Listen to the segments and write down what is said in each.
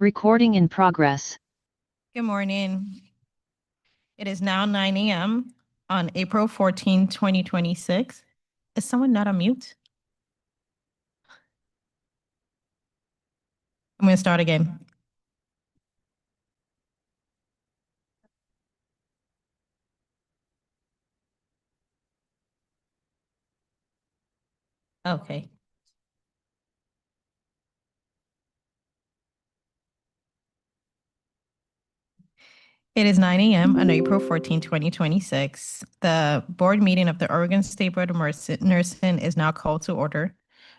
Recording in progress. Good morning. It is now 9 a.m. on April 14, 2026. Is someone not on mute? I'm going to start again. Okay. It is 9 a.m. on April 14, 2026. The board meeting of the Oregon State Board of Nursing is now called to order.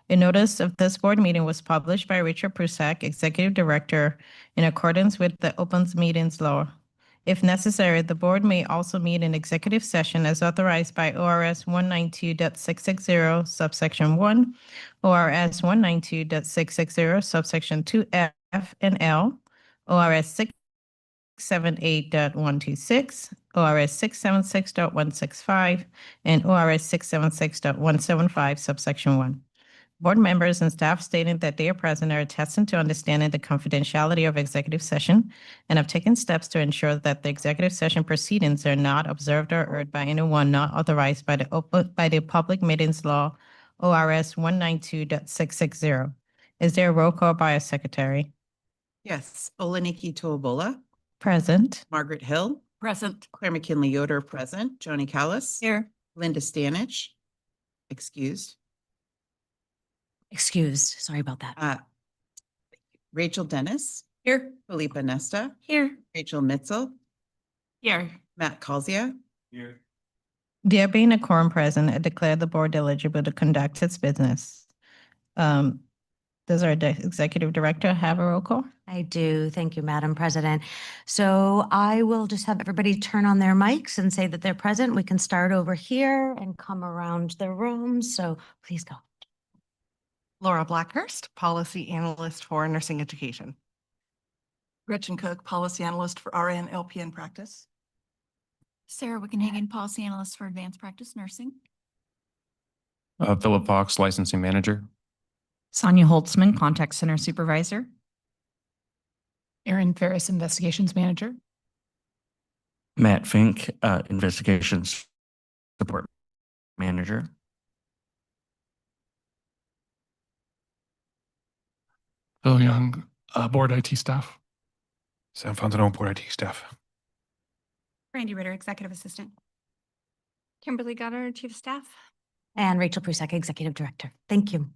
A notice of this board meeting was published by Richard Prusak, Executive Director, in accordance with the Open Meetings Law. If necessary, the board may also meet in executive session as authorized by ORS 192.660, subsection 1, ORS 192.660, subsection 2F and L, ORS 678.126, ORS 676.165, and ORS 676.175, subsection 1. Board members and staff stating that they are present are attesting to understanding the confidentiality of executive session and have taken steps to ensure that the executive session proceedings are not observed or heard by anyone not authorized by the Public Meetings Law, ORS 192.660. Is there a roll call by a secretary? Yes, Oleniki Tuabola. Present. Margaret Hill. Present. Claire McKinley Yoder, present. Joni Callis. Here. Linda Stanich. Excused. Excused. Sorry about that. Rachel Dennis. Here. Felipa Nesta. Here. Rachel Mitzel. Here. Matt Calzia. Here. There being a quorum present, I declare the board eligible to conduct its business. Does our executive director have a roll call? I do. Thank you, Madam President. So I will just have everybody turn on their mics and say that they're present. We can start over here and come around the room. So please go. Laura Blackhurst, Policy Analyst for Nursing Education. Gretchen Cook, Policy Analyst for RN LPN Practice. Sarah Wickenhagen, Policy Analyst for Advanced Practice Nursing. Philip Fox, Licensing Manager. Sonia Holtzman, Contact Center Supervisor. Erin Ferris, Investigations Manager. Matt Fink, Investigations Support Manager. Phil Young, Board IT Staff. Sam Fontenot, Board IT Staff. Randy Ritter, Executive Assistant. Kimberly Goddard, Chief of Staff. And Rachel Prusak, Executive Director. Thank you.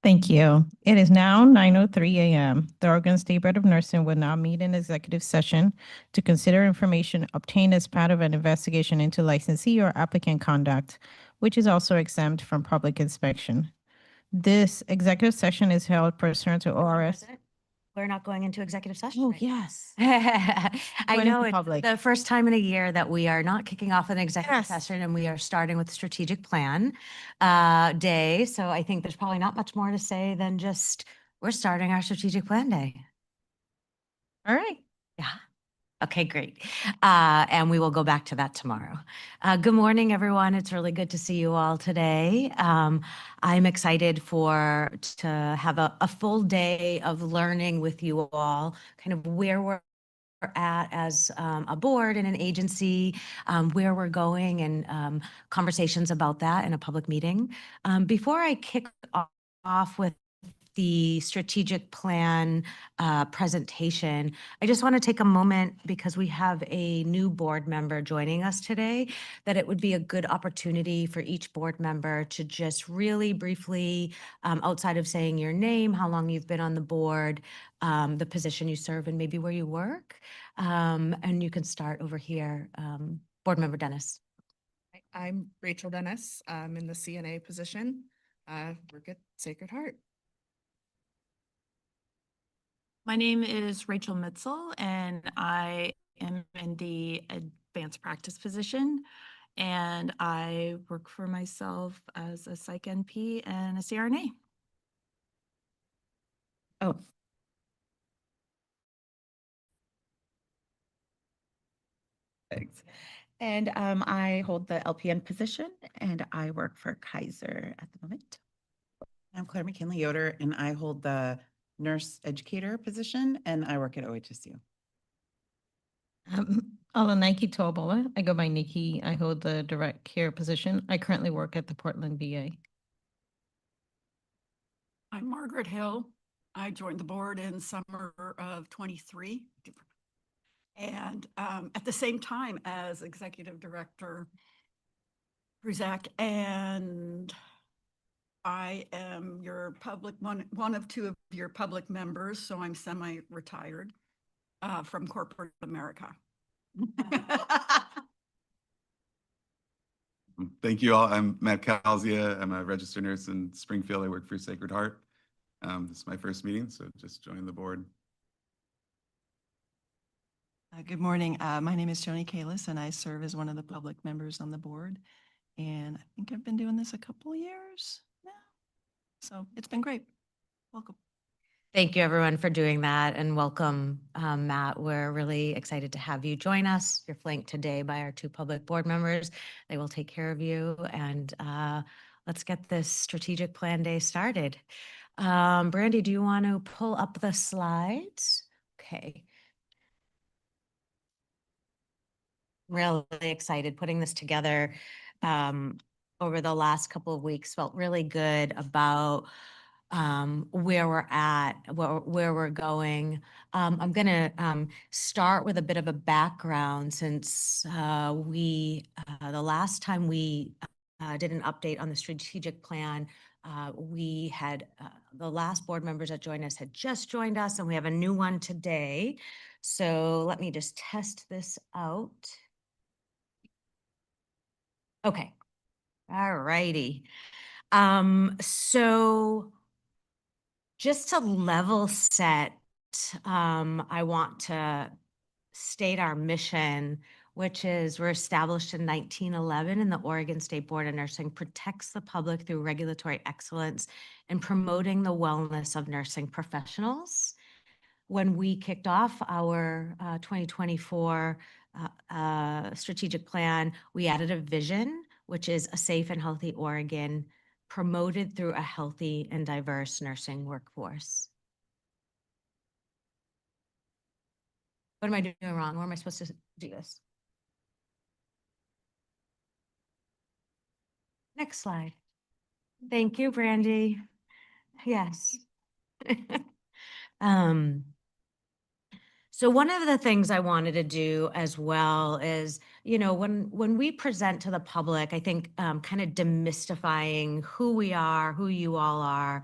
Thank you. It is now 9:03 a.m. The Oregon State Board of Nursing will now meet in executive session to consider information obtained as part of an investigation into licensee or applicant conduct, which is also exempt from public inspection. This executive session is held pursuant to ORS. We're not going into executive session. Oh, right? yes. I Going know into it's public. the first time in a year that we are not kicking off an executive Yes. session and we are starting with strategic plan day. So I think there's probably not much more to say than just we're starting our strategic plan day. All right. Yeah. Okay, great. And we will go back to that tomorrow. Good morning, everyone. It's really good to see you all today. I'm excited to have a full day of learning with you all, kind of where we're at as a board and an agency, where we're going, and conversations about that in a public meeting. Before I kick off with the strategic plan presentation, I just want to take a moment because we have a new board member joining us today, that it would be a good opportunity for each board member to just really briefly, outside of saying your name, how long you've been on the board, the position you serve, and maybe where you work. And you can start over here. Board Member Dennis. I'm Rachel Dennis. I'm in the CNA position. Work at Sacred Heart. My name is Rachel Mitzel, and I am in the advanced practice position, and I work for myself as a psych NP and a CRNA. Oh. Thanks. And I hold the LPN position, and I work for Kaiser at the moment. I'm Claire McKinley Yoder, and I hold the nurse educator position, and I work at OHSU. Nike Tobola. I go by Nikki. I hold the direct care position. I currently work at the Portland VA. I'm Margaret Hill. I joined the board in summer of 23. And at the same time as Executive Director Bruzak, and I am your public, one of two of your public members, so I'm semi-retired from corporate America. Thank you all. I'm Matt Calzia. I'm a registered nurse in Springfield. I work for Sacred Heart. This is my first meeting, so just joined the board. Good morning. My name is Joni Kalis, and I serve as one of the public members on the board. And I think I've been doing this a couple years now. So it's been great. Welcome. Thank you, everyone, for doing that, and welcome, Matt. We're really excited to have you join us. You're flanked today by our two public board members. They will take care of you, and let's get this strategic plan day started. Brandy, do you want to pull up the slides? Okay. Really excited putting this together over the last couple of weeks. Felt really good about where we're at, where we're going. I'm going to start with a bit of a background since the last time we did an update on the strategic plan, we had the last board members that joined us had just joined us, and we have a new one today. So let me just test this out. Okay. All righty. So just to level set, I want to state our mission, which is we're established in 1911, and the Oregon State Board of Nursing protects the public through regulatory excellence and promoting the wellness of nursing professionals. When we kicked off our 2024 strategic plan, we added a vision, which is a safe and healthy Oregon promoted through a healthy and diverse nursing workforce. What am I doing wrong? Where am I supposed to do this? Next slide. Thank you, Brandy. Yes. So one of the things I wanted to do as well is, you know, when we present to the public, I think kind of demystifying who we are, who you all are,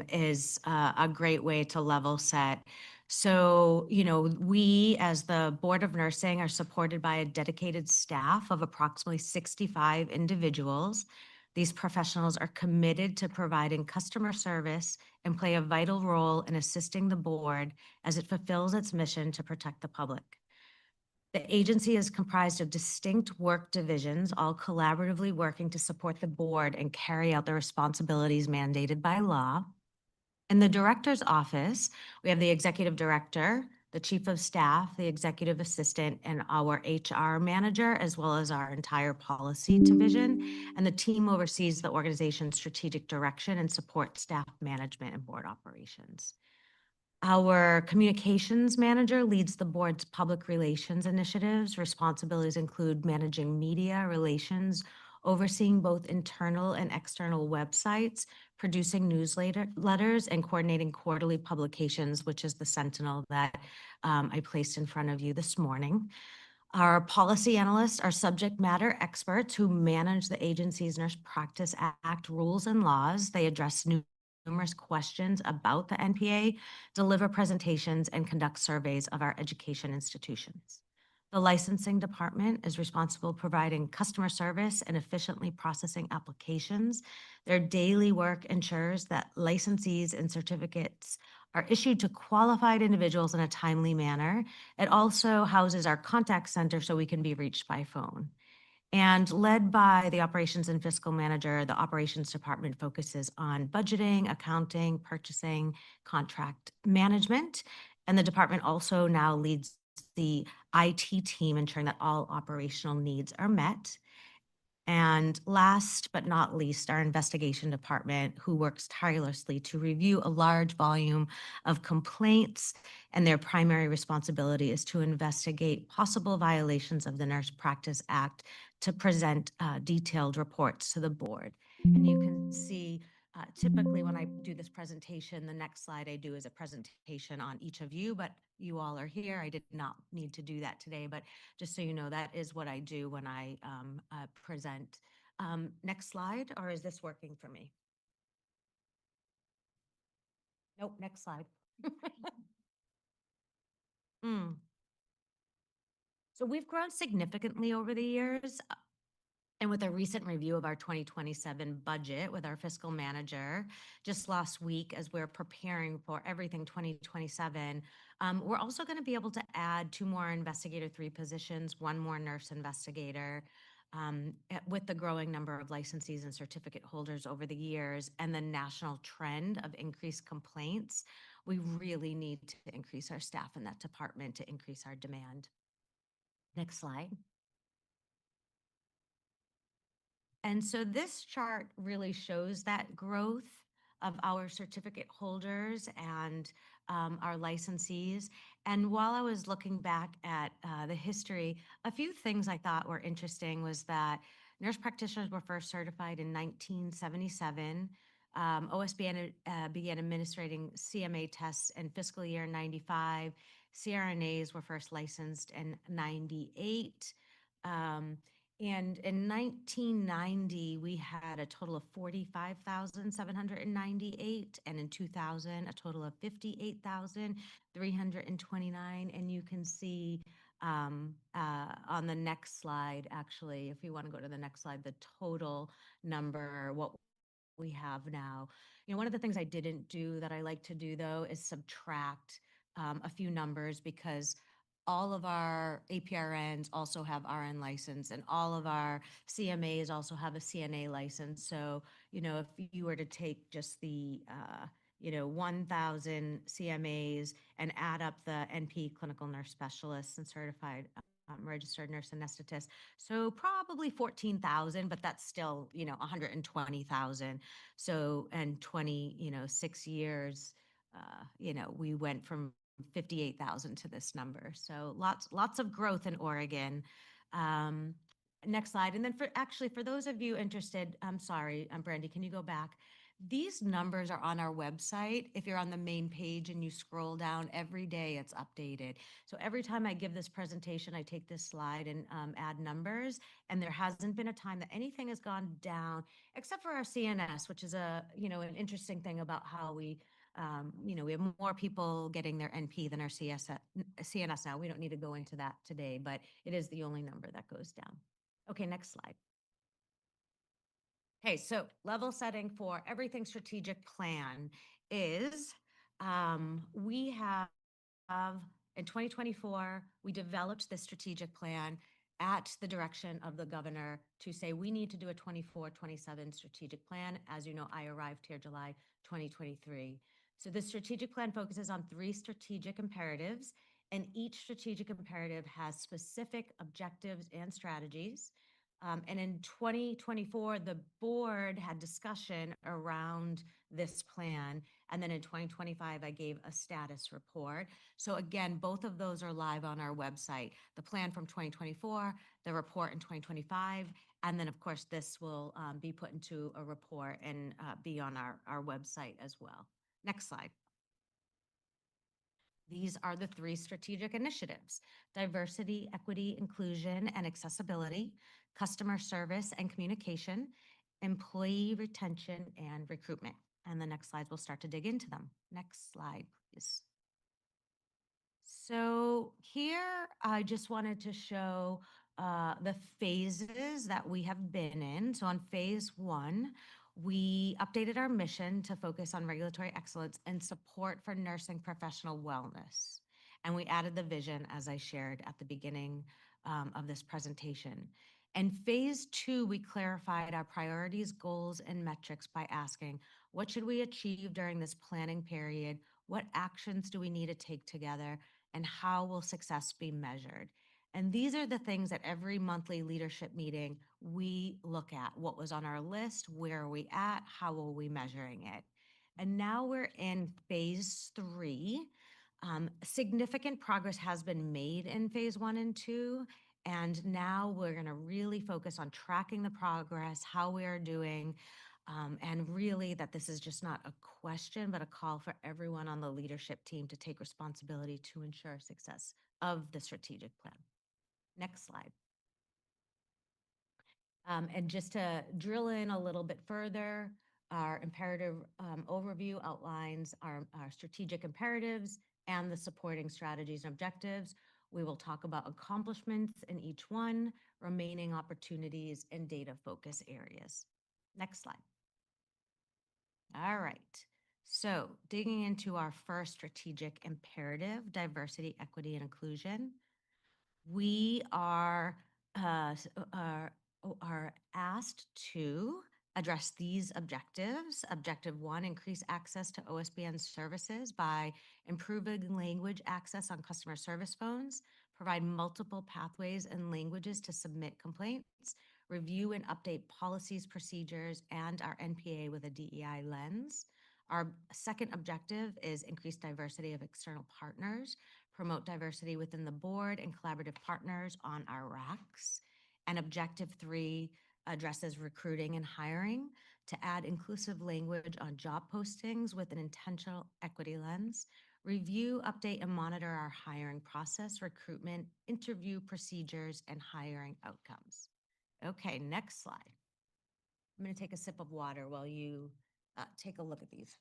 is a great way to level set. So, you know, we as the Board of Nursing are supported by a dedicated staff of approximately 65 individuals. These professionals are committed to providing customer service and play a vital role in assisting the board as it fulfills its mission to protect the public. The agency is comprised of distinct work divisions, all collaboratively working to support the board and carry out the responsibilities mandated by law. In the director's office, we have the executive director, the chief of staff, the executive assistant, and our HR manager, as well as our entire policy division. And the team oversees the organization's strategic direction and supports staff management and board operations. Our communications manager leads the board's public relations initiatives. Responsibilities include managing media relations, overseeing both internal and external websites, producing newsletters, and coordinating quarterly publications, which is the Sentinel that I placed in front of you this morning. Our policy analysts are subject matter experts who manage the agency's Nurse Practice Act rules and laws. They address numerous questions about the NPA, deliver presentations, and conduct surveys of our education institutions. The licensing department is responsible for providing customer service and efficiently processing applications. Their daily work ensures that licensees and certificates are issued to qualified individuals in a timely manner. It also houses our contact center so we can be reached by phone. And led by the operations and fiscal manager, the operations department focuses on budgeting, accounting, purchasing, contract management. And the department also now leads the IT team, ensuring that all operational needs are met. And last but not least, our investigation department, who works tirelessly to review a large volume of complaints, and their primary responsibility is to investigate possible violations of the Nurse Practice Act to present detailed reports to the board. And you can see typically when I do this presentation, the next slide I do is a presentation on each of you, but you all are here. I did not need to do that today, but just so you know, that is what I do when I present. Next slide, or is this working for me? Nope, next slide. Mm. So we've grown significantly over the years. And with a recent review of our 2027 budget with our fiscal manager just last week, as we're preparing for everything 2027, we're also going to be able to add 2 more investigator 3 positions, 1 more nurse investigator. With the growing number of licensees and certificate holders over the years and the national trend of increased complaints, we really need to increase our staff in that department to increase our demand. Next slide. And so this chart really shows that growth of our certificate holders and our licensees. And while I was looking back at the history, a few things I thought were interesting was that nurse practitioners were first certified in 1977. OSBN began administering CMA tests in fiscal year 95. CRNAs were first licensed in 98. And in 1990, we had a total of 45,798, and in 2000, a total of 58,329. And you can see on the next slide, actually, if you want to go to the next slide, the total number, what we have now. You know, one of the things I didn't do that I like to do, though, is subtract a few numbers, because all of our APRNs also have RN license, and all of our CMAs also have a CNA license. So, you know, if you were to take just the, 1,000 CMAs and add up the NP clinical nurse specialists and certified registered nurse anesthetist, so probably 14,000, but that's still, 120,000. So, and 6 years, we went from 58,000 to this number. So lots of growth in Oregon. Next slide. And then for those of you interested, I'm sorry, Brandy, can you go back? These numbers are on our website. If you're on the main page and you scroll down, every day it's updated. So every time I give this presentation, I take this slide and add numbers. And there hasn't been a time that anything has gone down, except for our CNS, which is an interesting thing about how we have more people getting their NP than our CNS now. We don't need to go into that today, but it is the only number that goes down. Okay, next slide. Okay, so level setting for everything strategic plan is we have in 2024, we developed this strategic plan at the direction of the governor to say we need to do a 24-27 strategic plan. As you know, I arrived here July 2023. So the strategic plan focuses on 3 strategic imperatives, and each strategic imperative has specific objectives and strategies. And in 2024, the board had discussion around this plan. And then in 2025, I gave a status report. So again, both of those are live on our website. The plan from 2024, the report in 2025, and then of course, this will be put into a report and be on our website as well. Next slide. These are the 3 strategic initiatives: diversity, equity, inclusion, and accessibility, customer service and communication, employee retention, and recruitment. And the next slides will start to dig into them. Next slide, please. So here, I just wanted to show the phases that we have been in. So on phase 1, we updated our mission to focus on regulatory excellence and support for nursing professional wellness. And we added the vision, as I shared at the beginning of this presentation. And phase 2, we clarified our priorities, goals, and metrics by asking, what should we achieve during this planning period? What actions do we need to take together? And how will success be measured? And these are the things that every monthly leadership meeting we look at. What was on our list? Where are we at? How are we measuring it? And now we're in phase 3. Significant progress has been made in phase 1 and 2. And now we're going to really focus on tracking the progress, how we are doing, and really that this is just not a question, but a call for everyone on the leadership team to take responsibility to ensure success of the strategic plan. Next slide. And just to drill in a little bit further, our imperative overview outlines our strategic imperatives and the supporting strategies and objectives. We will talk about accomplishments in each one, remaining opportunities, and data focus areas. Next slide. All right. So digging into our first strategic imperative, diversity, equity, and inclusion, we are asked to address these objectives. Objective 1, increase access to OSBN services by improving language access on customer service phones, provide multiple pathways and languages to submit complaints, review and update policies, procedures, and our NPA with a DEI lens. Our second objective is increase diversity of external partners, promote diversity within the board and collaborative partners on our RACs. And objective 3 addresses recruiting and hiring to add inclusive language on job postings with an intentional equity lens, review, update, and monitor our hiring process, recruitment, interview procedures, and hiring outcomes. Okay, next slide. I'm going to take a sip of water while you take a look at these.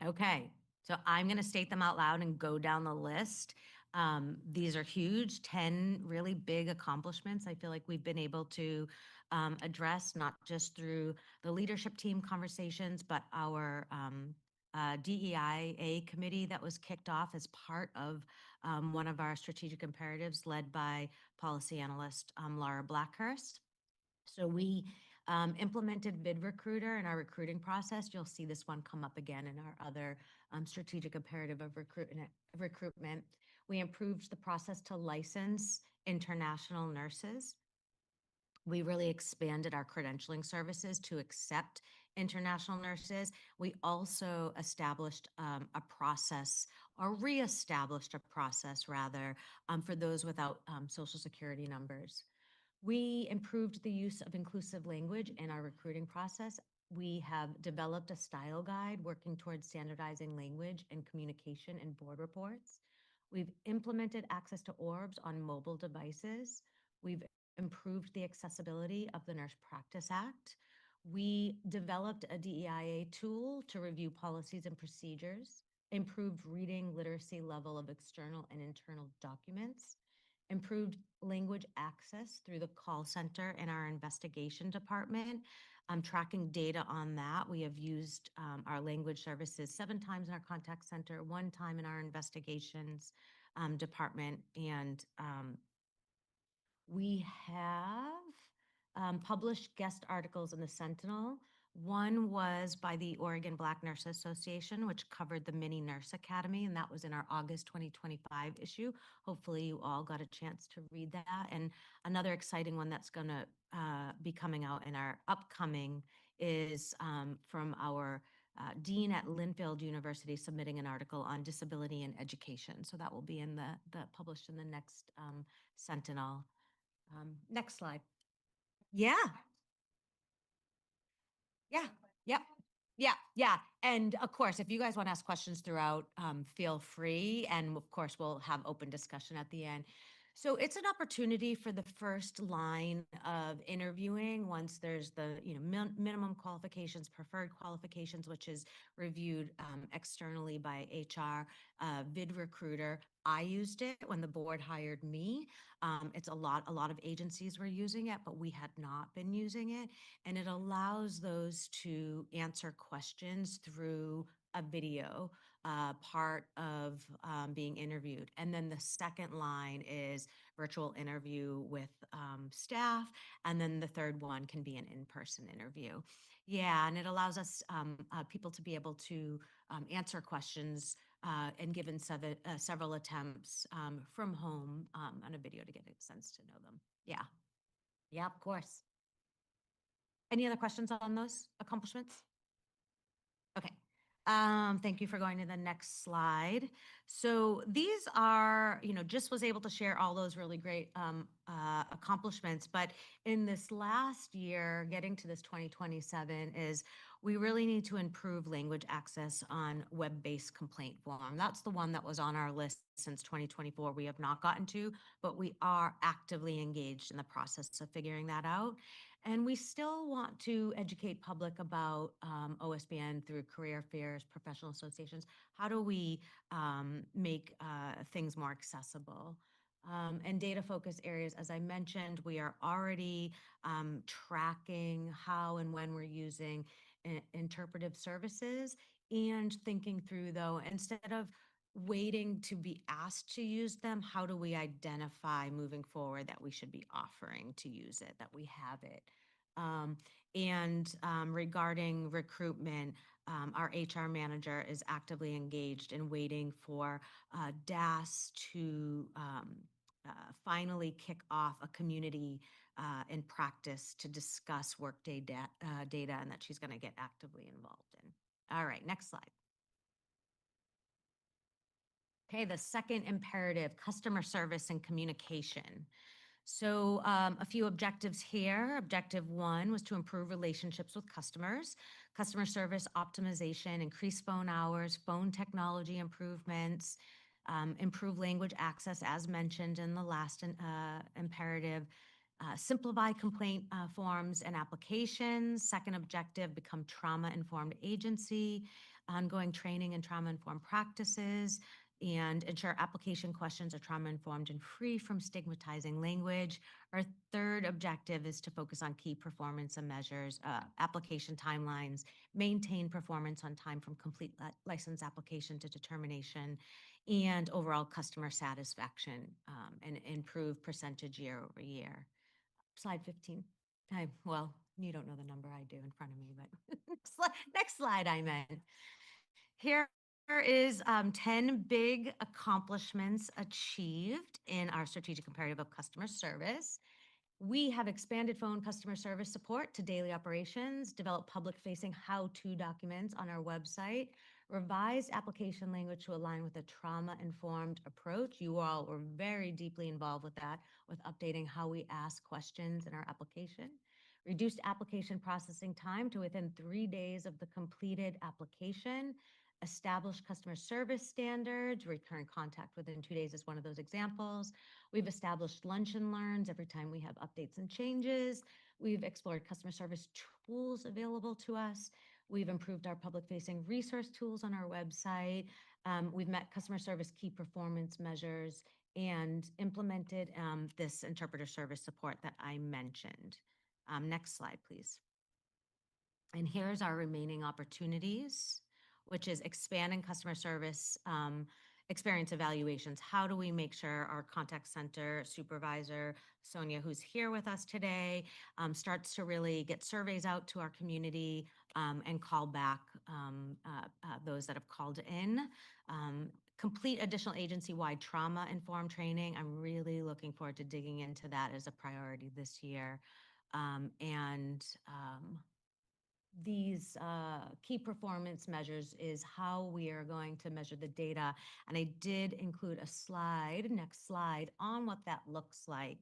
Okay, so I'm going to state them out loud and go down the list. These are huge, 10 really big accomplishments I feel like we've been able to address, not just through the leadership team conversations, but our DEIA committee that was kicked off as part of one of our strategic imperatives led by policy analyst Laura Blackhurst. So we implemented VidRecruiter in our recruiting process. You'll see this one come up again in our other strategic imperative of recruitment. We improved the process to license international nurses. We really expanded our credentialing services to accept international nurses. We also established a process, or reestablished a process rather, for those without Social Security numbers. We improved the use of inclusive language in our recruiting process. We have developed a style guide working towards standardizing language and communication in board reports. We've implemented access to orbs on mobile devices. We've improved the accessibility of the Nurse Practice Act. We developed a DEIA tool to review policies and procedures, improved reading literacy level of external and internal documents, improved language access through the call center in our investigation department. Tracking data on that. We have used our language services 7 times in our contact center, 1 time in our investigations department. And we have published guest articles in the Sentinel. One was by the Oregon Black Nurse Association, which covered the Mini Nurse Academy, and that was in our August 2025 issue. Hopefully you all got a chance to read that. And another exciting one that's going to be coming out in our upcoming is from our dean at Linfield University submitting an article on disability and education. So that will be in the published in the next Sentinel. Next slide. Yeah. Yeah. And of course, if you guys want to ask questions throughout, feel free. And of course, we'll have open discussion at the end. So it's an opportunity for the first line of interviewing once there's the minimum qualifications, preferred qualifications, which is reviewed externally by HR, VidRecruiter. I used it when the board hired me. It's a lot of agencies were using it, but we had not been using it. And it allows those to answer questions through a video part of being interviewed. And then the second line is virtual interview with staff. And then the third one can be an in-person interview. Yeah, and it allows us people to be able to answer questions and given several attempts from home on a video to get a sense to know them. Yeah. Yeah, of course. Any other questions on those accomplishments? Okay. Thank you for going to the next slide. So these are, just was able to share all those really great accomplishments, but in this last year, getting to this 2027 is we really need to improve language access on web-based complaint form. That's the one that was on our list since 2024. We have not gotten to, but we are actively engaged in the process of figuring that out. And we still want to educate public about OSBN through career fairs, professional associations. How do we make things more accessible? And data focus areas, as I mentioned, we are already tracking how and when we're using interpretive services and thinking through, though, instead of waiting to be asked to use them, how do we identify moving forward that we should be offering to use it, that we have it? Regarding recruitment, our HR manager is actively engaged in waiting for DAS to finally kick off a community in practice to discuss workday data, and that she's going to get actively involved in. All right, next slide. Okay, the second imperative, customer service and communication. So a few objectives here. Objective 1 was to improve relationships with customers, customer service optimization, increase phone hours, phone technology improvements, improve language access as mentioned in the last imperative, simplify complaint forms and applications. Second objective, become trauma-informed agency, ongoing training and trauma-informed practices, and ensure application questions are trauma-informed and free from stigmatizing language. Our third objective is to focus on key performance and measures, application timelines, maintain performance on time from complete license application to determination, and overall customer satisfaction, and improve percentage year over year. Slide 15. Well, you don't know the number I do in front of me, but next slide I meant. Here is 10 big accomplishments achieved in our strategic imperative of customer service. We have expanded phone customer service support to daily operations, developed public-facing how-to documents on our website, revised application language to align with a trauma-informed approach. You all were very deeply involved with that, with updating how we ask questions in our application. Reduced application processing time to within 3 days of the completed application. Established customer service standards, recurrent contact within 2 days is one of those examples. We've established lunch and learns every time we have updates and changes. We've explored customer service tools available to us. We've improved our public-facing resource tools on our website. We've met customer service key performance measures and implemented this interpreter service support that I mentioned. Next slide, please. And here's our remaining opportunities, which is expanding customer service experience evaluations. How do we make sure our contact center supervisor, Sonia, who's here with us today, starts to really get surveys out to our community and call back those that have called in. Complete additional agency-wide trauma-informed training. I'm really looking forward to digging into that as a priority this year. These key performance measures is how we are going to measure the data. And I did include a slide, next slide, on what that looks like.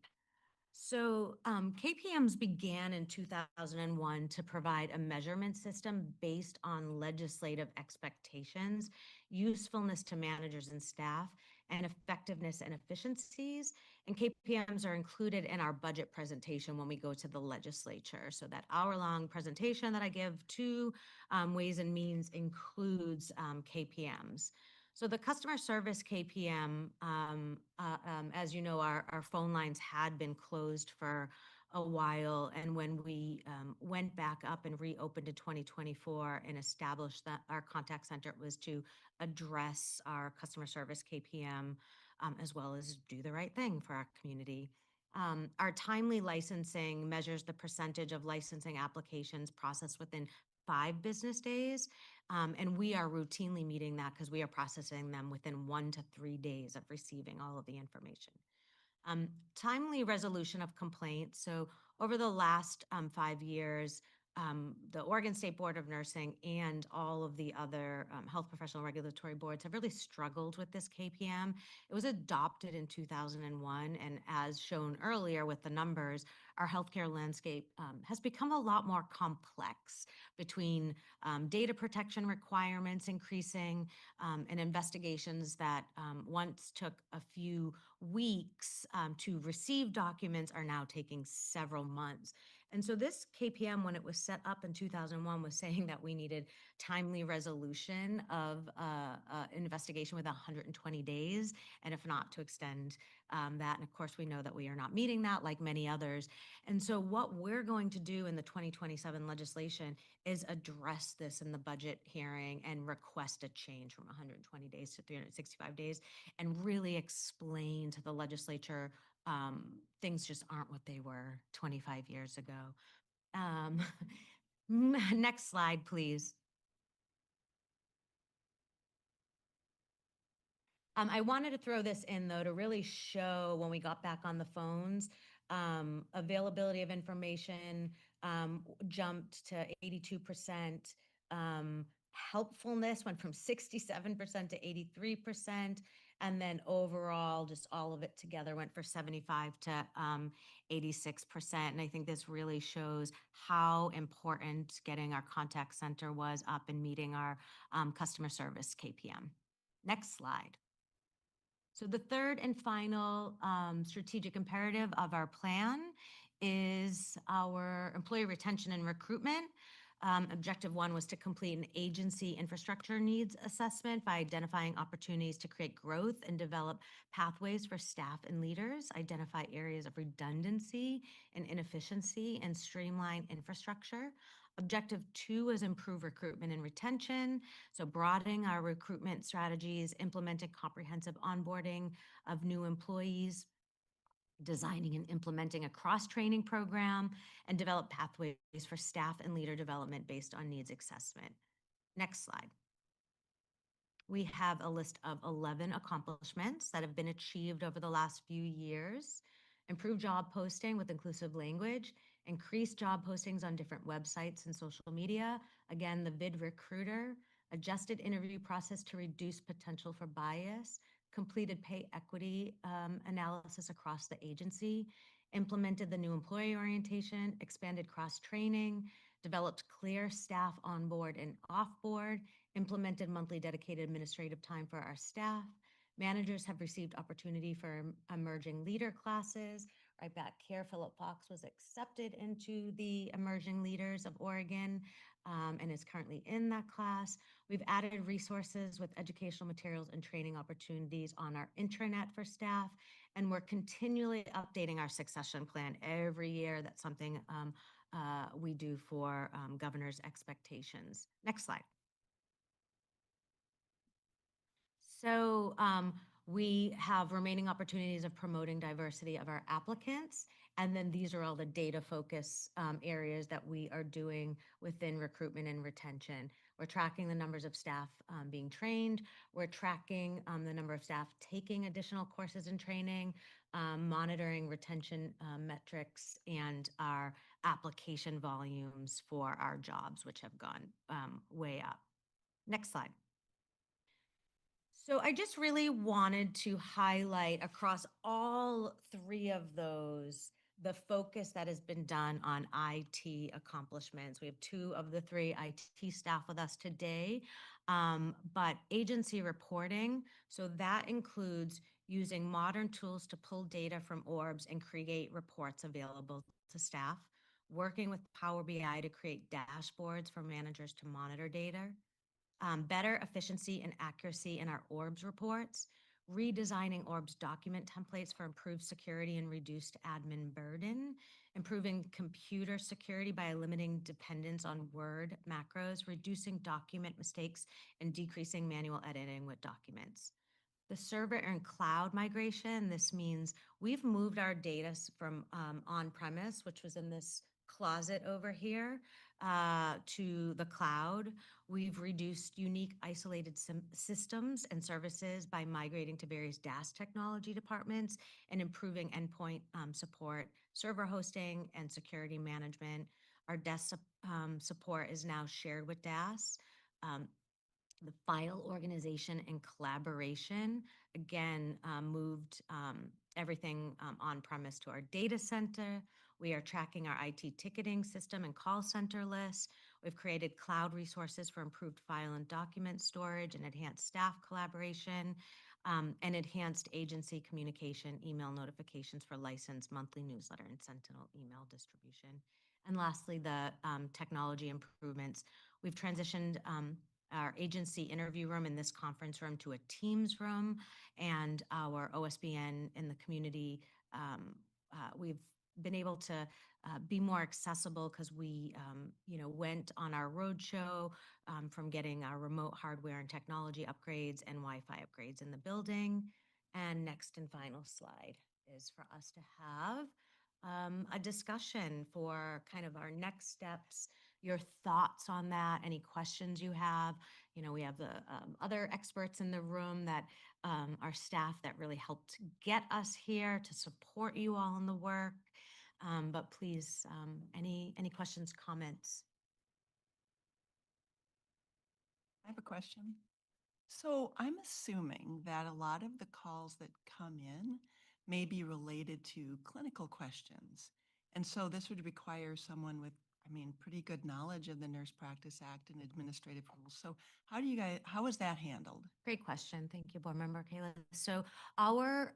So KPMs began in 2001 to provide a measurement system based on legislative expectations, usefulness to managers and staff, and effectiveness and efficiencies. And KPMs are included in our budget presentation when we go to the legislature. So that hour-long presentation that I give to Ways and Means includes KPMs. So the customer service KPM, as you know, our phone lines had been closed for a while. And when we went back up and reopened in 2024 and established that our contact center, it was to address our customer service KPM, as well as do the right thing for our community. Our timely licensing measures the percentage of licensing applications processed within 5 business days. And we are routinely meeting that because we are processing them within 1 to 3 days of receiving all of the information. Timely resolution of complaints. So over the last 5 years, the Oregon State Board of Nursing and all of the other health professional regulatory boards have really struggled with this KPM. It was adopted in 2001, and as shown earlier with the numbers, our healthcare landscape has become a lot more complex between data protection requirements increasing and investigations that once took a few weeks to receive documents are now taking several months. And so this KPM, when it was set up in 2001, was saying that we needed timely resolution of investigation within 120 days, and if not, to extend that. And of course, we know that we are not meeting that like many others. And so what we're going to do in the 2027 legislation is address this in the budget hearing and request a change from 120 days to 365 days and really explain to the legislature things just aren't what they were 25 years ago. Next slide, please. I wanted to throw this in, though, to really show when we got back on the phones, availability of information jumped to 82%. Helpfulness went from 67% to 83%. And then overall, just all of it together went for 75 to 86%. And I think this really shows how important getting our contact center was up and meeting our customer service KPM. Next slide. So the third and final strategic imperative of our plan is our employee retention and recruitment. Objective 1 was to complete an agency infrastructure needs assessment by identifying opportunities to create growth and develop pathways for staff and leaders, identify areas of redundancy and inefficiency, and streamline infrastructure. Objective 2 is improve recruitment and retention. So broadening our recruitment strategies, implementing comprehensive onboarding of new employees, designing and implementing a cross-training program, and develop pathways for staff and leader development based on needs assessment. Next slide. We have a list of 11 accomplishments that have been achieved over the last few years. Improve job posting with inclusive language, increase job postings on different websites and social media. Again, the vid recruiter, adjusted interview process to reduce potential for bias, completed pay equity analysis across the agency, implemented the new employee orientation, expanded cross-training, developed clear staff on board and off board, implemented monthly dedicated administrative time for our staff. Managers have received opportunity for emerging leader classes. Right back here, Philip Fox was accepted into the Emerging Leaders of Oregon and is currently in that class. We've added resources with educational materials and training opportunities on our intranet for staff, and we're continually updating our succession plan every year. That's something we do for governor's expectations. Next slide. So we have remaining opportunities of promoting diversity of our applicants. And then these are all the data focus areas that we are doing within recruitment and retention. We're tracking the numbers of staff being trained. We're tracking the number of staff taking additional courses and training, monitoring retention metrics, and our application volumes for our jobs, which have gone way up. Next slide. So I just really wanted to highlight across all 3 of those, the focus that has been done on IT accomplishments. We have 2 of the 3 IT staff with us today, but agency reporting. So that includes using modern tools to pull data from ORBs and create reports available to staff, working with Power BI to create dashboards for managers to monitor data, better efficiency and accuracy in our ORBS reports, redesigning ORBS document templates for improved security and reduced admin burden, improving computer security by limiting dependence on Word macros, reducing document mistakes, and decreasing manual editing with documents. The server and cloud migration, this means we've moved our data from on-premise, which was in this closet over here, to the cloud. We've reduced unique isolated systems and services by migrating to various DAS technology departments and improving endpoint support, server hosting, and security management. Our desk support is now shared with DAS. The file organization and collaboration, again, moved everything on-premise to our data center. We are tracking our IT ticketing system and call center lists. We've created cloud resources for improved file and document storage and enhanced staff collaboration, and enhanced agency communication, email notifications for licensed monthly newsletter and Sentinel email distribution. And lastly, the technology improvements. We've transitioned our agency interview room in this conference room to a Teams room, and our OSBN in the community. We've been able to be more accessible because we, went on our roadshow from getting our remote hardware and technology upgrades and Wi-Fi upgrades in the building. And next and final slide is for us to have a discussion for kind of our next steps, your thoughts on that, any questions you have. We have the other experts in the room that are staff that really helped get us here to support you all in the work. But please, any questions, comments? I have a question. So I'm assuming that a lot of the calls that come in may be related to clinical questions. And so this would require someone with, pretty good knowledge of the Nurse Practice Act and administrative rules. So how is that handled? Great question. Thank you, Board Member Kayla. So our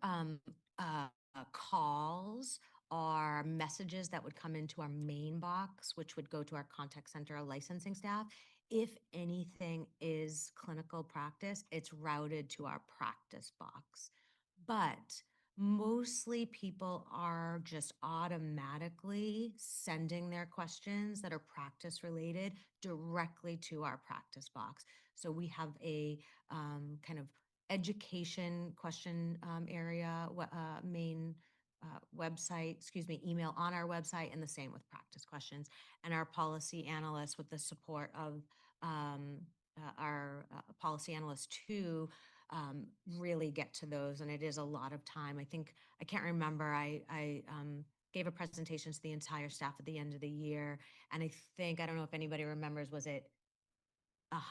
calls are messages that would come into our main box, which would go to our contact center licensing staff. If anything is clinical practice, it's routed to our practice box. But mostly people are just automatically sending their questions that are practice related directly to our practice box. So we have a kind of education question area, main email on our website, and the same with practice questions. And our policy analysts, with the support of our policy analysts too, really get to those. And it is a lot of time. I can't remember, I gave a presentation to the entire staff at the end of the year. And I don't know if anybody remembers, was it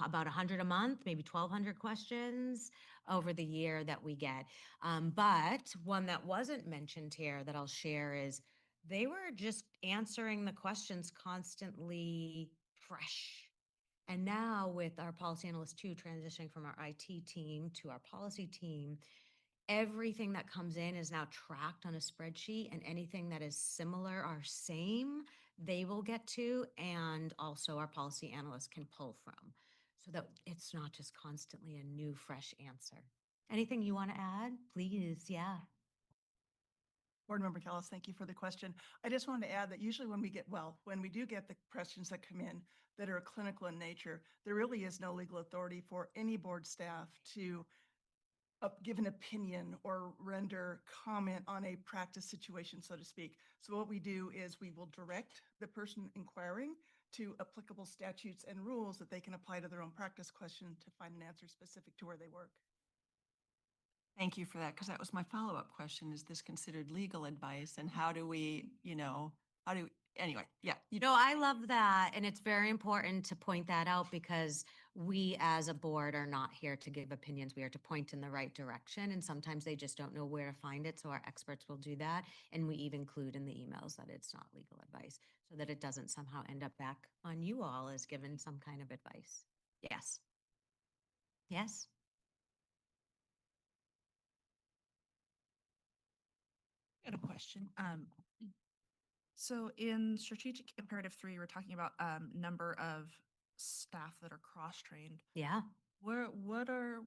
about 100 a month, maybe 1,200 questions over the year that we get. But one that wasn't mentioned here that I'll share is they were just answering the questions constantly fresh. And now with our policy analyst too, transitioning from our IT team to our policy team, everything that comes in is now tracked on a spreadsheet, and anything that is similar or same, they will get to, and also our policy analysts can pull from, so that it's not just constantly a new, fresh answer. Anything you want to add, please? Yeah. Board Member Callis, thank you for the question. I just wanted to add that usually when we do get the questions that come in that are clinical in nature, there really is no legal authority for any board staff to give an opinion or render comment on a practice situation, so to speak. So what we do is we will direct the person inquiring to applicable statutes and rules that they can apply to their own practice question to find an answer specific to where they work. Thank you for that, because that was my follow-up question. Is this considered legal advice, and how do we, anyway, yeah. I love that. And it's very important to point that out, because we as a board are not here to give opinions. We are to point in the right direction. And sometimes they just don't know where to find it. So our experts will do that. And we even include in the emails that it's not legal advice, so that it doesn't somehow end up back on you all as given some kind of advice. Yes. Yes. I had a question. So in Strategic Imperative 3, we're talking about number of staff that are cross-trained. Yeah. What are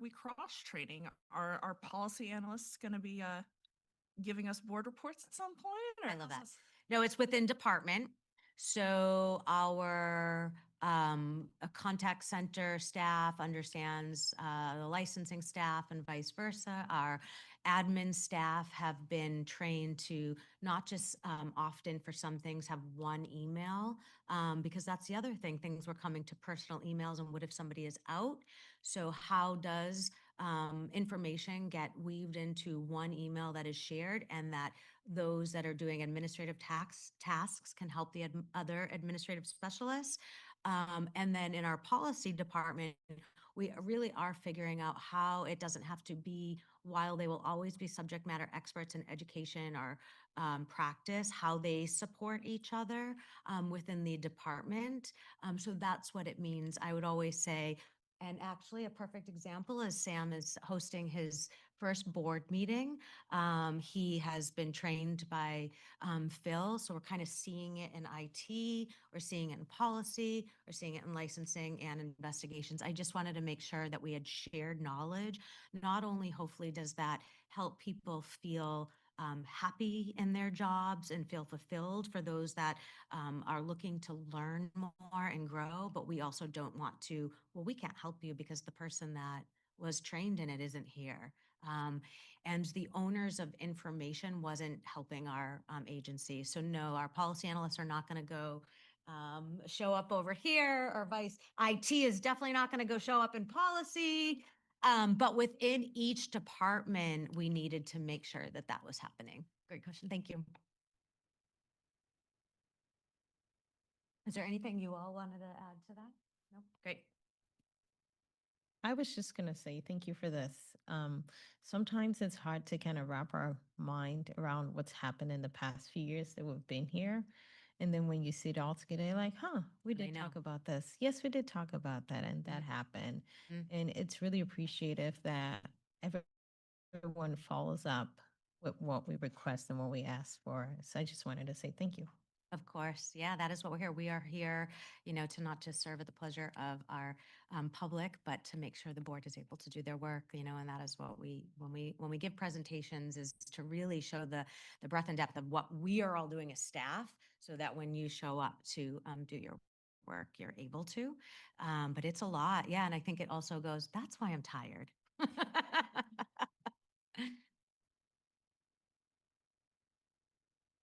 we cross-training? Are our policy analysts going to be giving us board reports at some point? Or I love how's that. this? No, it's within department. So our a contact center staff understands the licensing staff and vice versa. Our admin staff have been trained to not just often for some things have one email, because that's the other thing. Things were coming to personal emails, and what if somebody is out? So how does information get weaved into one email that is shared, and that those that are doing administrative tasks can help the other administrative specialists? And then in our policy department, we really are figuring out how it doesn't have to be, while they will always be subject matter experts in education or practice, how they support each other within the department. So that's what it means. I would always say, and actually a perfect example is Sam is hosting his first board meeting. He has been trained by Phil, so we're kind of seeing it in IT, we're seeing it in policy, we're seeing it in licensing and investigations. I just wanted to make sure that we had shared knowledge. Not only hopefully does that help people feel happy in their jobs and feel fulfilled for those that are looking to learn more and grow, but we also don't want to, well, we can't help you because the person that was trained in it isn't here. And the owners of information wasn't helping our agency. So no, our policy analysts are not going to go show up over here, or vice. IT is definitely not going to go show up in policy. But within each department, we needed to make sure that that was happening. Great question. Thank you. Is there anything you all wanted to add to that? No? Great. I was just going to say thank you for this. Sometimes it's hard to kind of wrap our mind around what's happened in the past few years that we've been here. And then when you see it all together, you're like, huh, we did talk about this. Yes, we did talk about that, and that happened. And it's really appreciative that everyone follows up with what we request and what we ask for. So I just wanted to say thank you. Of course. Yeah, that is what we're here. We are here, you know, to not just serve at the pleasure of our public, but to make sure the board is able to do their work, you know, and that is what when we give presentations, is to really show the breadth and depth of what we are all doing as staff, so that when you show up to do your work, you're able to. But it's a lot. Yeah. And I think it also goes, that's why I'm tired.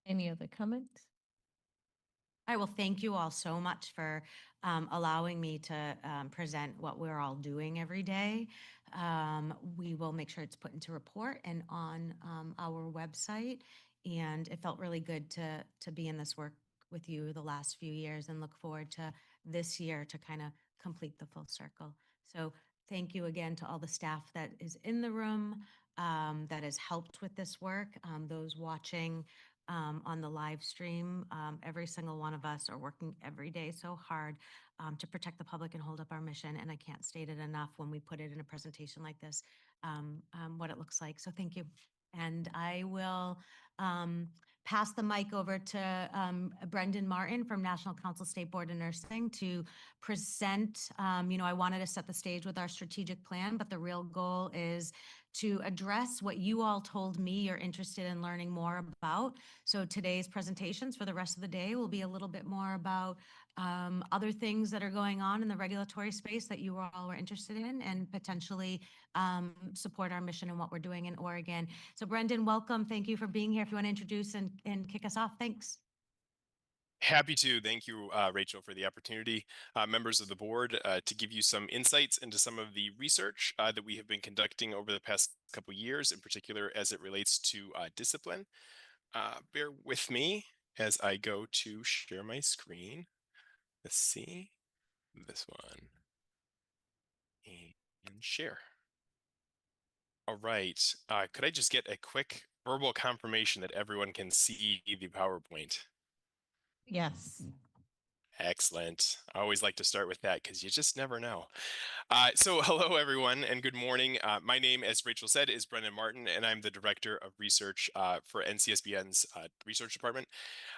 Any other comments? I will thank you all so much for allowing me to present what we're all doing every day. We will make sure it's put into report and on our website. And it felt really good to be in this work with you the last few years, and look forward to this year to kind of complete the full circle. So thank you again to all the staff that is in the room, that has helped with this work, those watching on the live stream. Every single one of us are working every day so hard to protect the public and hold up our mission. And I can't state it enough when we put it in a presentation like this, what it looks like. So thank you. And I will pass the mic over to Brendan Martin from National Council State Board of Nursing to present. You know, I wanted to set the stage with our strategic plan, but the real goal is to address what you all told me you're interested in learning more about. So today's presentations for the rest of the day will be a little bit more about other things that are going on in the regulatory space that you all were interested in, and potentially support our mission and what we're doing in Oregon. So Brendan, welcome. Thank you for being here. If you want to introduce and kick us off, thanks. Happy to. Thank you, Rachel, for the opportunity, members of the board, to give you some insights into some of the research that we have been conducting over the past couple years, in particular as it relates to discipline. Bear with me as I go to share my screen. Let's see this one and share. All right. Could I just get a quick verbal confirmation that everyone can see the PowerPoint? Yes. Excellent. I always like to start with that because you just never know. So hello, everyone, and good morning. My name, as Rachel said, is Brendan Martin, and I'm the Director of Research for NCSBN's Research Department.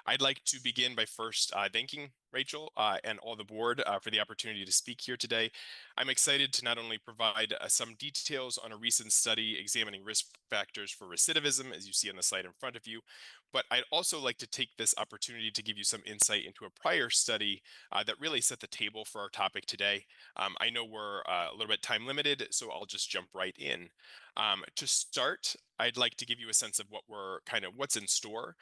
I'd like to begin by first thanking Rachel and all the board for the opportunity to speak here today. I'm excited to not only provide some details on a recent study examining risk factors for recidivism, as you see on the slide in front of you, but I'd also like to take this opportunity to give you some insight into a prior study that really set the table for our topic today. I know we're a little bit time limited, so I'll just jump right in. To start, I'd like to give you a sense of what's in store.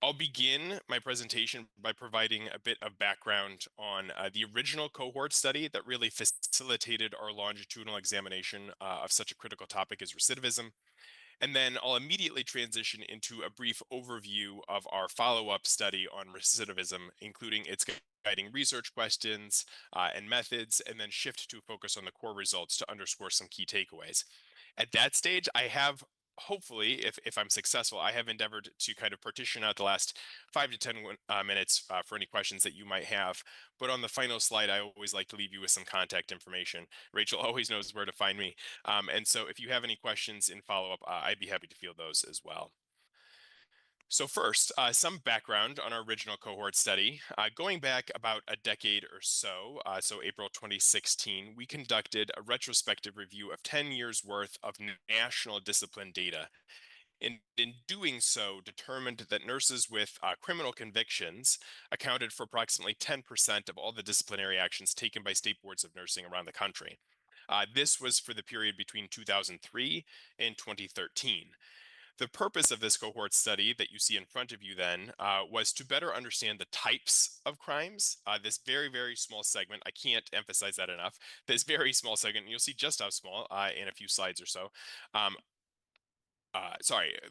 I'll begin my presentation by providing a bit of background on the original cohort study that really facilitated our longitudinal examination of such a critical topic as recidivism. And then I'll immediately transition into a brief overview of our follow-up study on recidivism, including its guiding research questions and methods, and then shift to focus on the core results to underscore some key takeaways. At that stage, I have hopefully, if I'm successful, I have endeavored to kind of partition out the last 5 to 10 minutes for any questions that you might have. But on the final slide, I always like to leave you with some contact information. Rachel always knows where to find me. And so if you have any questions in follow-up, I'd be happy to field those as well. So first, some background on our original cohort study. Going back about a decade or so, so April 2016, we conducted a retrospective review of 10 years worth of national discipline data. And in doing so, determined that nurses with criminal convictions accounted for approximately 10% of all the disciplinary actions taken by state boards of nursing around the country. This was for the period between 2003 and 2013. The purpose of this cohort study that you see in front of you then was to better understand the types of crimes. This very, very small segment, I can't emphasize that enough, this very small segment, and you'll see just how small in a few slides or so,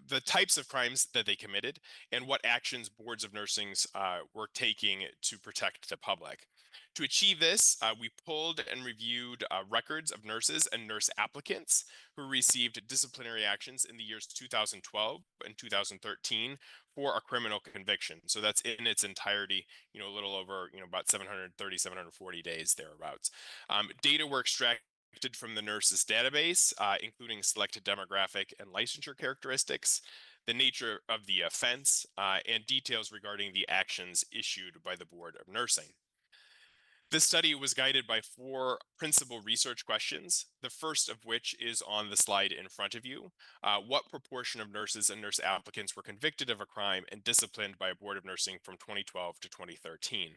the types of crimes that they committed and what actions boards of nursings were taking to protect the public. To achieve this, we pulled and reviewed records of nurses and nurse applicants who received disciplinary actions in the years 2012 and 2013 for a criminal conviction. So that's in its entirety, a little over, about 730, 740 days thereabouts. Data were extracted from the nurses database, including selected demographic and licensure characteristics, the nature of the offense, and details regarding the actions issued by the Board of Nursing. This study was guided by 4 principal research questions, the first of which is on the slide in front of you. What proportion of nurses and nurse applicants were convicted of a crime and disciplined by a board of nursing from 2012 to 2013?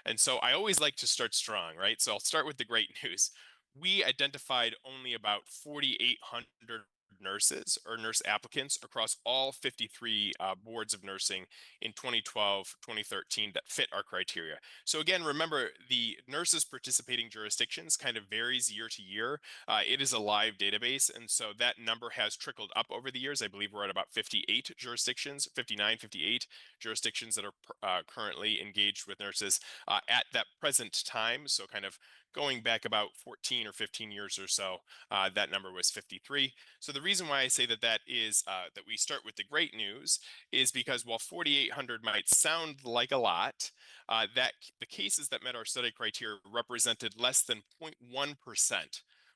And so I always like to start strong, right? So I'll start with the great news. We identified only about 4,800 nurses or nurse applicants across all 53 boards of nursing in 2012, 2013 that fit our criteria. So again, remember the nurses participating jurisdictions kind of varies year to year. It is a live database, and so that number has trickled up over the years. I believe we're at about 58 jurisdictions, 59, 58 jurisdictions that are currently engaged with nurses at that present time. So kind of going back about 14 or 15 years or so, that number was 53. So the reason why I say that is that we start with the great news is because while 4,800 might sound like a lot, that the cases that met our study criteria represented less than 0.1%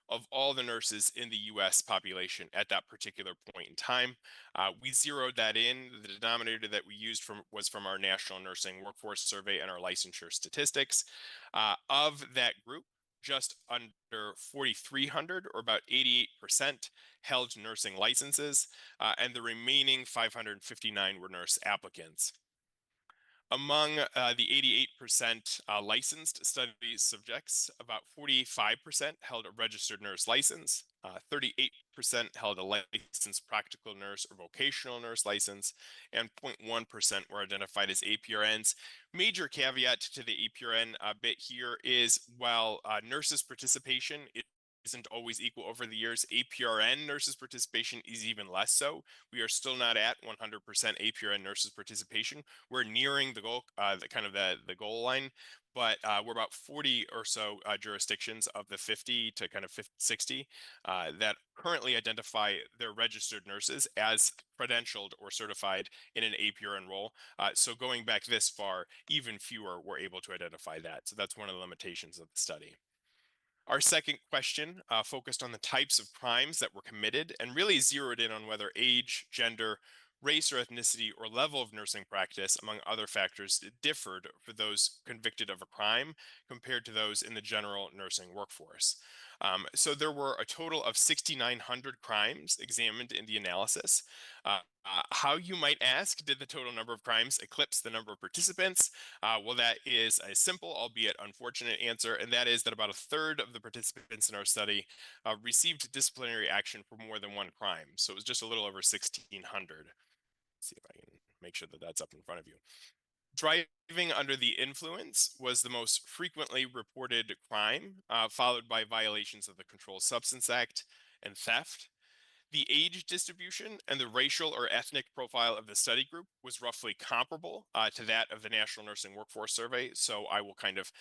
of all the nurses in the U.S. population at that particular point in time. We zeroed that in. The denominator that we used was from our National Nursing Workforce Survey and our licensure statistics. Of that group, just under 4,300, or about 88%, held nursing licenses, and the remaining 559 were nurse applicants. Among the 88% licensed study subjects, about 45% held a registered nurse license, 38% held a licensed practical nurse or vocational nurse license, and 0.1% were identified as APRNs. Major caveat to the APRN bit here is while nurses' participation isn't always equal over the years, APRN nurses participation is even less so. We are still not at 100% APRN nurses participation. We're nearing the goal, the goal line, but we're about 40 or so jurisdictions of the 50 to kind of 60 that currently identify their registered nurses as credentialed or certified in an APRN role. So going back this far, even fewer were able to identify that. So that's one of the limitations of the study. Our second question focused on the types of crimes that were committed and really zeroed in on whether age, gender, race or ethnicity or level of nursing practice, among other factors, differed for those convicted of a crime compared to those in the general nursing workforce. So there were a total of 6,900 crimes examined in the analysis. How, you might ask, did the total number of crimes eclipse the number of participants? Well, that is a simple, albeit unfortunate answer, and that is that about a third of the participants in our study received disciplinary action for more than one crime. So it was just a little over 1,600. Let's see if I can make sure that that's up in front of you. Driving under the influence was the most frequently reported crime, followed by violations of the Controlled Substance Act and theft. The age distribution and the racial or ethnic profile of the study group was roughly comparable to that of the National Nursing Workforce Survey. So I will kind of,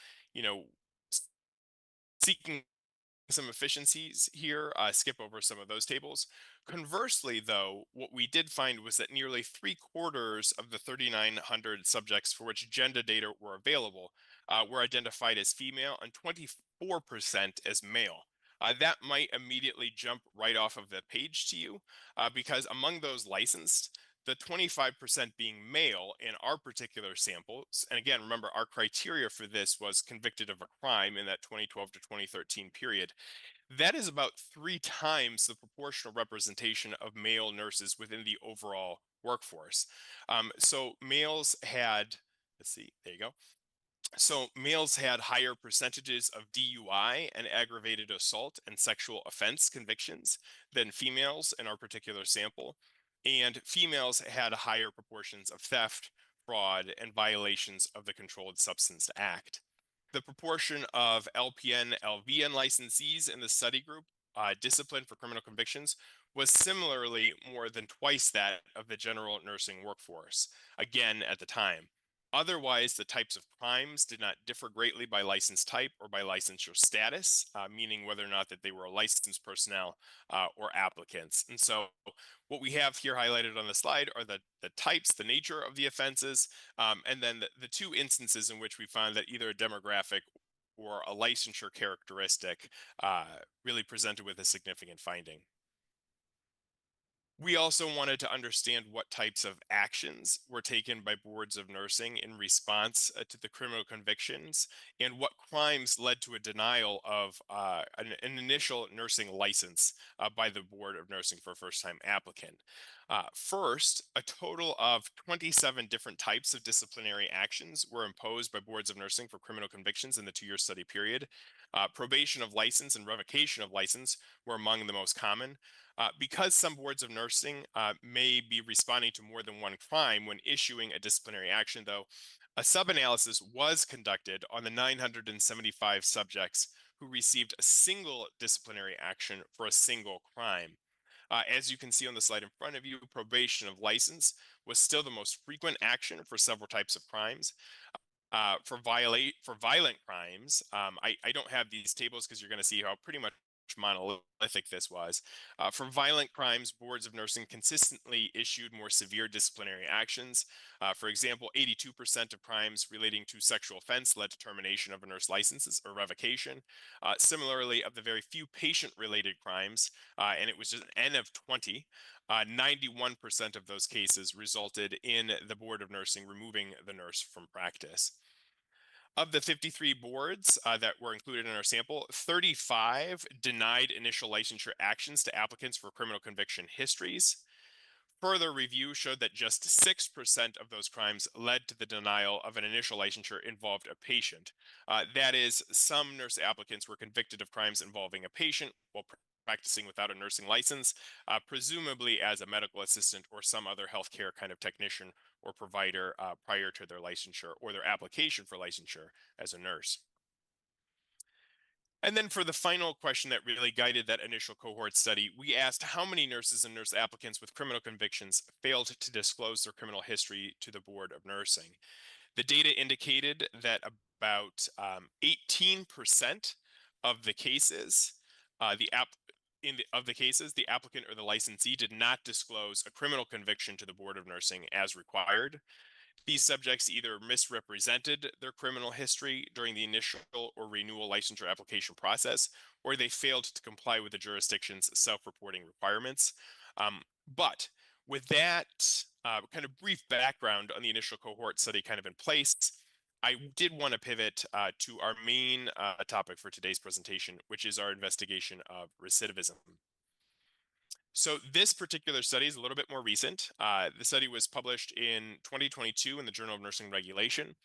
seeking some efficiencies here, skip over some of those tables. Conversely, though, what we did find was that nearly 3/4 of the 3,900 subjects for which gender data were available were identified as female and 24% as male. That might immediately jump right off of the page to you because among those licensed, the 25% being male in our particular samples, and again, remember, our criteria for this was convicted of a crime in that 2012 to 2013 period. That is about 3 times the proportional representation of male nurses within the overall workforce. So males had, let's see, there you go. So males had higher percentages of DUI and aggravated assault and sexual offense convictions than females in our particular sample. And females had higher proportions of theft, fraud, and violations of the Controlled Substance Act. The proportion of LPN, LVN licensees in the study group disciplined for criminal convictions was similarly more than twice that of the general nursing workforce, again at the time. Otherwise, the types of crimes did not differ greatly by license type or by licensure status, meaning whether or not that they were licensed personnel or applicants. And so what we have here highlighted on the slide are the types, the nature of the offenses, and then the 2 instances in which we found that either a demographic or a licensure characteristic really presented with a significant finding. We also wanted to understand what types of actions were taken by boards of nursing in response to the criminal convictions and what crimes led to a denial of an initial nursing license by the board of nursing for a first-time applicant. First, a total of 27 different types of disciplinary actions were imposed by boards of nursing for criminal convictions in the 2-year study period. Probation of license and revocation of license were among the most common. Because some boards of nursing may be responding to more than one crime when issuing a disciplinary action, though, a sub-analysis was conducted on the 975 subjects who received a single disciplinary action for a single crime. As you can see on the slide in front of you, probation of license was still the most frequent action for several types of crimes. For violent crimes, I don't have these tables because you're going to see how pretty much monolithic this was. For violent crimes, boards of nursing consistently issued more severe disciplinary actions. For example, 82% of crimes relating to sexual offense led to termination of a nurse licenses or revocation. Similarly, of the very few patient-related crimes, and it was just an N of 20, 91% of those cases resulted in the board of nursing removing the nurse from practice. Of the 53 boards that were included in our sample, 35 denied initial licensure actions to applicants for criminal conviction histories. Further review showed that just 6% of those crimes led to the denial of an initial licensure involved a patient. That is, some nurse applicants were convicted of crimes involving a patient while practicing without a nursing license, presumably as a medical assistant or some other healthcare kind of technician or provider prior to their licensure or their application for licensure as a nurse. And then for the final question that really guided that initial cohort study, we asked how many nurses and nurse applicants with criminal convictions failed to disclose their criminal history to the Board of Nursing. The data indicated that about 18% of the cases, the applicant or the licensee did not disclose a criminal conviction to the Board of Nursing as required. These subjects either misrepresented their criminal history during the initial or renewal licensure application process, or they failed to comply with the jurisdiction's self-reporting requirements. But with that kind of brief background on the initial cohort study kind of in place, I did want to pivot to our main topic for today's presentation, which is our investigation of recidivism. So this particular study is a little bit more recent. The study was published in 2022 in the Journal of Nursing Regulation.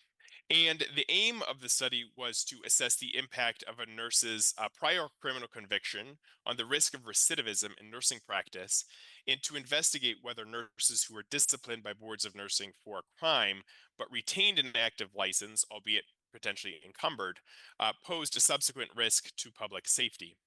And the aim of the study was to assess the impact of a nurse's prior criminal conviction on the risk of recidivism in nursing practice, and to investigate whether nurses who were disciplined by boards of nursing for a crime but retained an active license, albeit potentially encumbered, posed a subsequent risk to public safety.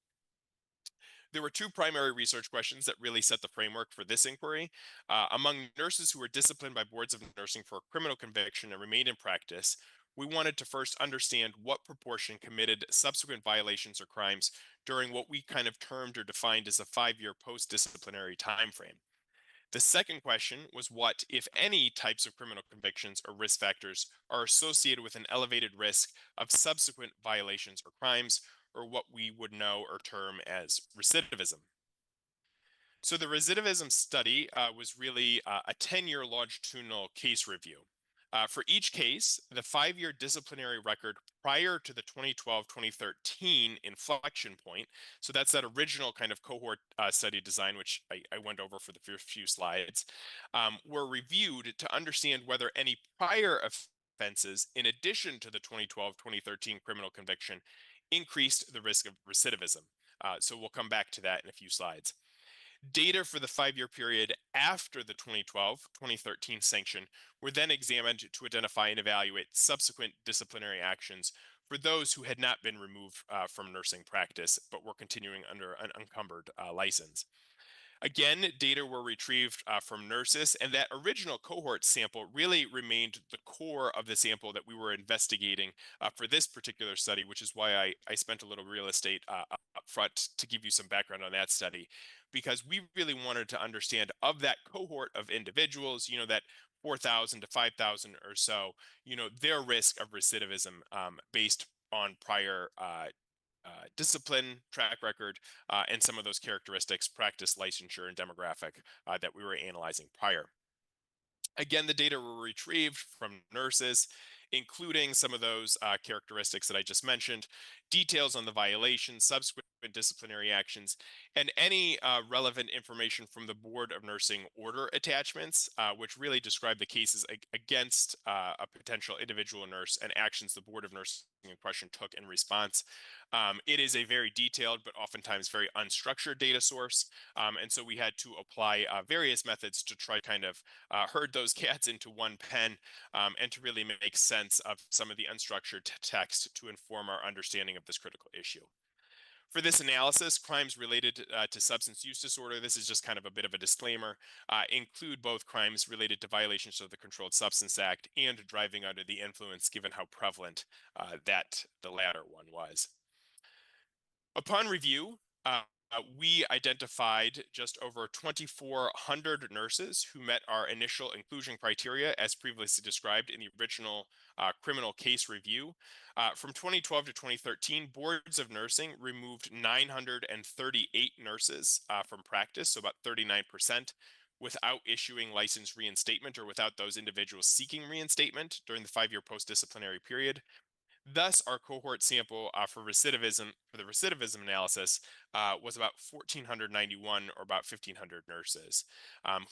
There were two primary research questions that really set the framework for this inquiry. Among nurses who were disciplined by boards of nursing for a criminal conviction and remained in practice, we wanted to first understand what proportion committed subsequent violations or crimes during what we kind of termed or defined as a 5-year post-disciplinary timeframe. The second question was what, if any, types of criminal convictions or risk factors are associated with an elevated risk of subsequent violations or crimes, or what we would know or term as recidivism. So the recidivism study was really a 10-year longitudinal case review. For each case, the 5-year disciplinary record prior to the 2012-2013 inflection point, so that's that original kind of cohort study design, which I went over for the first few slides, were reviewed to understand whether any prior offenses, in addition to the 2012-2013 criminal conviction, increased the risk of recidivism. So we'll come back to that in a few slides. Data for the 5-year period after the 2012-2013 sanction were then examined to identify and evaluate subsequent disciplinary actions for those who had not been removed from nursing practice but were continuing under an unencumbered license. Again, data were retrieved from nurses, and that original cohort sample really remained the core of the sample that we were investigating for this particular study, which is why I spent a little real estate up front to give you some background on that study, because we really wanted to understand of that cohort of individuals, that 4,000 to 5,000 or so, their risk of recidivism based on prior discipline, track record, and some of those characteristics, practice, licensure, and demographic that we were analyzing prior. Again, the data were retrieved from nurses, including some of those characteristics that I just mentioned, details on the violations, subsequent disciplinary actions, and any relevant information from the Board of Nursing order attachments, which really describe the cases against a potential individual nurse and actions the Board of Nursing in question took in response. It is a very detailed but oftentimes very unstructured data source, and so we had to apply various methods to try kind of herd those cats into one pen and to really make sense of some of the unstructured text to inform our understanding of this critical issue. For this analysis, crimes related to substance use disorder, this is just kind of a bit of a disclaimer, include both crimes related to violations of the Controlled Substance Act and driving under the influence, given how prevalent the latter one was. Upon review, we identified just over 2,400 nurses who met our initial inclusion criteria as previously described in the original criminal case review. From 2012 to 2013, boards of nursing removed 938 nurses from practice, so about 39%, without issuing license reinstatement or without those individuals seeking reinstatement during the 5-year post-disciplinary period. Thus, our cohort sample for the recidivism analysis was about 1,491 or about 1,500 nurses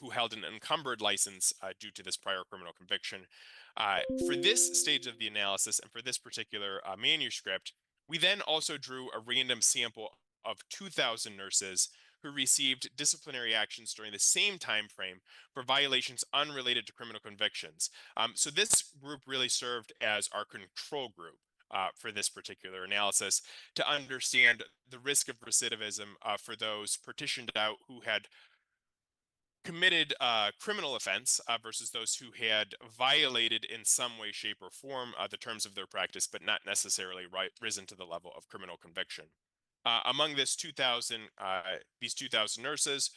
who held an encumbered license due to this prior criminal conviction. For this stage of the analysis and for this particular manuscript, we then also drew a random sample of 2,000 nurses who received disciplinary actions during the same time frame for violations unrelated to criminal convictions. So this group really served as our control group for this particular analysis to understand the risk of recidivism for those partitioned out who had committed criminal offense versus those who had violated in some way, shape, or form the terms of their practice, but not necessarily risen to the level of criminal conviction. Among these 2,000 nurses,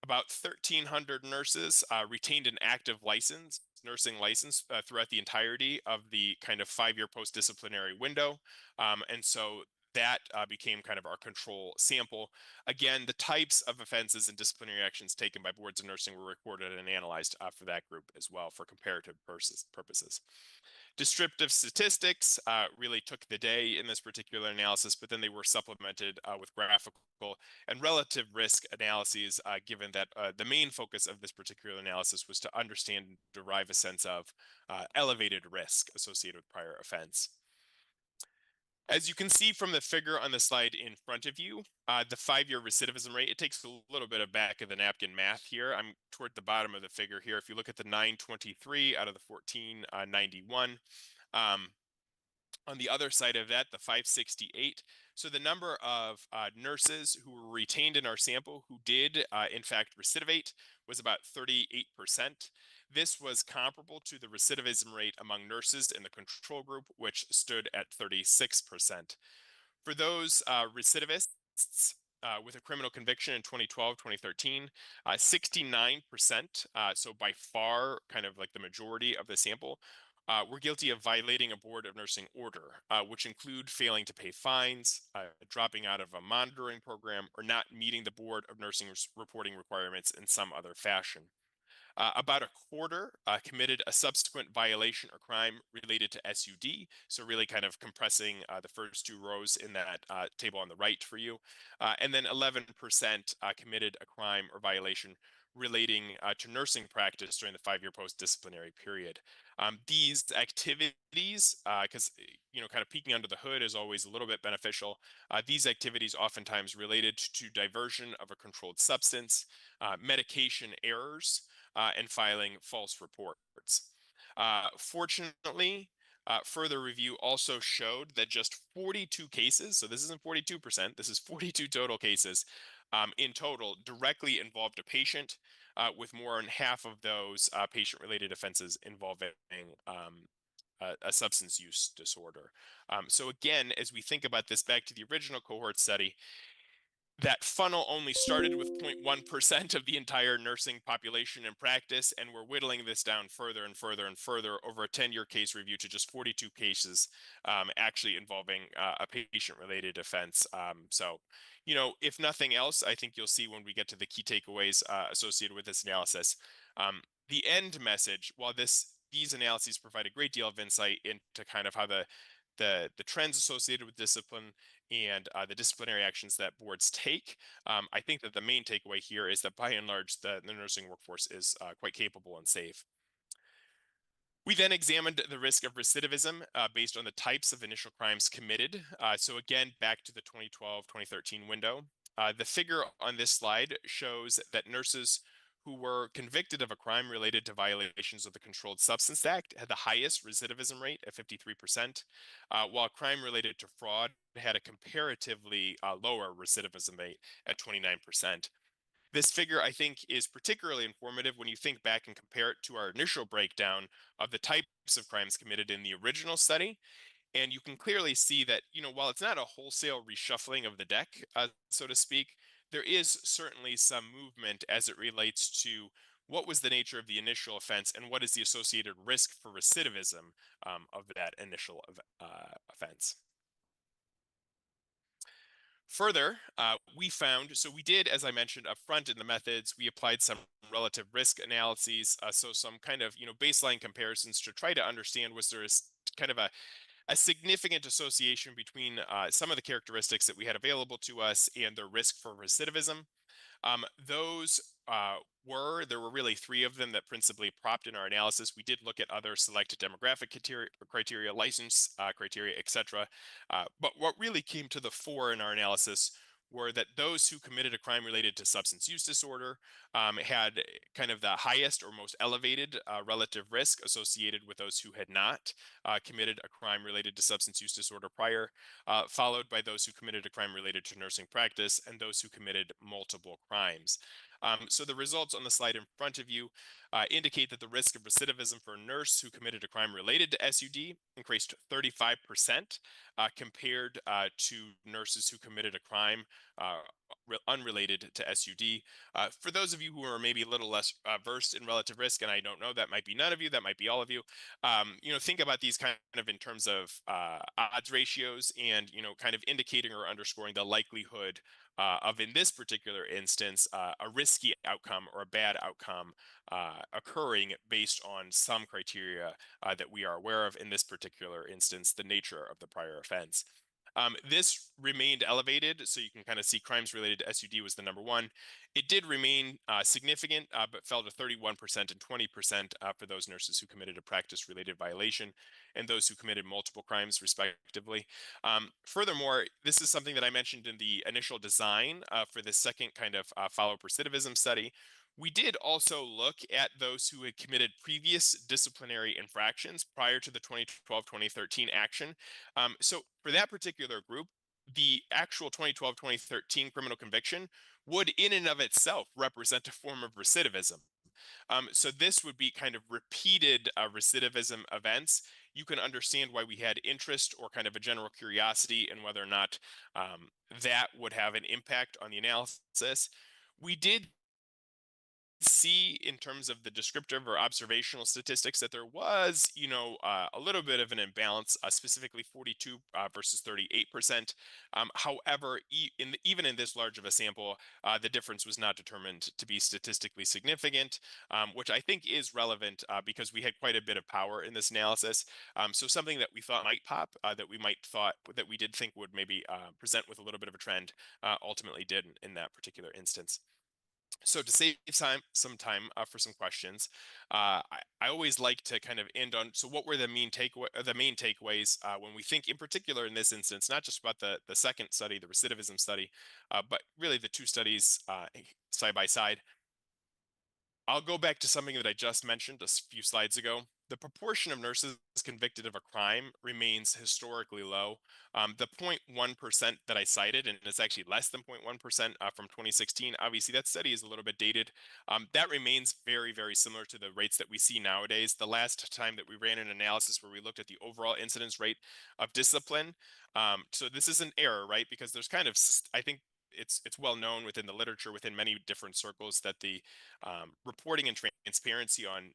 about 1,300 nurses retained an active license nursing license throughout the entirety of the kind of 5-year post-disciplinary window. And so that became kind of our control sample. Again, the types of offenses and disciplinary actions taken by boards of nursing were recorded and analyzed for that group as well for comparative purposes. Descriptive statistics really took the day in this particular analysis, but then they were supplemented with graphical and relative risk analyses, given that the main focus of this particular analysis was to understand and derive a sense of elevated risk associated with prior offense. As you can see from the figure on the slide in front of you, the 5-year recidivism rate, it takes a little bit of back of the napkin math here. I'm toward the bottom of the figure here. If you look at the 923 out of the 1491, on the other side of that, the 568. So the number of nurses who were retained in our sample who did, in fact, recidivate was about 38%. This was comparable to the recidivism rate among nurses in the control group, which stood at 36%. For those recidivists with a criminal conviction in 2012, 2013, 69%, so by far kind of like the majority of the sample, were guilty of violating a board of nursing order, which include failing to pay fines, dropping out of a monitoring program, or not meeting the board of nursing reporting requirements in some other fashion. About a quarter committed a subsequent violation or crime related to SUD, so really kind of compressing the first 2 rows in that table on the right for you. And then 11% committed a crime or violation relating to nursing practice during the 5-year post-disciplinary period. These activities, because kind of peeking under the hood is always a little bit beneficial. These activities oftentimes related to diversion of a controlled substance, medication errors, and filing false reports. Fortunately, further review also showed that just 42 cases, so this isn't 42%, this is 42 total cases in total, directly involved a patient, with more than half of those patient-related offenses involving a substance use disorder. So again, as we think about this back to the original cohort study, that funnel only started with 0.1% of the entire nursing population in practice, and we're whittling this down further and further and further over a 10-year case review to just 42 cases actually involving a patient-related offense. So, if nothing else, I think you'll see when we get to the key takeaways associated with this analysis. The end message, while these analyses provide a great deal of insight into kind of how the trends associated with discipline and the disciplinary actions that boards take, I think that the main takeaway here is that by and large, the nursing workforce is quite capable and safe. We then examined the risk of recidivism based on the types of initial crimes committed. So again, back to the 2012-2013 window. The figure on this slide shows that nurses who were convicted of a crime related to violations of the Controlled Substance Act had the highest recidivism rate at 53%, while crime related to fraud had a comparatively lower recidivism rate at 29%. This figure, I think, is particularly informative when you think back and compare it to our initial breakdown of the types of crimes committed in the original study. And you can clearly see that, while it's not a wholesale reshuffling of the deck, so to speak, there is certainly some movement as it relates to what was the nature of the initial offense and what is the associated risk for recidivism of that initial offense. Further, we found, so we did, as I mentioned up front in the methods, we applied some relative risk analyses, so some kind of baseline comparisons to try to understand was there kind of a significant association between some of the characteristics that we had available to us and the risk for recidivism. Those there were really 3 of them that principally propped in our analysis. We did look at other selected demographic criteria, license criteria, etc. But what really came to the fore in our analysis were that those who committed a crime related to substance use disorder had kind of the highest or most elevated relative risk associated with those who had not committed a crime related to substance use disorder prior, followed by those who committed a crime related to nursing practice and those who committed multiple crimes. So the results on the slide in front of you indicate that the risk of recidivism for a nurse who committed a crime related to SUD increased 35% compared to nurses who committed a crime unrelated to SUD. For those of you who are maybe a little less versed in relative risk, and I don't know, that might be none of you, that might be all of you, think about these kind of in terms of odds ratios and, kind of indicating or underscoring the likelihood of, in this particular instance, a risky outcome or a bad outcome occurring based on some criteria that we are aware of, in this particular instance, the nature of the prior offense. This remained elevated, so you can kind of see crimes related to SUD was the number one. It did remain significant, but fell to 31% and 20% for those nurses who committed a practice-related violation and those who committed multiple crimes, respectively. Furthermore, this is something that I mentioned in the initial design for the second kind of follow-up recidivism study. We did also look at those who had committed previous disciplinary infractions prior to the 2012-2013 action. So for that particular group, the actual 2012-2013 criminal conviction would in and of itself represent a form of recidivism. So this would be kind of repeated recidivism events. You can understand why we had interest or kind of a general curiosity in whether or not that would have an impact on the analysis. We did see in terms of the descriptive or observational statistics that there was, a little bit of an imbalance, specifically 42 versus 38%. However, even in this large of a sample, the difference was not determined to be statistically significant, which I think is relevant because we had quite a bit of power in this analysis. So something that we thought might pop, that we did think would maybe present with a little bit of a trend, ultimately did in that particular instance. So to save some time for some questions, I always like to kind of end on, so what were the main takeaways when we think in particular in this instance, not just about the second study, the recidivism study, but really the two studies side by side. I'll go back to something that I just mentioned a few slides ago. The proportion of nurses convicted of a crime remains historically low. The 0.1% that I cited, and it's actually less than 0.1% from 2016, obviously that study is a little bit dated. That remains very, very similar to the rates that we see nowadays. The last time that we ran an analysis where we looked at the overall incidence rate of discipline. So this is an error, right? Because there's kind of, I think, it's well known within the literature, within many different circles, that the reporting and transparency on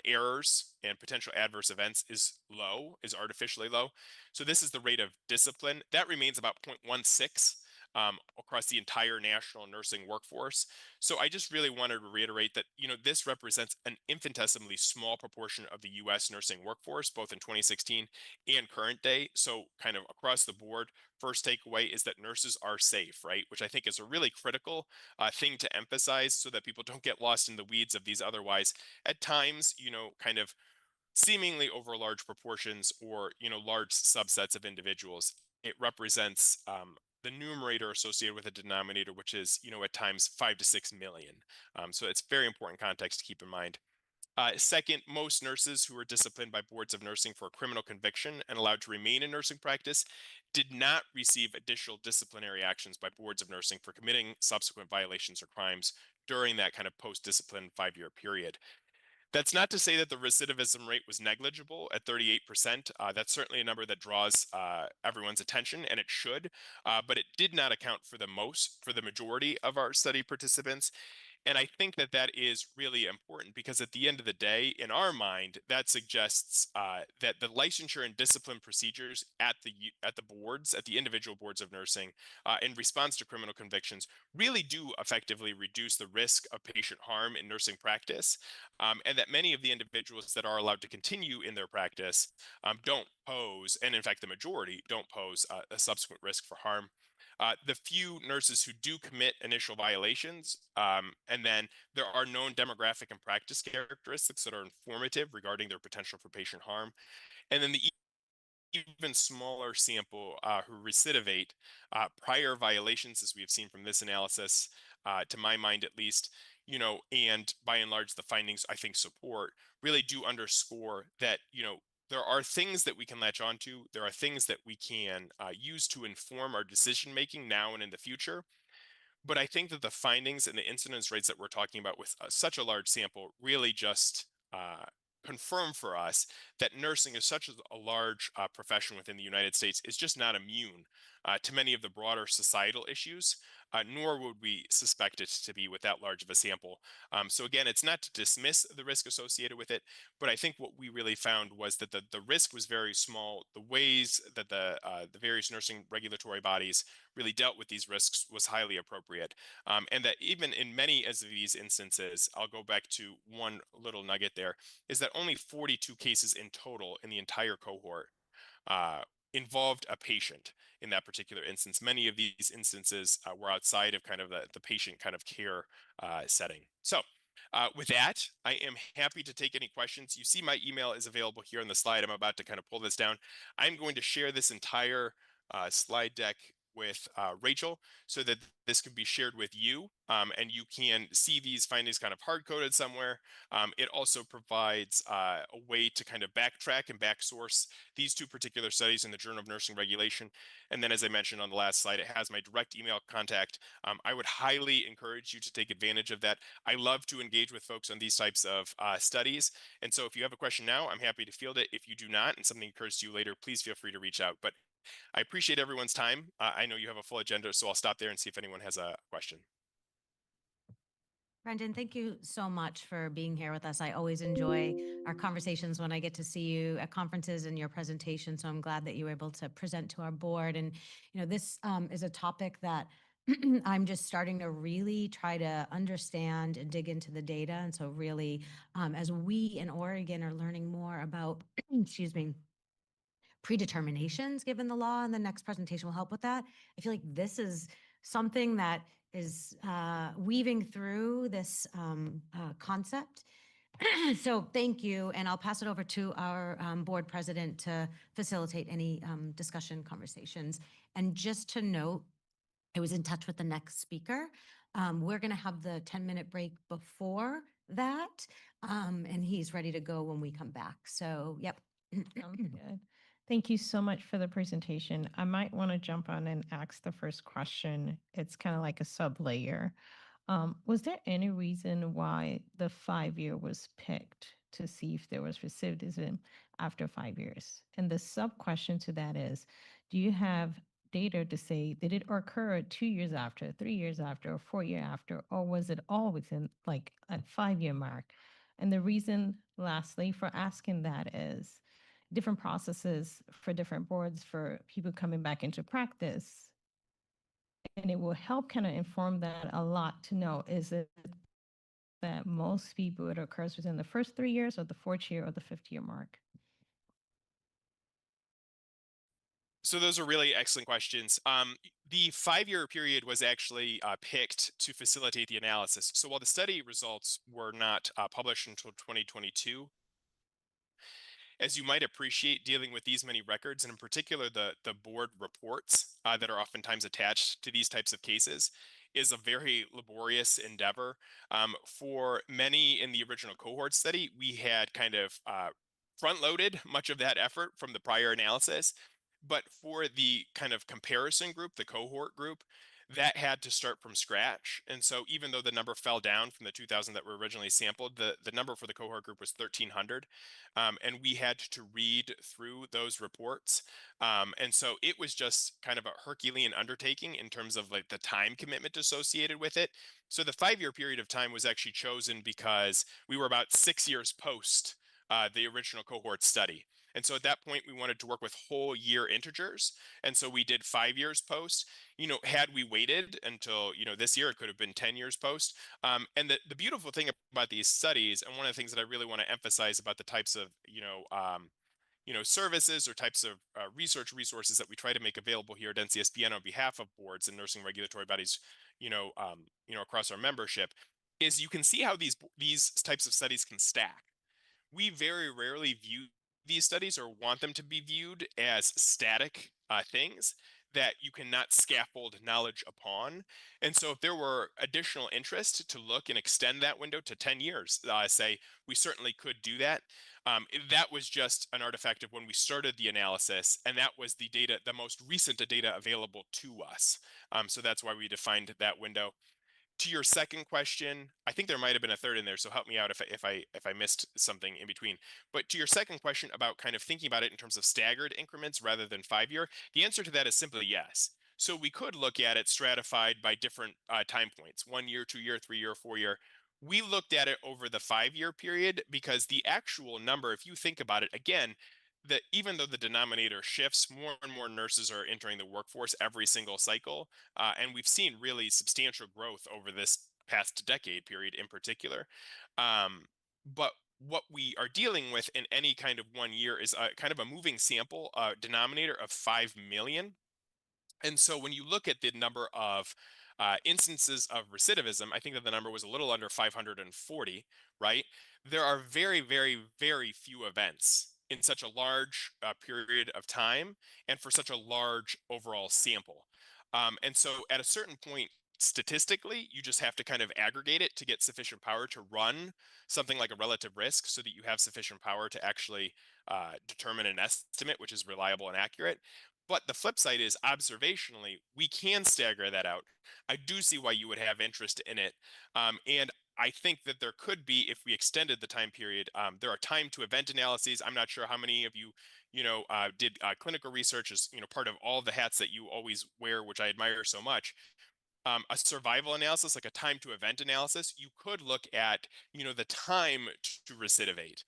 errors and potential adverse events is artificially low. So this is the rate of discipline. That remains about 0.16 across the entire national nursing workforce. So I just really wanted to reiterate that, this represents an infinitesimally small proportion of the U.S. nursing workforce, both in 2016 and current day. So kind of across the board, first takeaway is that nurses are safe, right? Which I think is a really critical thing to emphasize so that people don't get lost in the weeds of these otherwise, at times, kind of seemingly over large proportions or, large subsets of individuals. It represents the numerator associated with a denominator, which is, at times 5 to 6 million. So it's very important context to keep in mind. Second, most nurses who were disciplined by boards of nursing for a criminal conviction and allowed to remain in nursing practice did not receive additional disciplinary actions by boards of nursing for committing subsequent violations or crimes during that kind of post-discipline 5-year period. That's not to say that the recidivism rate was negligible at 38%. That's certainly a number that draws everyone's attention, and it should, but it did not account for the majority of our study participants. And I think that that is really important because at the end of the day, in our mind, that suggests that the licensure and discipline procedures at the boards, at the individual boards of nursing, in response to criminal convictions, really do effectively reduce the risk of patient harm in nursing practice, and that many of the individuals that are allowed to continue in their practice don't pose, and in fact, the majority don't pose a subsequent risk for harm. The few nurses who do commit initial violations, and then there are known demographic and practice characteristics that are informative regarding their potential for patient harm. And then the even smaller sample who recidivate prior violations, as we have seen from this analysis, to my mind at least, and by and large, the findings I think support really do underscore that, there are things that we can latch onto. There are things that we can use to inform our decision making now and in the future. But I think that the findings and the incidence rates that we're talking about with such a large sample really just confirm for us that nursing is such a large profession within the United States is just not immune to many of the broader societal issues, nor would we suspect it to be with that large of a sample. So again, it's not to dismiss the risk associated with it, but I think what we really found was that the risk was very small. The ways that the various nursing regulatory bodies really dealt with these risks was highly appropriate. And that even in many of these instances, I'll go back to one little nugget there, is that only 42 cases in total in the entire cohort involved a patient in that particular instance. Many of these instances were outside of kind of the patient kind of care setting. So with that, I am happy to take any questions. You see my email is available here on the slide. I'm about to kind of pull this down. I'm going to share this entire slide deck with Rachel so that this can be shared with you and you can see these findings kind of hard-coded somewhere. It also provides a way to kind of backtrack and backsource these two particular studies in the Journal of Nursing Regulation. And then as I mentioned on the last slide, it has my direct email contact. I would highly encourage you to take advantage of that. I love to engage with folks on these types of studies. And so if you have a question now, I'm happy to field it. If you do not and something occurs to you later, please feel free to reach out. But I appreciate everyone's time. I know you have a full agenda, so I'll stop there and see if anyone has a question. Brendan, thank you so much for being here with us. I always enjoy our conversations when I get to see you at conferences and your presentation. So I'm glad that you were able to present to our board. And, you know, this is a topic that I'm just starting to really try to understand and dig into the data. And so really, as we in Oregon are learning more about, excuse me, predeterminations given the law, and the next presentation will help with that. I feel like this is something that is weaving through this concept. So thank you, and I'll pass it over to our board president to facilitate any discussion conversations. And just to note, I was in touch with the next speaker. We're going to have the 10-minute break before that, and he's ready to go when we come back. So, yep. Sounds good. Thank you so much for the presentation. I might want to jump on and ask the first question. It's kind of like a sub-layer. Was there any reason why the 5-year was picked to see if there was recidivism after 5 years? And the sub-question to that is, do you have data to say, did it occur 2 years after, 3 years after, or 4 years after, or was it all within like a 5-year mark? And the reason, lastly, for asking that is, different processes for different boards for people coming back into practice. And it will help kind of inform that a lot to know, is it that most people it occurs within the first 3 years or the 4th year or the 5th year mark? So those are really excellent questions. The 5-year period was actually picked to facilitate the analysis. So while the study results were not published until 2022, as you might appreciate, dealing with these many records, and in particular the board reports that are oftentimes attached to these types of cases, is a very laborious endeavor. For many in the original cohort study, we had kind of front-loaded much of that effort from the prior analysis. But for the kind of comparison group, the cohort group, that had to start from scratch. And so even though the number fell down from the 2,000 that were originally sampled, the number for the cohort group was 1,300. And we had to read through those reports. And so it was just kind of a Herculean undertaking in terms of like the time commitment associated with it. So the 5-year period of time was actually chosen because we were about 6 years post the original cohort study. And so at that point, we wanted to work with whole year integers. And so we did 5 years post. You know, had we waited until, you know, this year, it could have been 10 years post. And the beautiful thing about these studies, and one of the things that I really want to emphasize about the types of, services or types of research resources that we try to make available here at NCSBN on behalf of boards and nursing regulatory bodies, across our membership, is you can see how these types of studies can stack. We very rarely view these studies or want them to be viewed as static things that you cannot scaffold knowledge upon. And so if there were additional interest to look and extend that window to 10 years, say, we certainly could do that. That was just an artifact of when we started the analysis, and that was the data, the most recent data available to us. So that's why we defined that window. To your second question, I think there might have been a third in there, so help me out if I missed something in between. But to your second question about kind of thinking about it in terms of staggered increments rather than 5-year, the answer to that is simply yes. So we could look at it stratified by different time points, 1 year, 2 year, 3 year, 4 year. We looked at it over the 5-year period because the actual number, if you think about it, again, that even though the denominator shifts, more and more nurses are entering the workforce every single cycle. And we've seen really substantial growth over this past decade period in particular. But what we are dealing with in any kind of 1 year is a kind of a moving sample denominator of 5 million. And so when you look at the number of instances of recidivism, I think that the number was a little under 540, right? There are very, very, very few events in such a large period of time and for such a large overall sample. And so at a certain point, statistically, you just have to kind of aggregate it to get sufficient power to run something like a relative risk so that you have sufficient power to actually determine an estimate, which is reliable and accurate. But the flip side is observationally, we can stagger that out. I do see why you would have interest in it. And I think that there could be, if we extended the time period, there are time to event analyses. I'm not sure how many of you, did clinical research as, part of all the hats that you always wear, which I admire so much. A survival analysis, like a time to event analysis, you could look at, the time to recidivate,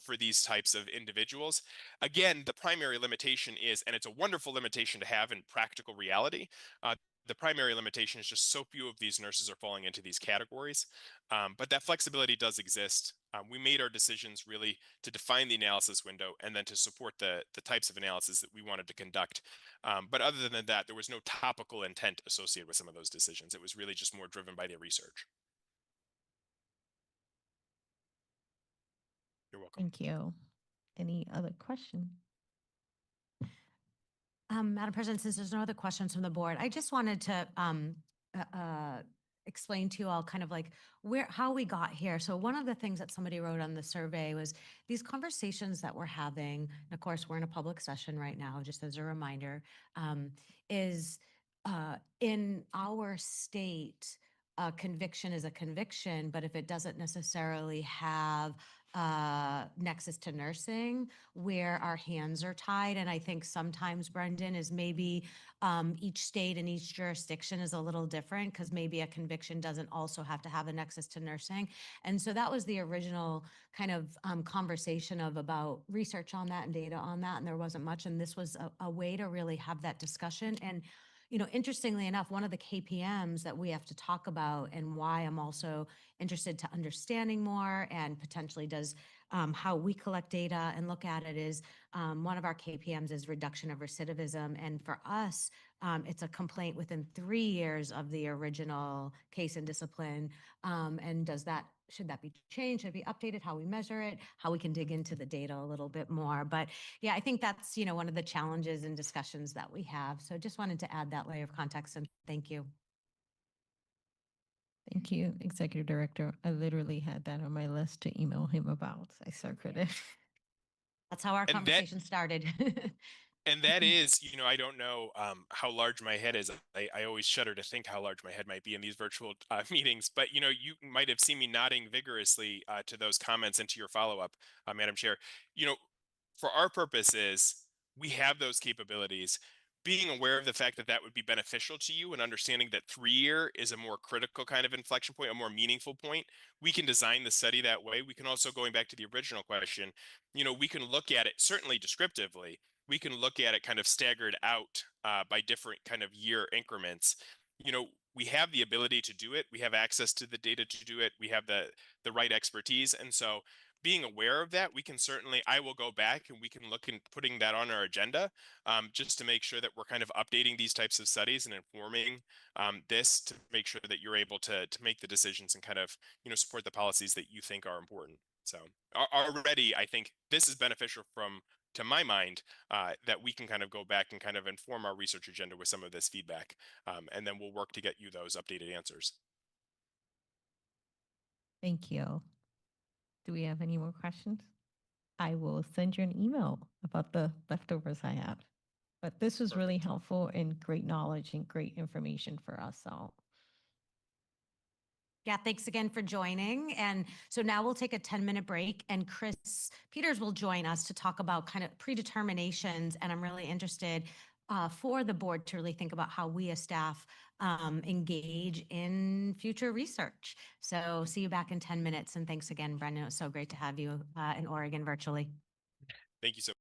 for these types of individuals. Again, the primary limitation is, and it's a wonderful limitation to have in practical reality, the primary limitation is just so few of these nurses are falling into these categories. But that flexibility does exist. We made our decisions really to define the analysis window and then to support the types of analysis that we wanted to conduct. But other than that, there was no topical intent associated with some of those decisions. It was really just more driven by the research. You're welcome. Thank you. Any other question? Madam President, since there's no other questions from the board, I just wanted to explain to you all kind of like how we got here. So one of the things that somebody wrote on the survey was these conversations that we're having, and of course we're in a public session right now, just as a reminder, is in our state, a conviction is a conviction, but if it doesn't necessarily have nexus to nursing, where our hands are tied. And I think sometimes, Brendan, is maybe each state and each jurisdiction is a little different because maybe a conviction doesn't also have to have a nexus to nursing. And so that was the original kind of conversation about research on that and data on that. And there wasn't much. And this was a way to really have that discussion. And interestingly enough, one of the KPMs that we have to talk about and why I'm also interested to understanding more and potentially does how we collect data and look at it is one of our KPMs is reduction of recidivism. And for us, it's a complaint within 3 years of the original case and discipline. And should that be changed? Should it be updated? How we measure it? How we can dig into the data a little bit more. But yeah, I think that's, one of the challenges and discussions that we have. So just wanted to add that layer of context and thank you. Thank you, Executive Director. I literally had that on my list to email him about. I circled it. That's how our conversation started. And that is, I don't know how large my head is. I always shudder to think how large my head might be in these virtual meetings. But, you might have seen me nodding vigorously to those comments and to your follow-up, Madam Chair. For our purposes, we have those capabilities. Being aware of the fact that that would be beneficial to you and understanding that 3-year is a more critical kind of inflection point, a more meaningful point, we can design the study that way. We can also, going back to the original question, we can look at it certainly descriptively. We can look at it kind of staggered out by different kind of year increments. We have the ability to do it. We have access to the data to do it. We have the right expertise. And so being aware of that, I will go back and we can look in putting that on our agenda just to make sure that we're kind of updating these types of studies and informing this to make sure that you're able to make the decisions and kind of, support the policies that you think are important. So already, I think this is beneficial to my mind, that we can kind of go back and kind of inform our research agenda with some of this feedback. And then we'll work to get you those updated answers. Thank you. Do we have any more questions? I will send you an email about the leftovers I have. But this was really helpful and great knowledge and great information for us all. Yeah, thanks again for joining. And so now we'll take a 10-minute break and Chris Peters will join us to talk about kind of predeterminations. And I'm really interested, for the board to really think about how we as staff engage in future research. So see you back in 10 minutes. And thanks again, Brendan. It was so great to have you in Oregon virtually. Thank you so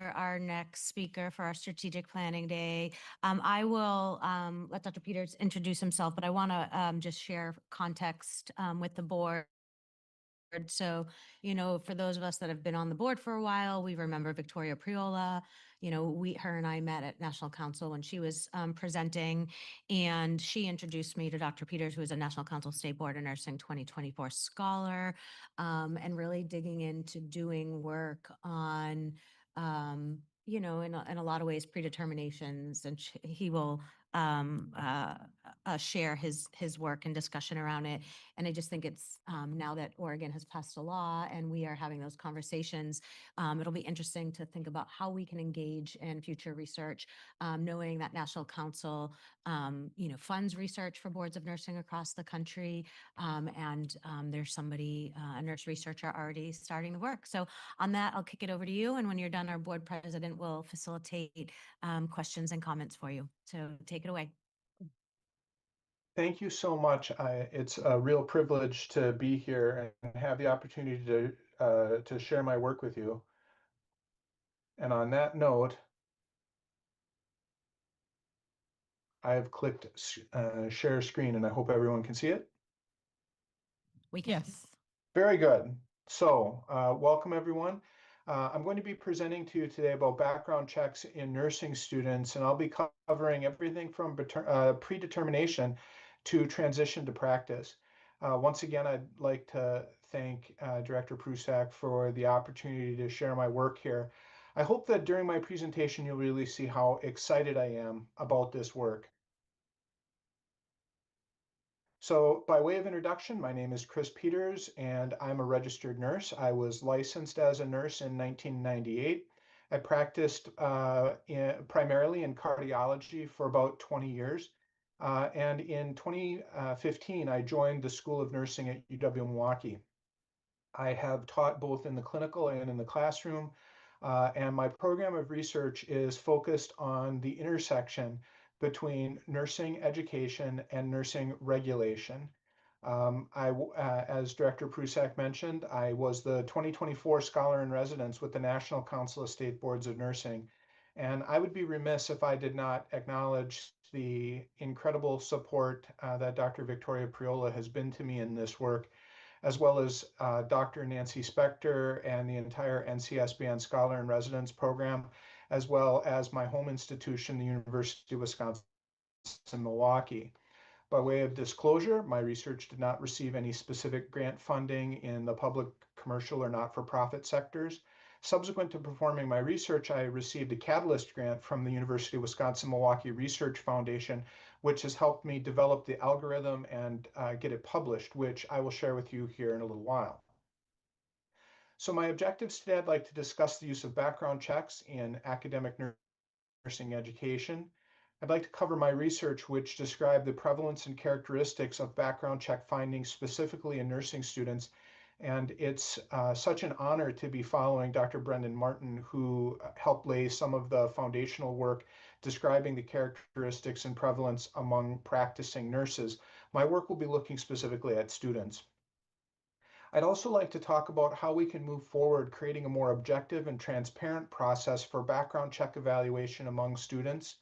our next speaker for our strategic planning day. I will let Dr. Peters introduce himself, but I want to just share context with the board. So, for those of us that have been on the board for a while, we remember Victoria Priola. Her and I met at National Council when she was presenting, and she introduced me to Dr. Peters, who is a National Council State Board of Nursing 2024 scholar, and really digging into doing work on, in a lot of ways, predeterminations, and he will share his work and discussion around it. And I just think it's now that Oregon has passed a law and we are having those conversations, it'll be interesting to think about how we can engage in future research, knowing that National Council, funds research for boards of nursing across the country. And there's a nurse researcher already starting the work. So on that, I'll kick it over to you. And when you're done, our board president will facilitate questions and comments for you. So take it away. Thank you so much. It's a real privilege to be here and have the opportunity to share my work with you. And on that note, I have clicked share screen, and I hope everyone can see it. We can. Yes. Very good. So welcome, everyone. I'm going to be presenting to you today about background checks in nursing students, and I'll be covering everything from predetermination to transition to practice. Once again, I'd like to thank Director Prusak for the opportunity to share my work here. I hope that during my presentation, you'll really see how excited I am about this work. So by way of introduction, my name is Chris Peters, and I'm a registered nurse. I was licensed as a nurse in 1998. I practiced primarily in cardiology for about 20 years. And in 2015, I joined the School of Nursing at UW-Milwaukee. I have taught both in the clinical and in the classroom, and my program of research is focused on the intersection between nursing education and nursing regulation. As Director Prusak mentioned, I was the 2024 Scholar in Residence with the National Council of State Boards of Nursing, and I would be remiss if I did not acknowledge the incredible support that Dr. Victoria Priola has been to me in this work, as well as Dr. Nancy Spector and the entire NCSBN Scholar in Residence program, as well as my home institution, the University of Wisconsin-Milwaukee. By way of disclosure, my research did not receive any specific grant funding in the public, commercial, or not-for-profit sectors. Subsequent to performing my research, I received a Catalyst grant from the University of Wisconsin-Milwaukee Research Foundation, which has helped me develop the algorithm and get it published, which I will share with you here in a little while. So my objectives today, I'd like to discuss the use of background checks in academic nursing education. I'd like to cover my research, which described the prevalence and characteristics of background check findings specifically in nursing students. And it's such an honor to be following Dr. Brendan Martin, who helped lay some of the foundational work describing the characteristics and prevalence among practicing nurses. My work will be looking specifically at students. I'd also like to talk about how we can move forward creating a more objective and transparent process for background check evaluation among students,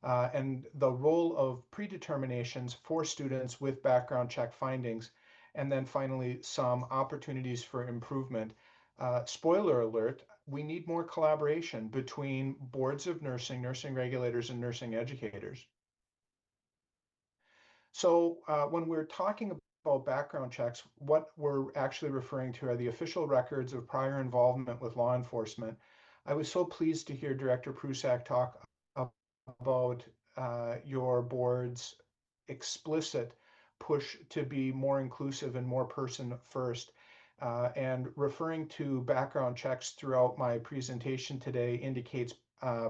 and the role of predeterminations for students with background check findings, and then finally some opportunities for improvement. Spoiler alert, we need more collaboration between boards of nursing, nursing regulators, and nursing educators. So when we're talking about background checks, what we're actually referring to are the official records of prior involvement with law enforcement. I was so pleased to hear Director Prusak talk about your board's explicit push to be more inclusive and more person first. And referring to background checks throughout my presentation today indicates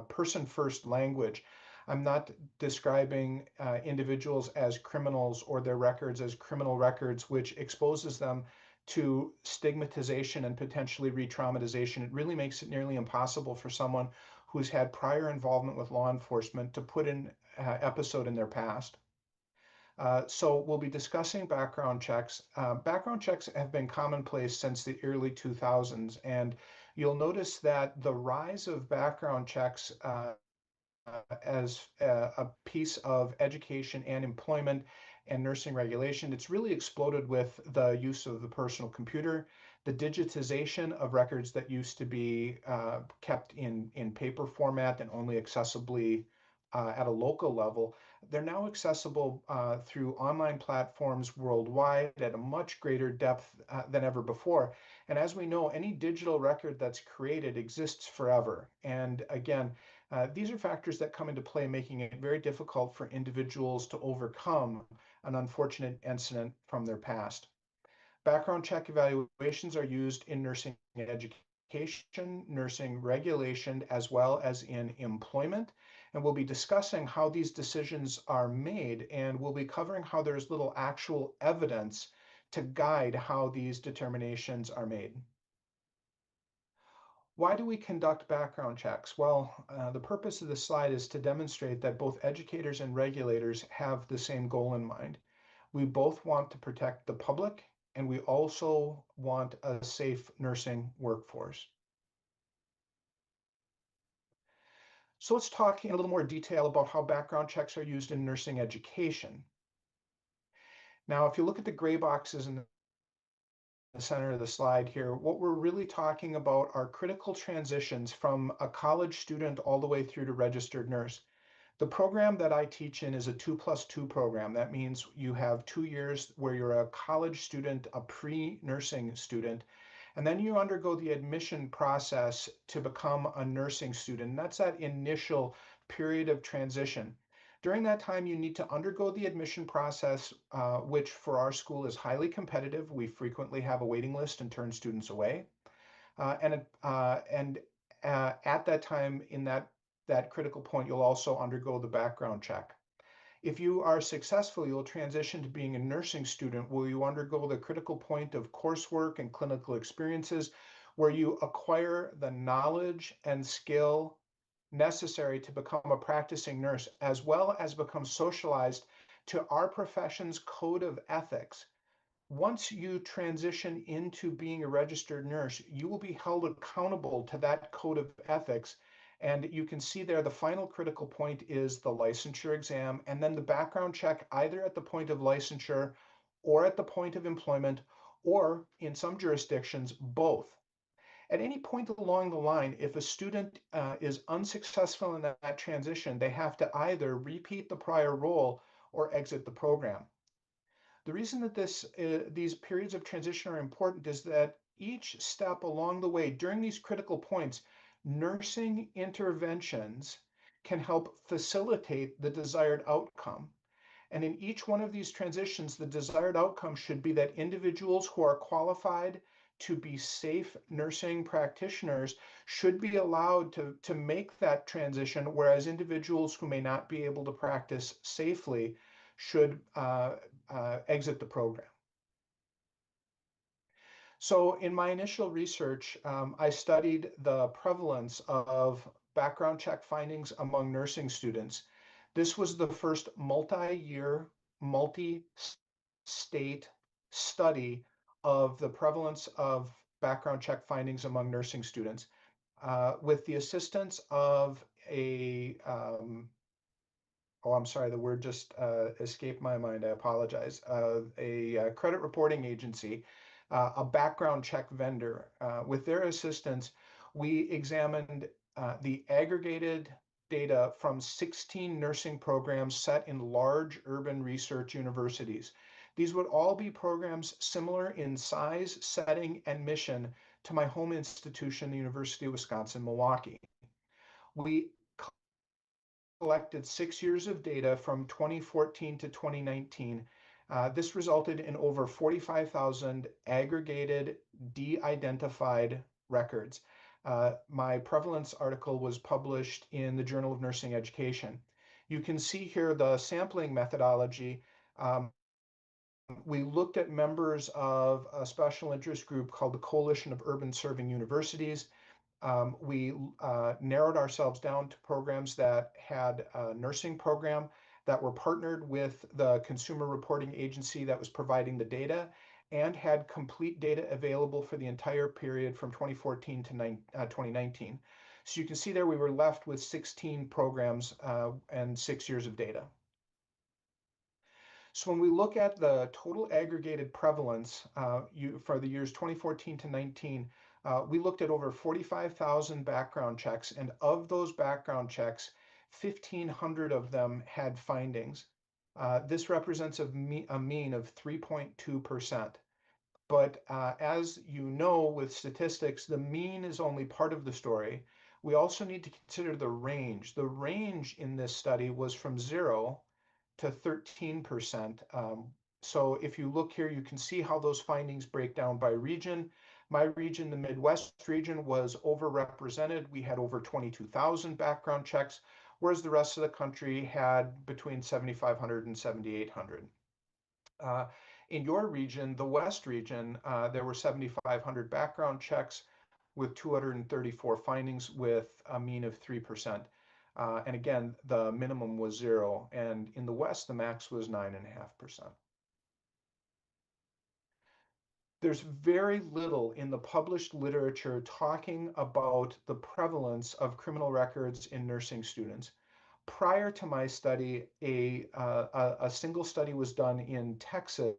person first language. I'm not describing individuals as criminals or their records as criminal records, which exposes them to stigmatization and potentially re-traumatization. It really makes it nearly impossible for someone who's had prior involvement with law enforcement to put an episode in their past. So we'll be discussing background checks. Background checks have been commonplace since the early 2000s, and you'll notice that the rise of background checks as a piece of education and employment and nursing regulation, it's really exploded with the use of the personal computer, the digitization of records that used to be kept in paper format and only accessibly at a local level. They're now accessible through online platforms worldwide at a much greater depth than ever before. And as we know, any digital record that's created exists forever. And again, these are factors that come into play, making it very difficult for individuals to overcome an unfortunate incident from their past. Background check evaluations are used in nursing education, nursing regulation, as well as in employment. And we'll be discussing how these decisions are made, and we'll be covering how there's little actual evidence to guide how these determinations are made. Why do we conduct background checks? Well, the purpose of this slide is to demonstrate that both educators and regulators have the same goal in mind. We both want to protect the public, and we also want a safe nursing workforce. So let's talk in a little more detail about how background checks are used in nursing education. Now, if you look at the gray boxes in the center of the slide here, what we're really talking about are critical transitions from a college student all the way through to registered nurse. The program that I teach in is a 2+2 program. That means you have 2 years where you're a college student, a pre-nursing student, and then you undergo the admission process to become a nursing student. And that's that initial period of transition. During that time, you need to undergo the admission process, which for our school is highly competitive. We frequently have a waiting list and turn students away. And at that time, in that critical point, you'll also undergo the background check. If you are successful, you'll transition to being a nursing student where you undergo the critical point of coursework and clinical experiences, where you acquire the knowledge and skill necessary to become a practicing nurse, as well as become socialized to our profession's code of ethics. Once you transition into being a registered nurse, you will be held accountable to that code of ethics. And you can see there the final critical point is the licensure exam, and then the background check either at the point of licensure or at the point of employment, or in some jurisdictions, both. At any point along the line, if a student is unsuccessful in that transition, they have to either repeat the prior role or exit the program. The reason that these periods of transition are important is that each step along the way, during these critical points, nursing interventions can help facilitate the desired outcome. And in each one of these transitions, the desired outcome should be that individuals who are qualified to be safe nursing practitioners should be allowed to make that transition, whereas individuals who may not be able to practice safely should exit the program. So in my initial research, I studied the prevalence of background check findings among nursing students. This was the first multi-year, multi-state study of the prevalence of background check findings among nursing students. With the assistance of I'm sorry, the word just escaped my mind. I apologize. A credit reporting agency, a background check vendor. With their assistance, we examined the aggregated data from 16 nursing programs set in large urban research universities. These would all be programs similar in size, setting, and mission to my home institution, the University of Wisconsin-Milwaukee. We collected 6 years of data from 2014 to 2019. This resulted in over 45,000 aggregated, de-identified records. My prevalence article was published in the Journal of Nursing Education. You can see here the sampling methodology. We looked at members of a special interest group called the Coalition of Urban Serving Universities. We narrowed ourselves down to programs that had a nursing program that were partnered with the consumer reporting agency that was providing the data. and had complete data available for the entire period from 2014 to 2019. So you can see there we were left with 16 programs and 6 years of data. So when we look at the total aggregated prevalence for the years 2014 to 19, we looked at over 45,000 background checks, and of those background checks, 1,500 of them had findings. This represents a mean of 3.2%. But as you know, with statistics, the mean is only part of the story. We also need to consider the range. The range in this study was from 0 to 13%. So if you look here, you can see how those findings break down by region. My region, the Midwest region, was overrepresented. We had over 22,000 background checks, whereas the rest of the country had between 7,500 and 7,800. In your region, the West region, there were 7,500 background checks with 234 findings with a mean of 3%. And again, the minimum was 0. And in the West, the max was 9.5%. There's very little in the published literature talking about the prevalence of criminal records in nursing students. Prior to my study, a single study was done in Texas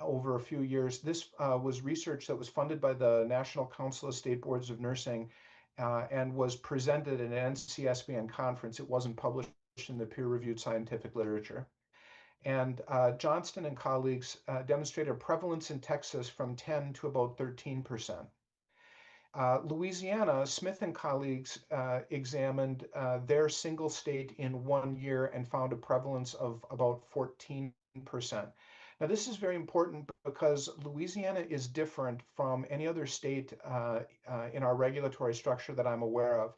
over a few years. This was research that was funded by the National Council of State Boards of Nursing and was presented at an NCSBN conference. It wasn't published in the peer-reviewed scientific literature. And Johnston and colleagues demonstrated a prevalence in Texas from 10 to about 13%. Louisiana, Smith and colleagues examined their single state in 1 year and found a prevalence of about 14%. Now, this is very important because Louisiana is different from any other state in our regulatory structure that I'm aware of.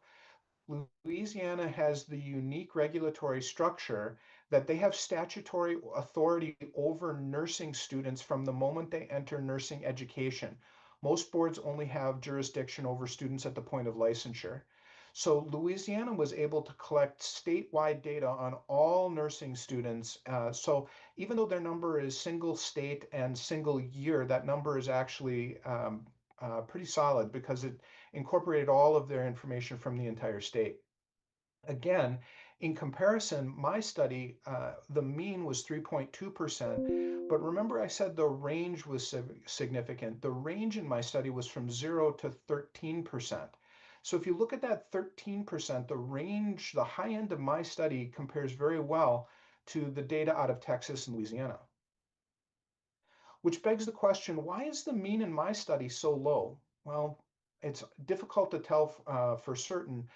Louisiana has the unique regulatory structure that they have statutory authority over nursing students from the moment they enter nursing education. Most boards only have jurisdiction over students at the point of licensure. So Louisiana was able to collect statewide data on all nursing students. So even though their number is single state and single year, that number is actually pretty solid because it incorporated all of their information from the entire state. Again, in comparison, my study, the mean was 3.2%, but remember I said the range was significant. The range in my study was from 0 to 13%. So if you look at that 13%, the range, the high end of my study compares very well to the data out of Texas and Louisiana. Which begs the question, why is the mean in my study so low? Well, it's difficult to tell for certain,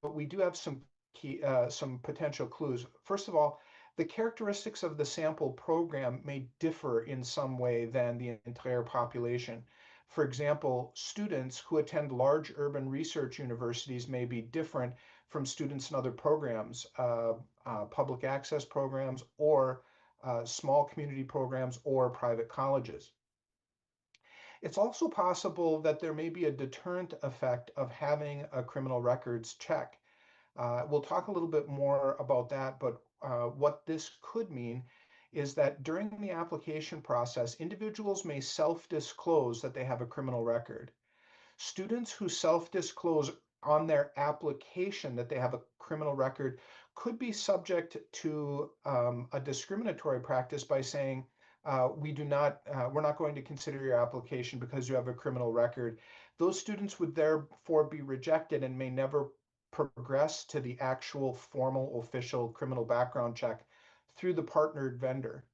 but we do have some potential clues. First of all, the characteristics of the sample program may differ in some way than the entire population. For example, students who attend large urban research universities may be different from students in other programs, public access programs, or small community programs, or private colleges. It's also possible that there may be a deterrent effect of having a criminal records check. We'll talk a little bit more about that, but what this could mean is that during the application process, individuals may self-disclose that they have a criminal record. Students who self-disclose on their application that they have a criminal record could be subject to a discriminatory practice by saying, we're not going to consider your application because you have a criminal record. Those students would therefore be rejected and may never progress to the actual formal official criminal background check through the partnered vendor.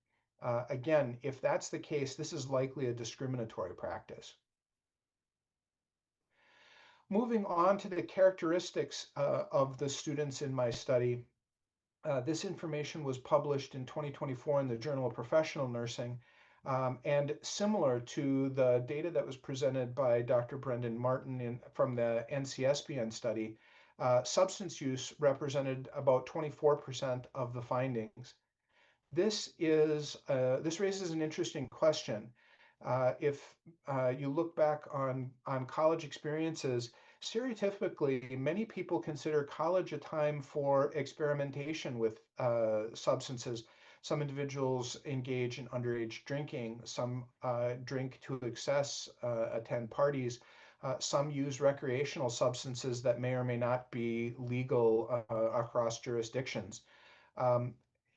Again, if that's the case, this is likely a discriminatory practice. Moving on to the characteristics of the students in my study, this information was published in 2024 in the Journal of Professional Nursing, and similar to the data that was presented by Dr. Brendan Martin from the NCSBN study, substance use represented about 24% of the findings. This raises an interesting question. If you look back on college experiences, stereotypically, many people consider college a time for experimentation with substances. Some individuals engage in underage drinking. Some drink to excess, attend parties. Some use recreational substances that may or may not be legal across jurisdictions.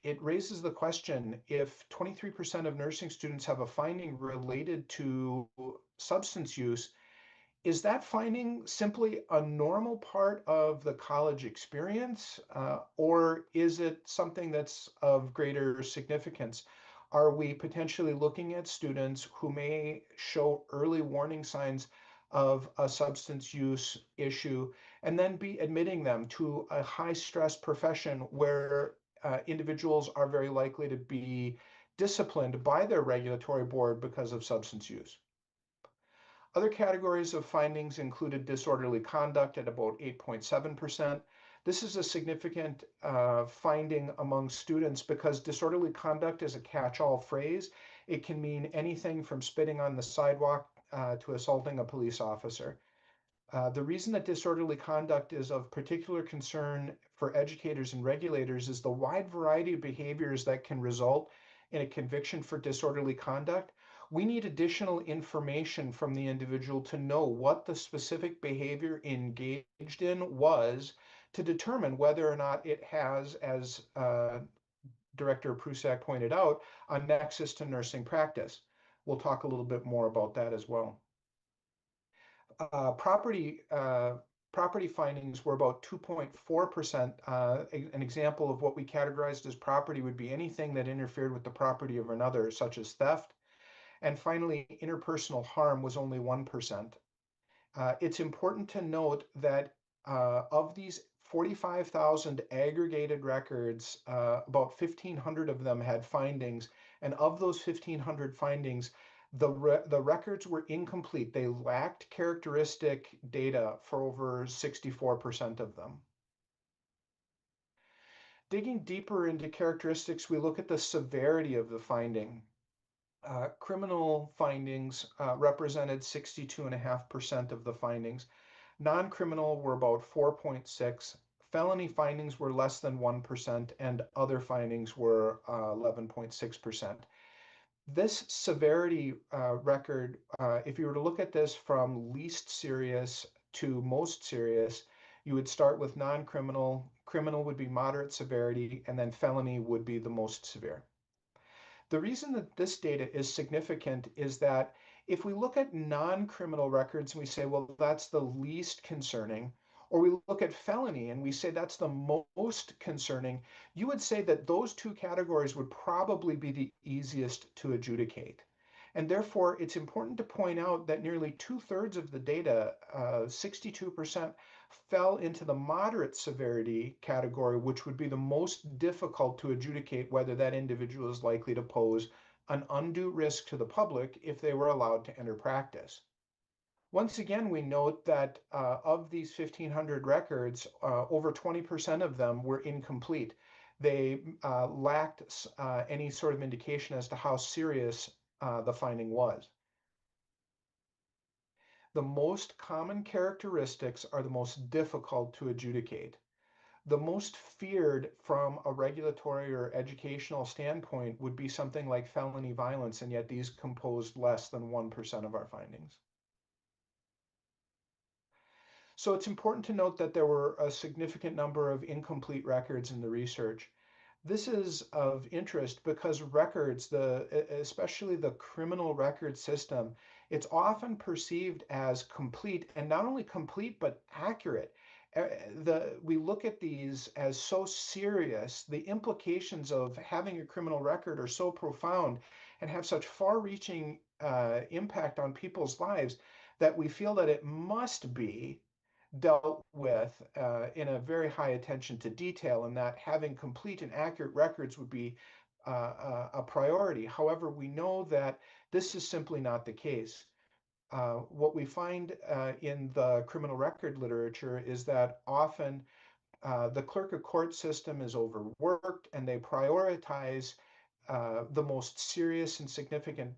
It raises the question, if 23% of nursing students have a finding related to substance use, is that finding simply a normal part of the college experience, or is it something that's of greater significance? Are we potentially looking at students who may show early warning signs of a substance use issue and then be admitting them to a high stress profession where individuals are very likely to be disciplined by their regulatory board because of substance use? Other categories of findings included disorderly conduct at about 8.7%. This is a significant finding among students because disorderly conduct is a catch-all phrase. It can mean anything from spitting on the sidewalk to assaulting a police officer. The reason that disorderly conduct is of particular concern for educators and regulators is the wide variety of behaviors that can result in a conviction for disorderly conduct. We need additional information from the individual to know what the specific behavior engaged in was to determine whether or not it has, as Director Prusak pointed out, a nexus to nursing practice. We'll talk a little bit more about that as well. Property findings were about 2.4%. An example of what we categorized as property would be anything that interfered with the property of another, such as theft. And finally, interpersonal harm was only 1%. It's important to note that of these 45,000 aggregated records, about 1,500 of them had findings. And of those 1,500 findings, the records were incomplete. They lacked characteristic data for over 64% of them. Digging deeper into characteristics, we look at the severity of the finding. Criminal findings represented 62.5% of the findings. Non-criminal were about 4.6%. Felony findings were less than 1%, and other findings were 11.6%. This severity record, if you were to look at this from least serious to most serious, you would start with non-criminal, criminal would be moderate severity, and then felony would be the most severe. The reason that this data is significant is that if we look at non-criminal records and we say, well, that's the least concerning, or we look at felony and we say that's the most concerning, you would say that those two categories would probably be the easiest to adjudicate. And therefore, it's important to point out that nearly 2/3 of the data, 62%, fell into the moderate severity category, which would be the most difficult to adjudicate whether that individual is likely to pose an undue risk to the public if they were allowed to enter practice. Once again, we note that of these 1,500 records, over 20% of them were incomplete. They lacked any sort of indication as to how serious the finding was. The most common characteristics are the most difficult to adjudicate. The most feared from a regulatory or educational standpoint would be something like felony violence, and yet these composed less than 1% of our findings. So it's important to note that there were a significant number of incomplete records in the research. This is of interest because records, especially the criminal record system, it's often perceived as complete, and not only complete, but accurate. We look at these as so serious. The implications of having a criminal record are so profound and have such far-reaching impact on people's lives that we feel that it must be dealt with in a very high attention to detail, and that having complete and accurate records would be a priority. However, we know that this is simply not the case. What we find in the criminal record literature is that often the clerk of court system is overworked, and they prioritize the most serious and significant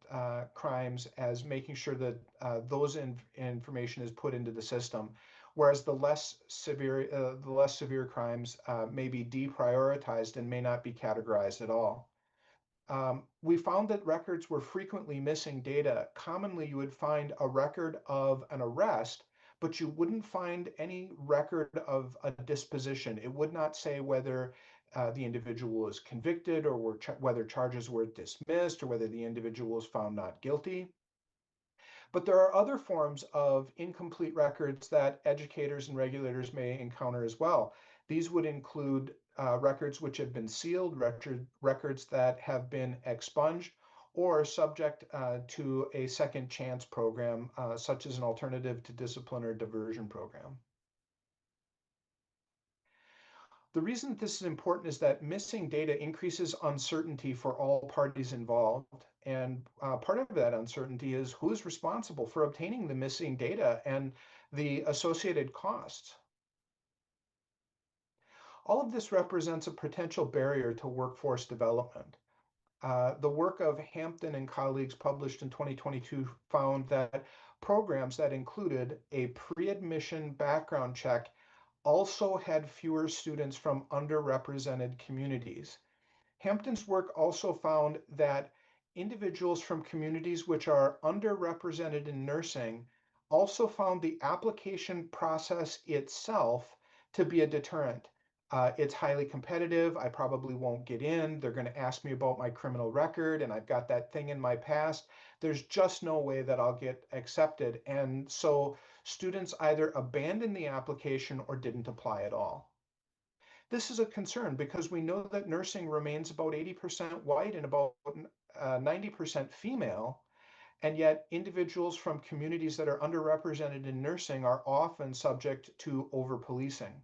crimes as making sure that those information is put into the system, whereas the less severe crimes may be deprioritized and may not be categorized at all. We found that records were frequently missing data. Commonly, you would find a record of an arrest, but you wouldn't find any record of a disposition. It would not say whether the individual was convicted or whether charges were dismissed or whether the individual was found not guilty. But there are other forms of incomplete records that educators and regulators may encounter as well. These would include records which have been sealed, records that have been expunged, or subject to a second chance program, such as an alternative to discipline or diversion program. The reason that this is important is that missing data increases uncertainty for all parties involved. And part of that uncertainty is who is responsible for obtaining the missing data and the associated costs. All of this represents a potential barrier to workforce development. The work of Hampton and colleagues published in 2022 found that programs that included a pre-admission background check also had fewer students from underrepresented communities. Hampton's work also found that individuals from communities which are underrepresented in nursing also found the application process itself to be a deterrent. It's highly competitive. I probably won't get in. They're going to ask me about my criminal record, and I've got that thing in my past. There's just no way that I'll get accepted. And so students either abandoned the application or didn't apply at all. This is a concern because we know that nursing remains about 80% white and about 90% female, and yet individuals from communities that are underrepresented in nursing are often subject to over-policing.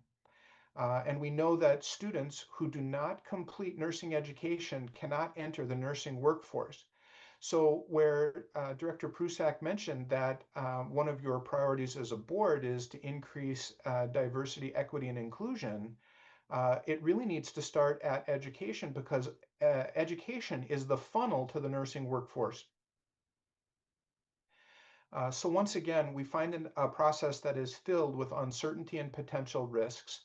And we know that students who do not complete nursing education cannot enter the nursing workforce. So where Director Prusak mentioned that one of your priorities as a board is to increase diversity, equity, and inclusion, it really needs to start at education because education is the funnel to the nursing workforce. So once again, we find a process that is filled with uncertainty and potential risks.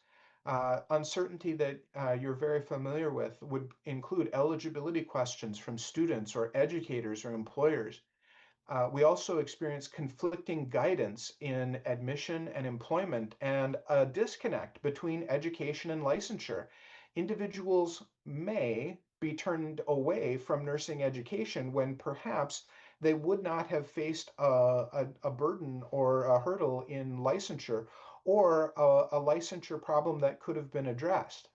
Uncertainty that you're very familiar with would include eligibility questions from students or educators or employers. We also experience conflicting guidance in admission and employment and a disconnect between education and licensure. Individuals may be turned away from nursing education when perhaps they would not have faced a burden or a hurdle in licensure or a licensure problem that could have been addressed.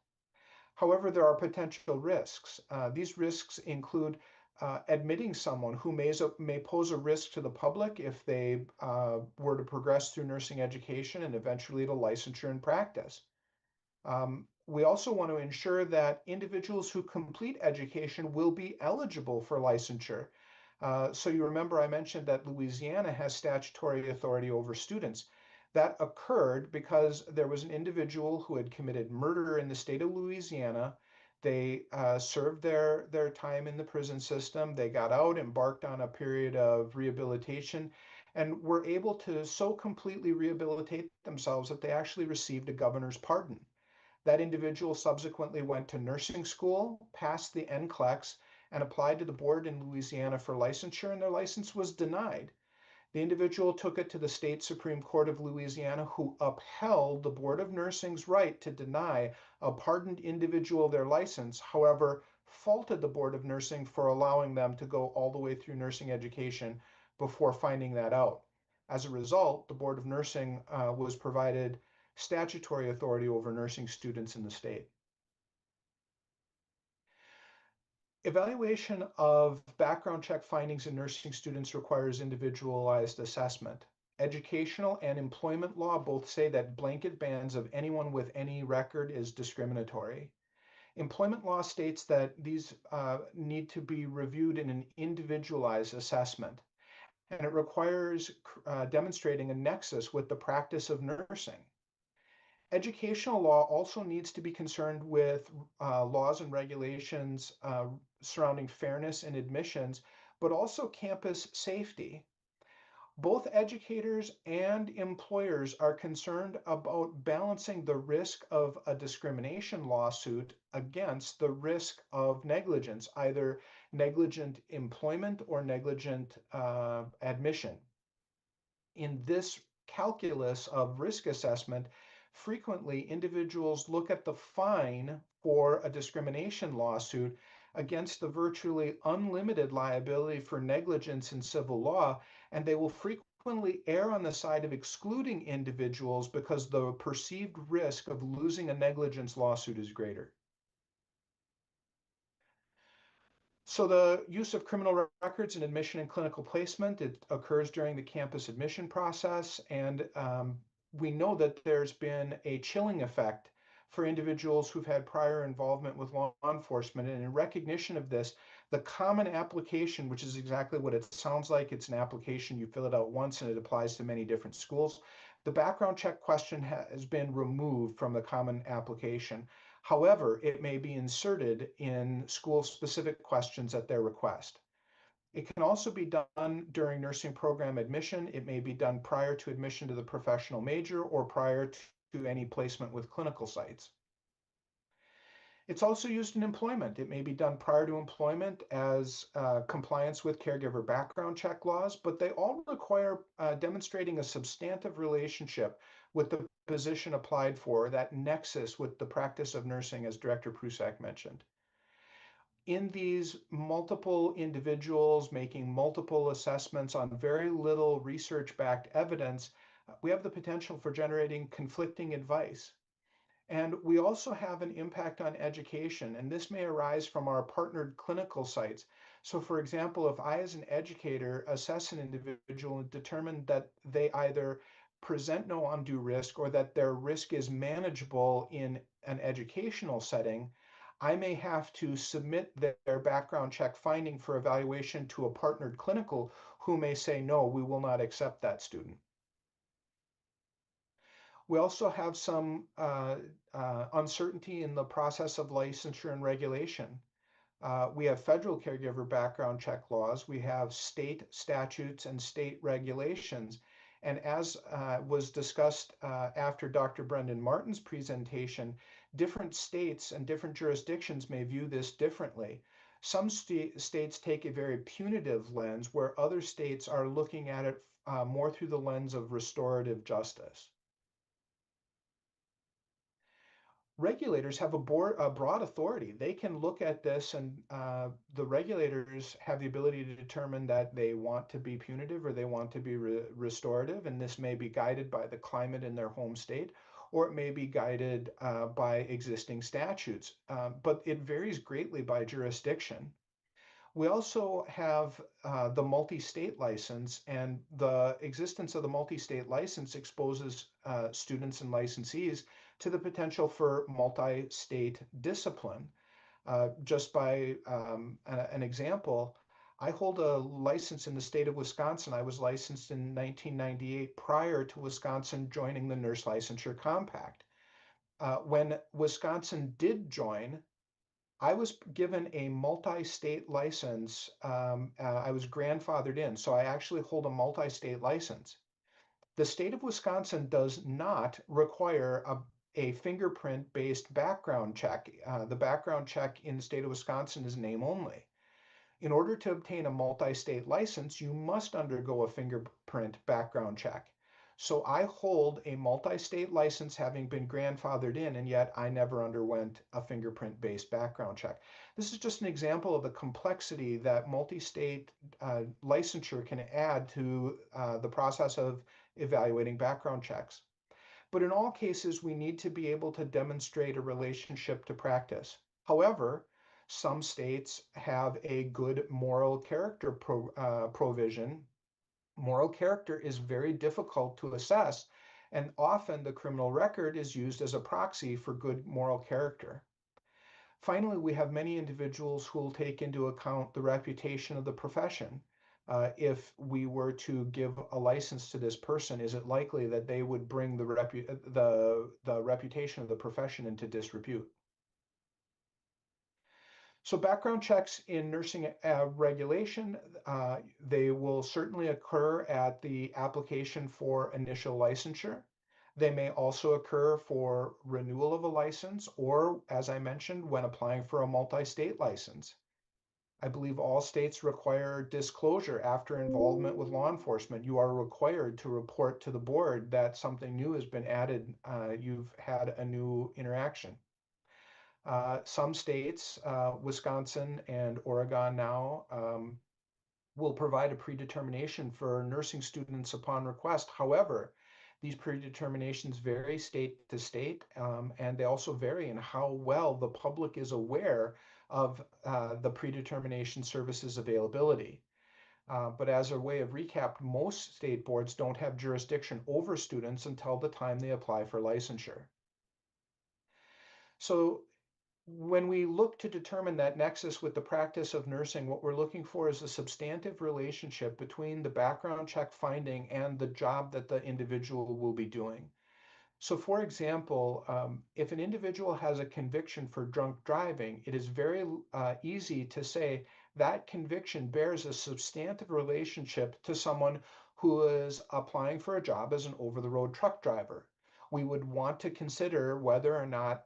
However, there are potential risks. These risks include admitting someone who may pose a risk to the public if they were to progress through nursing education and eventually to licensure and practice. We also want to ensure that individuals who complete education will be eligible for licensure. So you remember I mentioned that Louisiana has statutory authority over students. That occurred because there was an individual who had committed murder in the state of Louisiana. They served their time in the prison system. They got out, embarked on a period of rehabilitation, and were able to so completely rehabilitate themselves that they actually received a governor's pardon. That individual subsequently went to nursing school, passed the NCLEX, and applied to the board in Louisiana for licensure, and their license was denied. The individual took it to the state Supreme Court of Louisiana, who upheld the Board of Nursing's right to deny a pardoned individual their license, however, faulted the Board of Nursing for allowing them to go all the way through nursing education before finding that out. As a result, the Board of Nursing was provided statutory authority over nursing students in the state. Evaluation of background check findings in nursing students requires individualized assessment. Educational and employment law both say that blanket bans of anyone with any record is discriminatory. Employment law states that these need to be reviewed in an individualized assessment, and it requires demonstrating a nexus with the practice of nursing. Educational law also needs to be concerned with laws and regulations surrounding fairness and admissions, but also campus safety. Both educators and employers are concerned about balancing the risk of a discrimination lawsuit against the risk of negligence, either negligent employment or negligent admission. In this calculus of risk assessment, frequently individuals look at the fine for a discrimination lawsuit against the virtually unlimited liability for negligence in civil law, and they will frequently err on the side of excluding individuals because the perceived risk of losing a negligence lawsuit is greater. So the use of criminal records in admission and clinical placement, it occurs during the campus admission process. And we know that there's been a chilling effect for individuals who've had prior involvement with law enforcement. And in recognition of this, the common application, which is exactly what it sounds like, it's an application, you fill it out once and it applies to many different schools. The background check question has been removed from the common application. However, it may be inserted in school-specific questions at their request. It can also be done during nursing program admission. It may be done prior to admission to the professional major or prior to any placement with clinical sites. It's also used in employment. It may be done prior to employment as compliance with caregiver background check laws, but they all require demonstrating a substantive relationship with the position applied for, that nexus with the practice of nursing, as Director Prusak mentioned. In these multiple individuals making multiple assessments on very little research-backed evidence, we have the potential for generating conflicting advice. And we also have an impact on education, and this may arise from our partnered clinical sites. So for example, if I as an educator assess an individual and determine that they either present no undue risk or that their risk is manageable in an educational setting, I may have to submit their background check finding for evaluation to a partnered clinical who may say, no, we will not accept that student. We also have some uncertainty in the process of licensure and regulation. We have federal caregiver background check laws. We have state statutes and state regulations. And as was discussed after Dr. Brendan Martin's presentation, different states and different jurisdictions may view this differently. Some states take a very punitive lens, where other states are looking at it more through the lens of restorative justice. Regulators have a broad authority. They can look at this, and the regulators have the ability to determine that they want to be punitive or they want to be restorative, and this may be guided by the climate in their home state, or it may be guided by existing statutes, but it varies greatly by jurisdiction. We also have the multi-state license, and the existence of the multi-state license exposes students and licensees to the potential for multi-state discipline. Just by an example, I hold a license in the state of Wisconsin. I was licensed in 1998 prior to Wisconsin joining the Nurse Licensure Compact. When Wisconsin did join, I was given a multi-state license. I was grandfathered in, so I actually hold a multi-state license. The state of Wisconsin does not require a fingerprint-based background check. The background check in the state of Wisconsin is name only. In order to obtain a multi-state license, you must undergo a fingerprint background check. So I hold a multi-state license, having been grandfathered in, and yet I never underwent a fingerprint-based background check. This is just an example of the complexity that multi-state licensure can add to the process of evaluating background checks. But in all cases, we need to be able to demonstrate a relationship to practice. However, some states have a good moral character provision. Moral character is very difficult to assess, and often the criminal record is used as a proxy for good moral character. Finally, we have many individuals who will take into account the reputation of the profession. If we were to give a license to this person, is it likely that they would bring the reputation of the profession into disrepute? So background checks in nursing regulation, they will certainly occur at the application for initial licensure. They may also occur for renewal of a license or, as I mentioned, when applying for a multi-state license. I believe all states require disclosure after involvement with law enforcement. You are required to report to the board that something new has been added, you've had a new interaction. Some states, Wisconsin and Oregon now, will provide a predetermination for nursing students upon request. However, these predeterminations vary state to state, and they also vary in how well the public is aware of the predetermination services availability. But as a way of recap, most state boards don't have jurisdiction over students until the time they apply for licensure. So when we look to determine that nexus with the practice of nursing, what we're looking for is a substantive relationship between the background check finding and the job that the individual will be doing. So for example, if an individual has a conviction for drunk driving, it is very easy to say that conviction bears a substantive relationship to someone who is applying for a job as an over-the-road truck driver. We would want to consider whether or not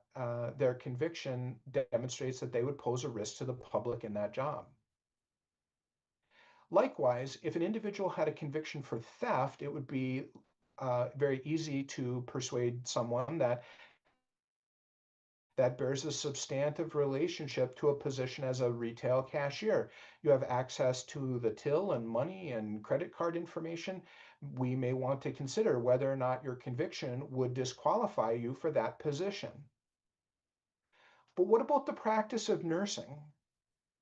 their conviction demonstrates that they would pose a risk to the public in that job. Likewise, if an individual had a conviction for theft, it would be very easy to persuade someone that bears a substantive relationship to a position as a retail cashier. You have access to the till and money and credit card information. We may want to consider whether or not your conviction would disqualify you for that position. But what about the practice of nursing?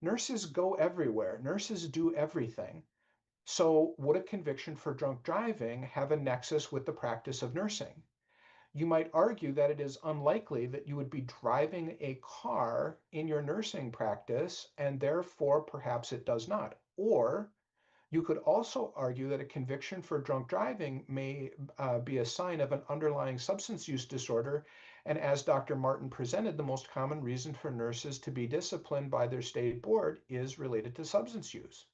Nurses go everywhere. Nurses do everything. So would a conviction for drunk driving have a nexus with the practice of nursing? You might argue that it is unlikely that you would be driving a car in your nursing practice, and therefore perhaps it does not. Or you could also argue that a conviction for drunk driving may be a sign of an underlying substance use disorder. And as Dr. Martin presented, the most common reason for nurses to be disciplined by their state board is related to substance use.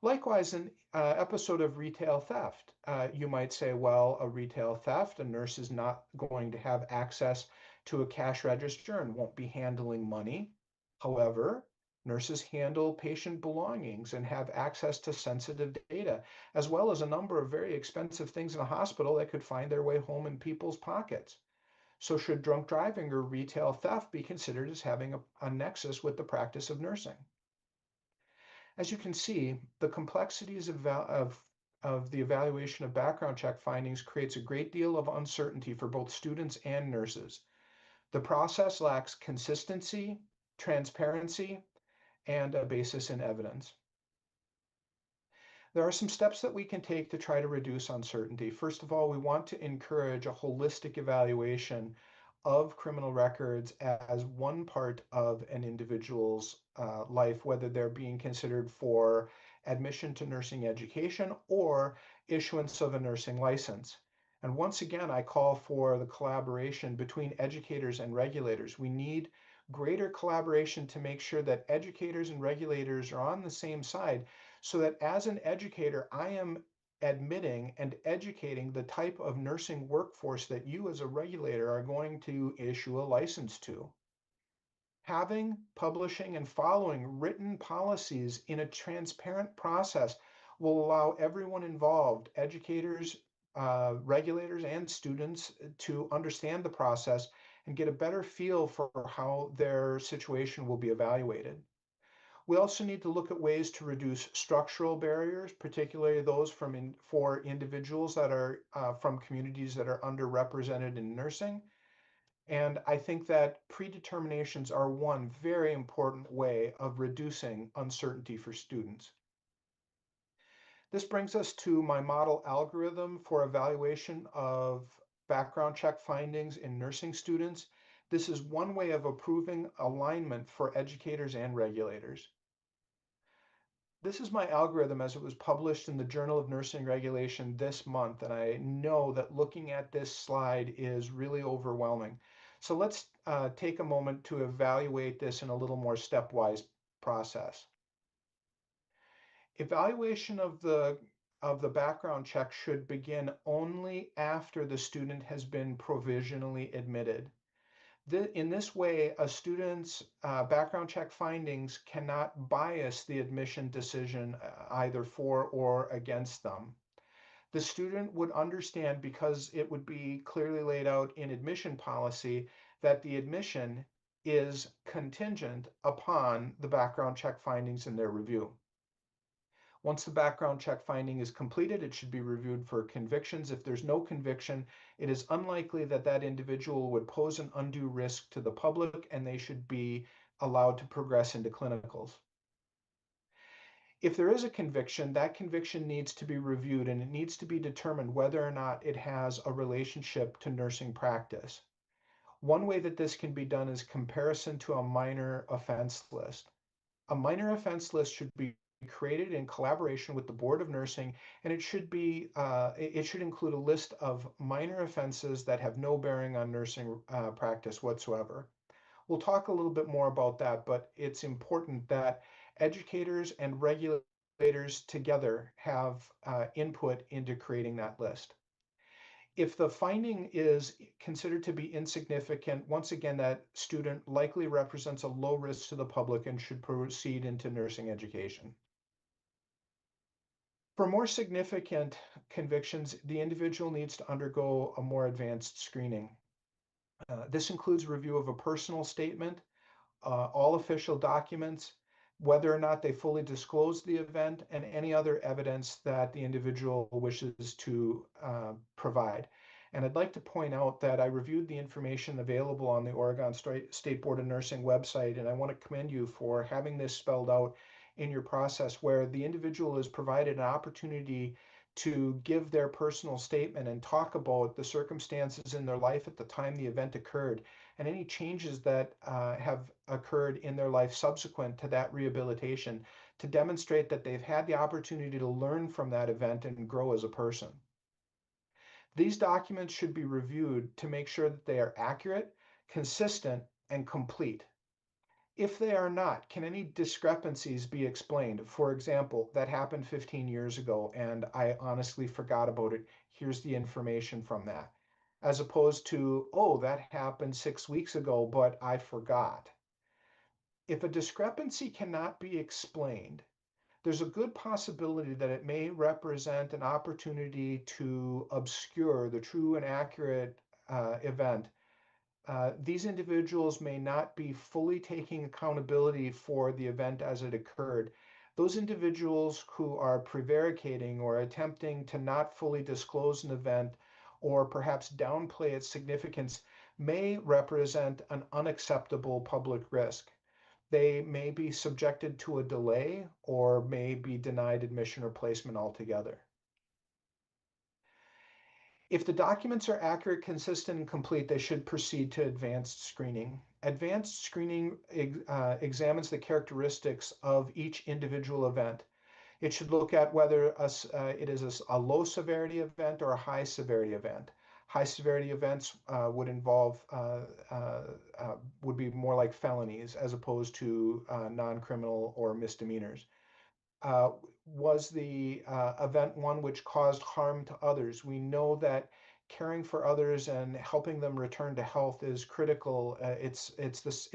Likewise, an episode of retail theft. You might say, well, a retail theft, a nurse is not going to have access to a cash register and won't be handling money. However, nurses handle patient belongings and have access to sensitive data, as well as a number of very expensive things in a hospital that could find their way home in people's pockets. So should drunk driving or retail theft be considered as having a nexus with the practice of nursing? As you can see, the complexities of the evaluation of background check findings creates a great deal of uncertainty for both students and nurses. The process lacks consistency, transparency, and a basis in evidence. There are some steps that we can take to try to reduce uncertainty. First of all, we want to encourage a holistic evaluation of criminal records as one part of an individual's life, whether they're being considered for admission to nursing education or issuance of a nursing license. And once again, I call for the collaboration between educators and regulators. We need greater collaboration to make sure that educators and regulators are on the same side, so that as an educator, I am admitting and educating the type of nursing workforce that you as a regulator are going to issue a license to. Having, publishing, and following written policies in a transparent process will allow everyone involved, educators, regulators, and students, to understand the process and get a better feel for how their situation will be evaluated. We also need to look at ways to reduce structural barriers, particularly those for individuals that are from communities that are underrepresented in nursing. And I think that predeterminations are one very important way of reducing uncertainty for students. This brings us to my model algorithm for evaluation of background check findings in nursing students. This is one way of approving alignment for educators and regulators. This is my algorithm as it was published in the Journal of Nursing Regulation this month, and I know that looking at this slide is really overwhelming. So let's take a moment to evaluate this in a little more stepwise process. Evaluation of the background check should begin only after the student has been provisionally admitted. In this way, a student's background check findings cannot bias the admission decision either for or against them. The student would understand, because it would be clearly laid out in admission policy, that the admission is contingent upon the background check findings in their review. Once the background check finding is completed, it should be reviewed for convictions. If there's no conviction, it is unlikely that that individual would pose an undue risk to the public, and they should be allowed to progress into clinicals. If there is a conviction, that conviction needs to be reviewed, and it needs to be determined whether or not it has a relationship to nursing practice. One way that this can be done is comparison to a minor offense list. A minor offense list should be created in collaboration with the Board of Nursing, and it should include a list of minor offenses that have no bearing on nursing practice whatsoever. We'll talk a little bit more about that, but it's important that educators and regulators together have input into creating that list. If the finding is considered to be insignificant, once again, that student likely represents a low risk to the public and should proceed into nursing education. For more significant convictions, the individual needs to undergo a more advanced screening. This includes review of a personal statement, all official documents, whether or not they fully disclose the event, and any other evidence that the individual wishes to provide. And I'd like to point out that I reviewed the information available on the Oregon State Board of Nursing website, and I want to commend you for having this spelled out in your process, where the individual is provided an opportunity to give their personal statement and talk about the circumstances in their life at the time the event occurred, and any changes that have occurred in their life subsequent to that rehabilitation, to demonstrate that they've had the opportunity to learn from that event and grow as a person. These documents should be reviewed to make sure that they are accurate, consistent, and complete. If they are not, can any discrepancies be explained? For example, that happened 15 years ago and I honestly forgot about it. Here's the information from that. As opposed to, oh, that happened 6 weeks ago, but I forgot. If a discrepancy cannot be explained, there's a good possibility that it may represent an opportunity to obscure the true and accurate event. These individuals may not be fully taking accountability for the event as it occurred. Those individuals who are prevaricating or attempting to not fully disclose an event or perhaps downplay its significance may represent an unacceptable public risk. They may be subjected to a delay or may be denied admission or placement altogether. If the documents are accurate, consistent, and complete, they should proceed to advanced screening. Advanced screening examines the characteristics of each individual event. It should look at whether it is a low severity event or a high severity event. High severity events would be more like felonies as opposed to non-criminal or misdemeanors. Was the event one which caused harm to others? We know that caring for others and helping them return to health is critical. It's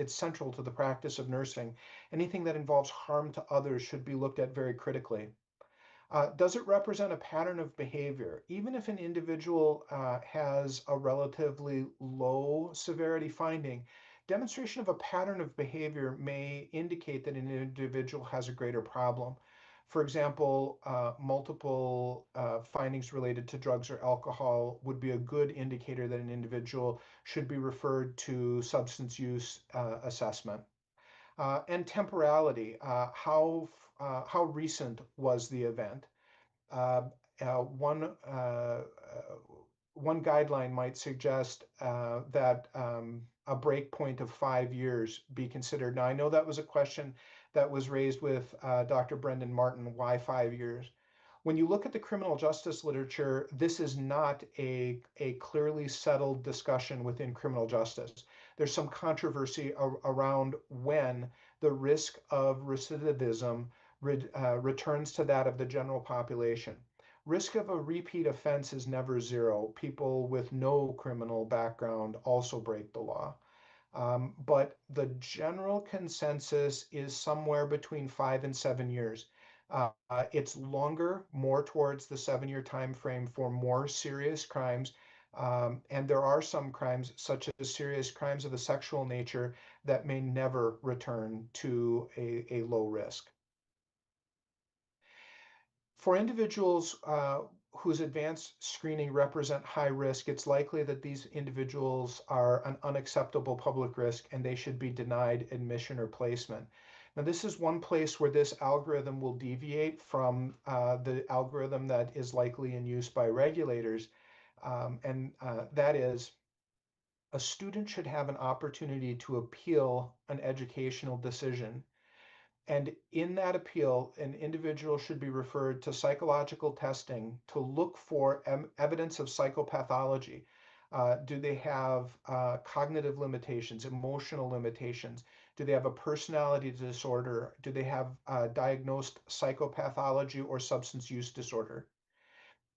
central to the practice of nursing. Anything that involves harm to others should be looked at very critically. Does it represent a pattern of behavior? Even if an individual has a relatively low severity finding, demonstration of a pattern of behavior may indicate that an individual has a greater problem. For example, multiple findings related to drugs or alcohol would be a good indicator that an individual should be referred to substance use assessment. And temporality, how recent was the event? One guideline might suggest that a break point of 5 years be considered. Now, I know that was a question that was raised with Dr. Brendan Martin, why 5 years? When you look at the criminal justice literature, this is not a clearly settled discussion within criminal justice. There's some controversy around when the risk of recidivism returns to that of the general population. Risk of a repeat offense is never zero. People with no criminal background also break the law. But the general consensus is somewhere between 5 and 7 years. It's longer, more towards the 7-year time frame for more serious crimes. And there are some crimes, such as serious crimes of a sexual nature, that may never return to a low risk. For individuals whose advanced screening represent high risk, it's likely that these individuals are an unacceptable public risk and they should be denied admission or placement. Now, this is one place where this algorithm will deviate from the algorithm that is likely in use by regulators, and that is a student should have an opportunity to appeal an educational decision. And in that appeal, an individual should be referred to psychological testing to look for evidence of psychopathology. Do they have cognitive limitations, emotional limitations? Do they have a personality disorder? Do they have diagnosed psychopathology or substance use disorder?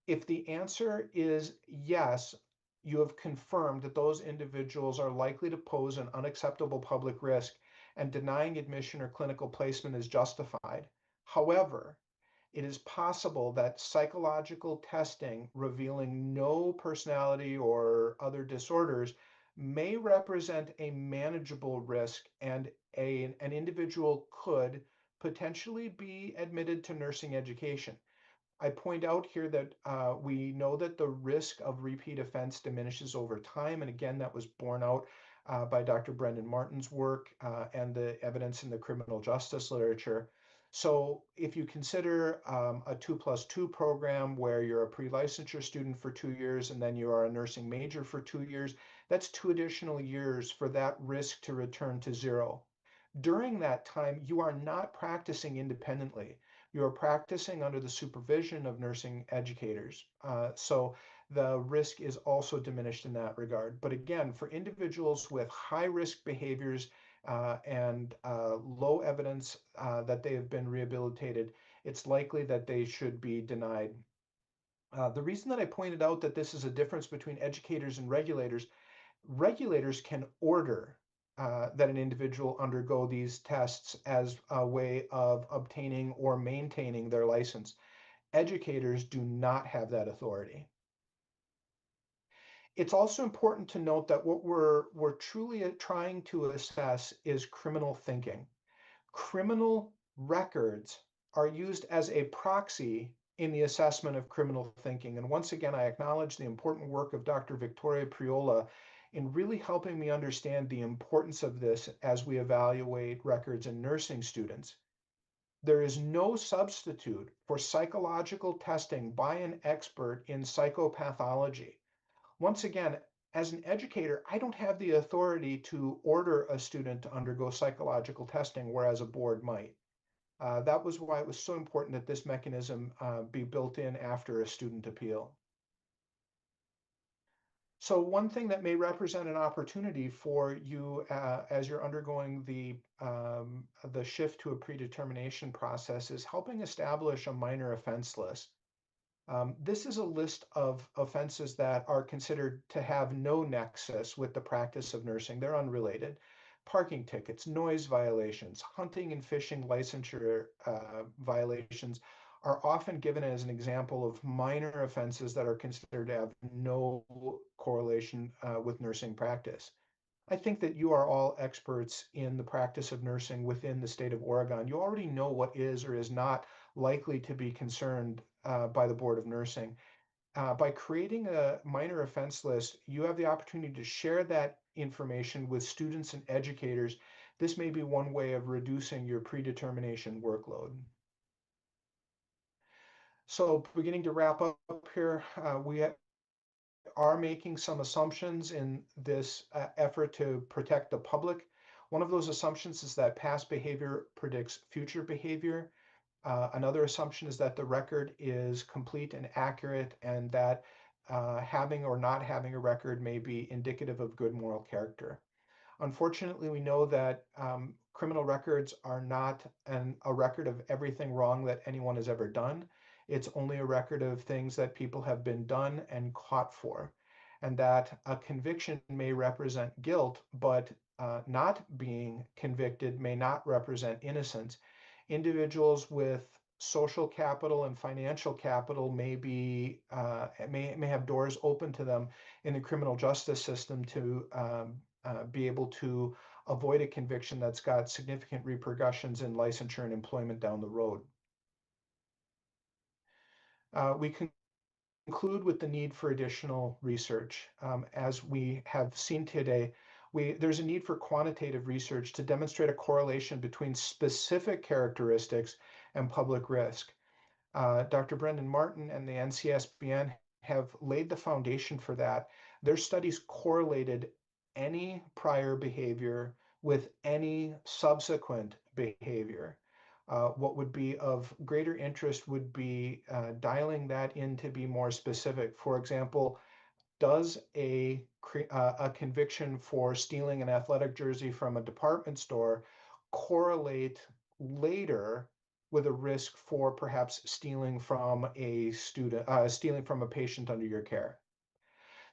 If the answer is yes, you have confirmed that those individuals are likely to pose an unacceptable public risk, and denying admission or clinical placement is justified. However, it is possible that psychological testing revealing no personality or other disorders may represent a manageable risk, and an individual could potentially be admitted to nursing education. I point out here that we know that the risk of repeat offense diminishes over time. And again, that was borne out by Dr. Brendan Martin's work and the evidence in the criminal justice literature. So if you consider a 2+2 program where you're a pre-licensure student for 2 years and then you are a nursing major for 2 years, that's 2 additional years for that risk to return to zero. During that time, you are not practicing independently. You are practicing under the supervision of nursing educators. So the risk is also diminished in that regard. But again, for individuals with high risk behaviors and low evidence that they have been rehabilitated, it's likely that they should be denied. The reason that I pointed out that this is a difference between educators and regulators can order that an individual undergo these tests as a way of obtaining or maintaining their license. Educators do not have that authority. It's also important to note that what we're truly trying to assess is criminal thinking. Criminal records are used as a proxy in the assessment of criminal thinking. And once again, I acknowledge the important work of Dr. Victoria Priola in really helping me understand the importance of this as we evaluate records in nursing students. There is no substitute for psychological testing by an expert in psychopathology. Once again, as an educator, I don't have the authority to order a student to undergo psychological testing, whereas a board might. That was why it was so important that this mechanism be built in after a student appeal. So one thing that may represent an opportunity for you as you're undergoing the shift to a predetermination process is helping establish a minor offense list. This is a list of offenses that are considered to have no nexus with the practice of nursing. They're unrelated. Parking tickets, noise violations, hunting and fishing licensure violations are often given as an example of minor offenses that are considered to have no correlation with nursing practice. I think that you are all experts in the practice of nursing within the state of Oregon. You already know what is or is not likely to be concerned by the Board of Nursing. By creating a minor offense list, you have the opportunity to share that information with students and educators. This may be one way of reducing your predetermination workload. So beginning to wrap up here, we are making some assumptions in this effort to protect the public. One of those assumptions is that past behavior predicts future behavior. Another assumption is that the record is complete and accurate, and that having or not having a record may be indicative of good moral character. Unfortunately, we know that criminal records are not a record of everything wrong that anyone has ever done. It's only a record of things that people have been done and caught for, and that a conviction may represent guilt, but not being convicted may not represent innocence. Individuals with social capital and financial capital may have doors open to them in the criminal justice system to be able to avoid a conviction that's got significant repercussions in licensure and employment down the road. We conclude with the need for additional research. As we have seen today, there's a need for quantitative research to demonstrate a correlation between specific characteristics and public risk. Dr. Brendan Martin and the NCSBN have laid the foundation for that. Their studies correlated any prior behavior with any subsequent behavior. What would be of greater interest would be dialing that in to be more specific. For example, does a conviction for stealing an athletic jersey from a department store correlate later with a risk for perhaps stealing from a patient under your care?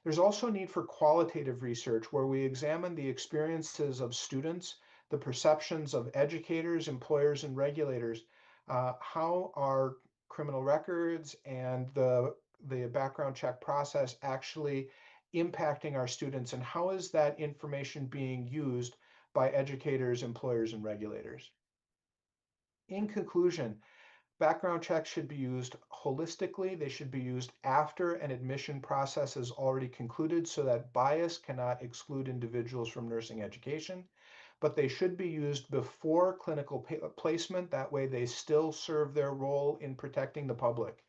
There's also a need for qualitative research where we examine the experiences of students, the perceptions of educators, employers, and regulators. How are criminal records and the background check process actually impacting our students, and how is that information being used by educators, employers, and regulators? In conclusion, background checks should be used holistically. They should be used after an admission process is already concluded so that bias cannot exclude individuals from nursing education, but they should be used before clinical placement. That way they still serve their role in protecting the public.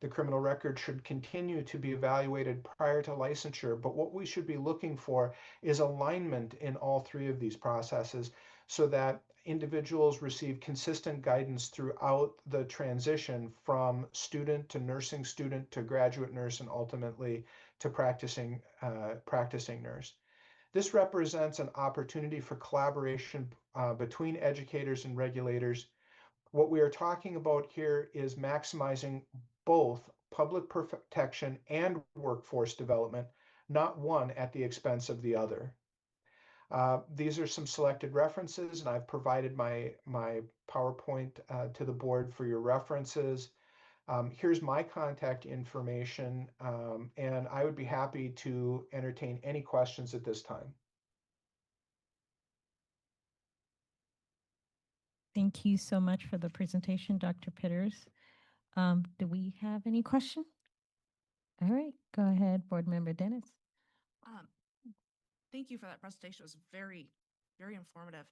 The criminal record should continue to be evaluated prior to licensure, but what we should be looking for is alignment in all three of these processes so that individuals receive consistent guidance throughout the transition from student to nursing student to graduate nurse and ultimately to practicing nurse. This represents an opportunity for collaboration between educators and regulators. What we are talking about here is maximizing both public protection and workforce development, not one at the expense of the other. These are some selected references, and I've provided my PowerPoint to the board for your references. Here's my contact information, and I would be happy to entertain any questions at this time. Thank you so much for the presentation, Dr. Pitters. Do we have any questions? All right, go ahead, Board Member Dennis. Thank you for that presentation. It was very, very informative.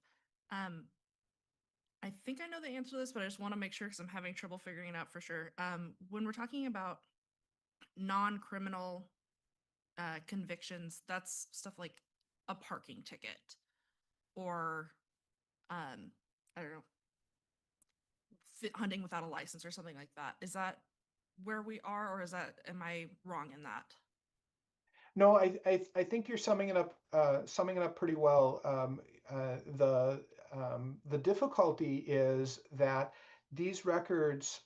I think I know the answer to this, but I just want to make sure because I'm having trouble figuring it out for sure. When we're talking about non-criminal convictions, that's stuff like a parking ticket or, I don't know, hunting without a license or something like that. Is that where we are, or am I wrong in that? No, I think you're summing it up pretty well. The difficulty is that these records,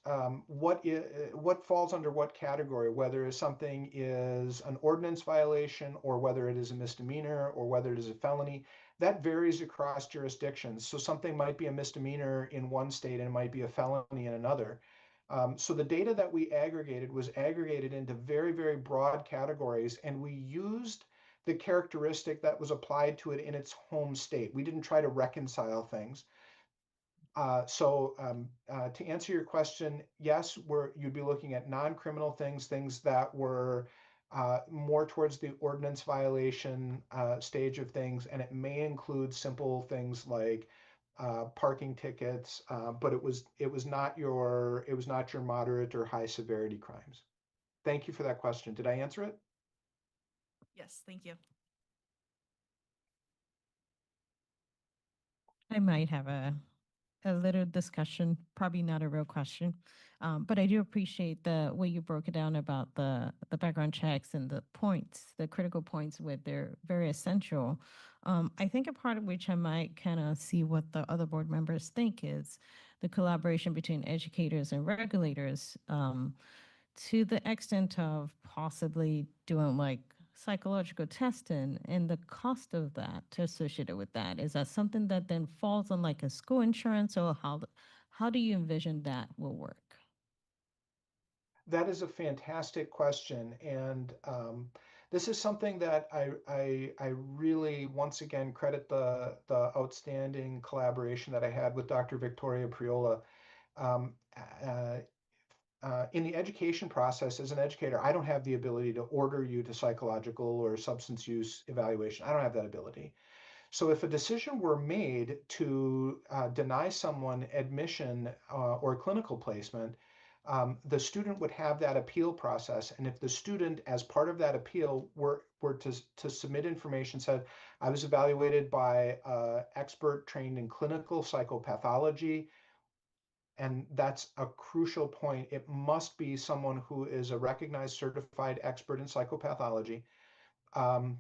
what falls under what category, whether something is an ordinance violation or whether it is a misdemeanor or whether it is a felony, that varies across jurisdictions. So something might be a misdemeanor in one state and it might be a felony in another. So the data that we aggregated was aggregated into very, very broad categories, and we used the characteristic that was applied to it in its home state. We didn't try to reconcile things. To answer your question, yes, you'd be looking at non-criminal things that were more towards the ordinance violation stage of things, and it may include simple things like parking tickets, but it was not your moderate or high severity crimes. Thank you for that question. Did I answer it? Yes, thank you. I might have a a little discussion, probably not a real question. But I do appreciate the way you broke it down about the background checks and the points, the critical points where they're very essential. I think a part of which I might kind of see what the other board members think is the collaboration between educators and regulators, to the extent of possibly doing like psychological testing and the cost of that associated with that. Is that something that then falls on like a school insurance, or how do you envision that will work? That is a fantastic question, and this is something that I really once again credit the outstanding collaboration that I had with Dr. Victoria Priola. Um, uh, in the education process, as an educator, I don't have the ability to order you to psychological or substance use evaluation. I don't have that ability. So if a decision were made to deny someone admission or clinical placement, the student would have that appeal process. And if the student, as part of that appeal, were to submit information, said, I was evaluated by expert trained in clinical psychopathology, and that's a crucial point. It must be someone who is a recognized certified expert in psychopathology. Um,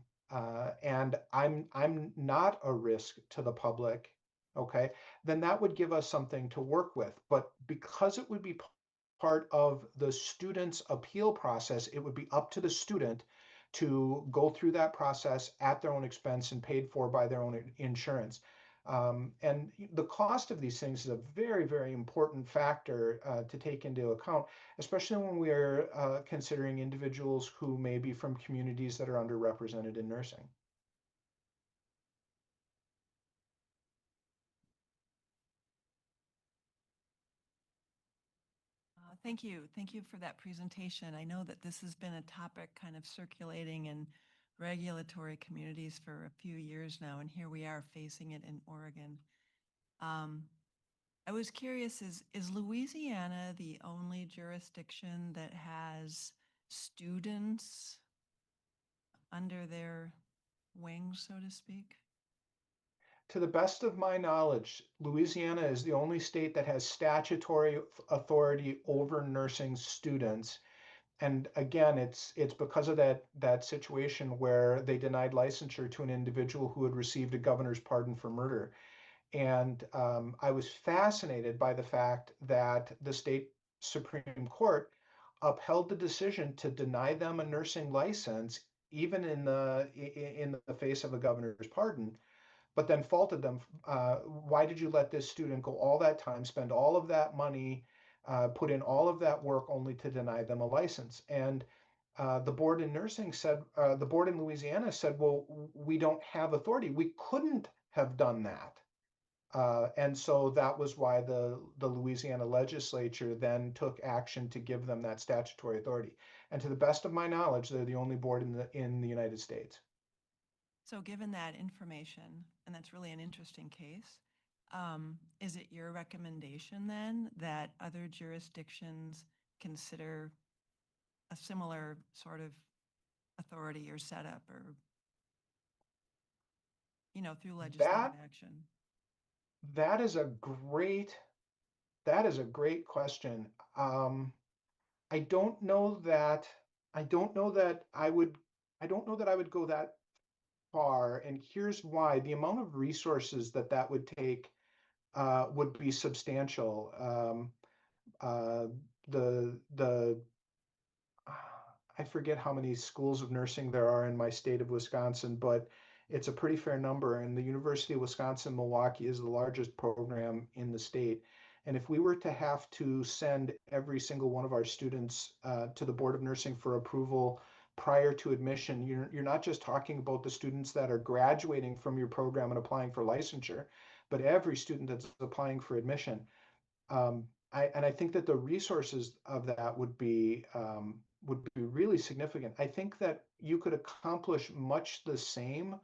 and I'm not a risk to the public, okay, then that would give us something to work with. But because it would be part of the student's appeal process, it would be up to the student to go through that process at their own expense and paid for by their own insurance. And the cost of these things is a very, very important factor to take into account, especially when we are considering individuals who may be from communities that are underrepresented in nursing. Thank you. Thank you for that presentation. I know that this has been a topic kind of circulating in regulatory communities for a few years now, and here we are facing it in Oregon. I was curious, is Louisiana the only jurisdiction that has students under their wings, so to speak? To the best of my knowledge, Louisiana is the only state that has statutory authority over nursing students. And again, it's because of that situation where they denied licensure to an individual who had received a governor's pardon for murder. And I was fascinated by the fact that the state Supreme Court upheld the decision to deny them a nursing license, even in the face of a governor's pardon, but then faulted them. Why did you let this student go all that time, spend all of that money, put in all of that work only to deny them a license? And the board in nursing said, the board in Louisiana said, well, we don't have authority. We couldn't have done that. And so that was why the Louisiana legislature then took action to give them that statutory authority. And to the best of my knowledge, they're the only board in the United States. So given that information, and that's really an interesting case, is it your recommendation then that other jurisdictions consider a similar sort of authority or setup, or, through legislative action? That is a great question. I don't know that I don't know that I would go that far, and here's why. The amount of resources that would take would be substantial. The I forget how many schools of nursing there are in my state of Wisconsin, but it's a pretty fair number. And the University of Wisconsin-Milwaukee is the largest program in the state. And if we were to have to send every single one of our students to the Board of Nursing for approval prior to admission, you're not just talking about the students that are graduating from your program and applying for licensure, but every student that's applying for admission. I think that the resources of that would be really significant. I think that you could accomplish much the same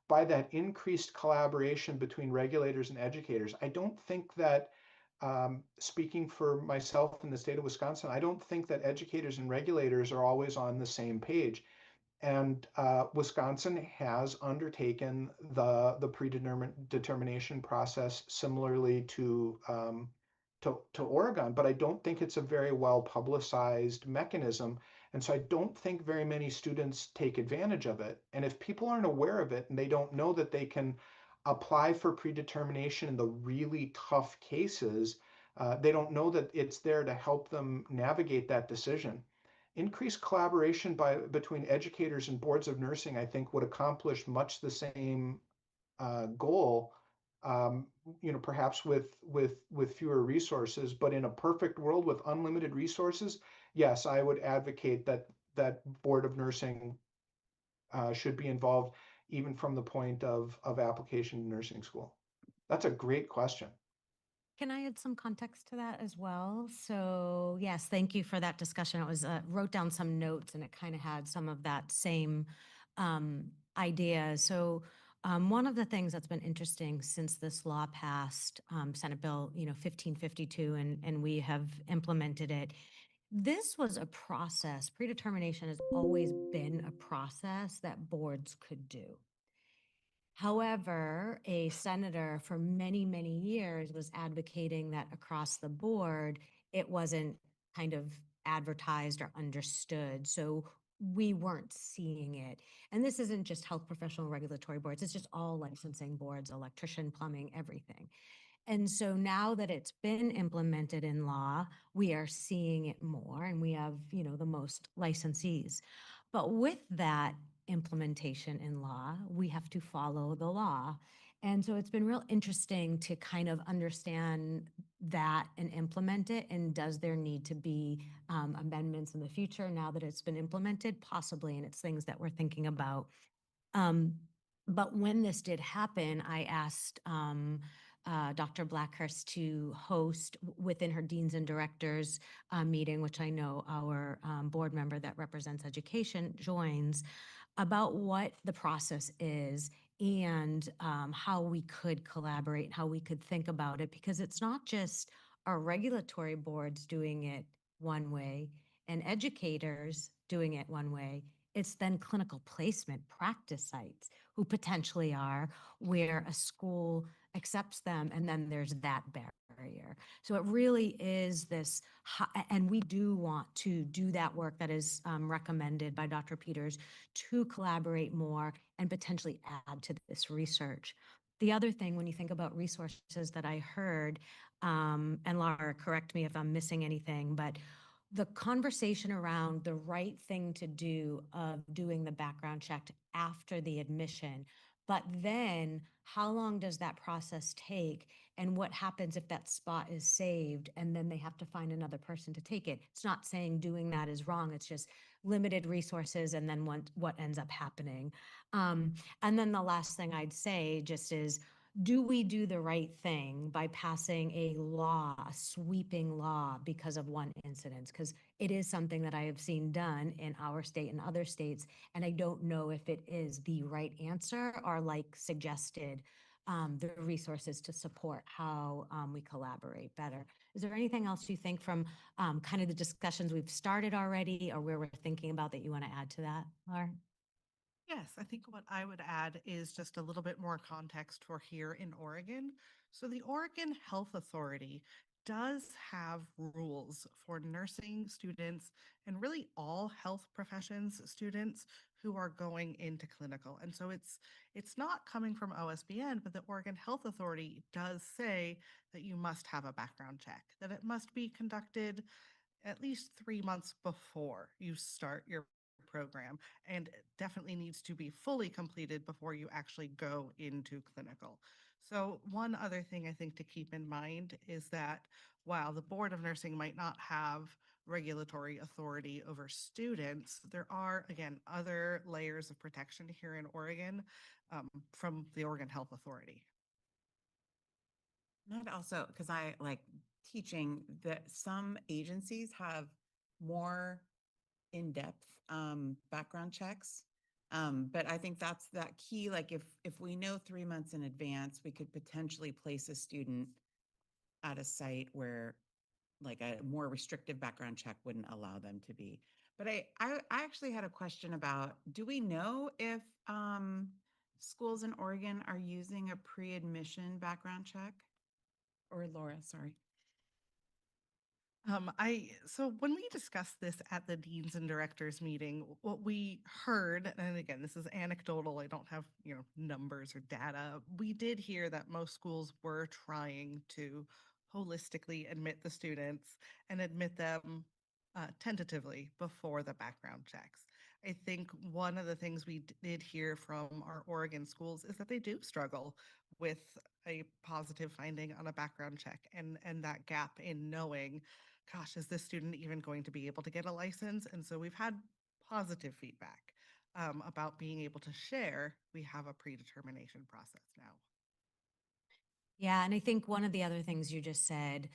by that increased collaboration between regulators and educators. I don't think that, speaking for myself in the state of Wisconsin, I don't think that educators and regulators are always on the same page. And Wisconsin has undertaken the predetermination process similarly to Oregon, but I don't think it's a very well publicized mechanism. And so I don't think very many students take advantage of it. And if people aren't aware of it and they don't know that they can apply for predetermination in the really tough cases, they don't know that it's there to help them navigate that decision. Increased collaboration between educators and boards of nursing, I think, would accomplish much the same goal. Perhaps with fewer resources, but in a perfect world with unlimited resources, yes, I would advocate that board of nursing should be involved, even from the point of application to nursing school. That's a great question. Can I add some context to that as well? So yes, thank you for that discussion. It was wrote down some notes and it kind of had some of that same idea. So one of the things that's been interesting since this law passed, Senate Bill 1552, and we have implemented it. This was a process. Predetermination has always been a process that boards could do. However, a senator for many, many years was advocating that across the board, it wasn't kind of advertised or understood. So we weren't seeing it. And this isn't just health professional regulatory boards, it's just all licensing boards, electrician, plumbing, everything. And so now that it's been implemented in law, we are seeing it more and we have, the most licensees. But with that implementation in law, we have to follow the law. And so it's been real interesting to kind of understand that and implement it. And does there need to be amendments in the future now that it's been implemented? Possibly, and it's things that we're thinking about. But when this did happen, I asked Dr. Blackhurst to host within her deans and directors meeting, which I know our board member that represents education joins, about what the process is and how we could collaborate, how we could think about it, because it's not just our regulatory boards doing it one way and educators doing it one way. It's then clinical placement practice sites who potentially are where a school accepts them, and then there's that barrier. So it really is this, and we do want to do that work that is recommended by Dr. Peters to collaborate more and potentially add to this research. The other thing, when you think about resources that I heard, and Laura, correct me if I'm missing anything, but the conversation around the right thing to do of doing the background check after the admission, but then how long does that process take and what happens if that spot is saved and then they have to find another person to take it? It's not saying doing that is wrong. It's just limited resources and then what ends up happening. And then the last thing I'd say just is, do we do the right thing by passing a law, a sweeping law because of one incident? Because it is something that I have seen done in our state and other states, and I don't know if it is the right answer or like suggested the resources to support how we collaborate better. Is there anything else you think from kind of the discussions we've started already or where we're thinking about that you want to add to that, Laura? Yes, I think what I would add is just a little bit more context for here in Oregon. So the Oregon Health Authority does have rules for nursing students and really all health professions students who are going into clinical. And so it's not coming from OSBN, but the Oregon Health Authority does say that you must have a background check, that it must be conducted at least 3 months before you start your program, and it definitely needs to be fully completed before you actually go into clinical. So one other thing I think to keep in mind is that while the Board of Nursing might not have regulatory authority over students, there are, again, other layers of protection here in Oregon from the Oregon Health Authority. And I'd also, because I like teaching, that some agencies have more in-depth background checks. But I think that's that key. Like if we know 3 months in advance, we could potentially place a student at a site where like a more restrictive background check wouldn't allow them to be. But I actually had a question about, do we know if schools in Oregon are using a pre-admission background check? Or Laura, sorry. So when we discussed this at the deans and directors meeting, what we heard, and again, this is anecdotal, I don't have, numbers or data. We did hear that most schools were trying to holistically admit the students and admit them tentatively before the background checks. I think one of the things we did hear from our Oregon schools is that they do struggle with a positive finding on a background check and that gap in knowing, gosh, is this student even going to be able to get a license? And so we've had positive feedback about being able to share. We have a predetermination process now. Yeah, and I think one of the other things you just said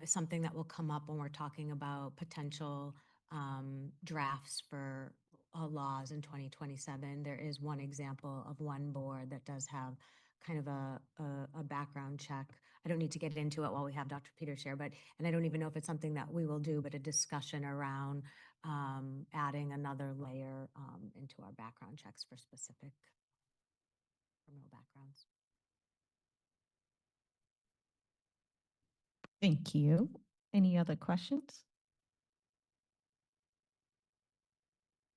is something that will come up when we're talking about potential drafts for laws in 2027. There is one example of one board that does have kind of a background check. I don't need to get into it while we have Dr. Peters here, and I don't even know if it's something that we will do, but a discussion around adding another layer into our background checks for specific criminal backgrounds. Thank you. Any other questions?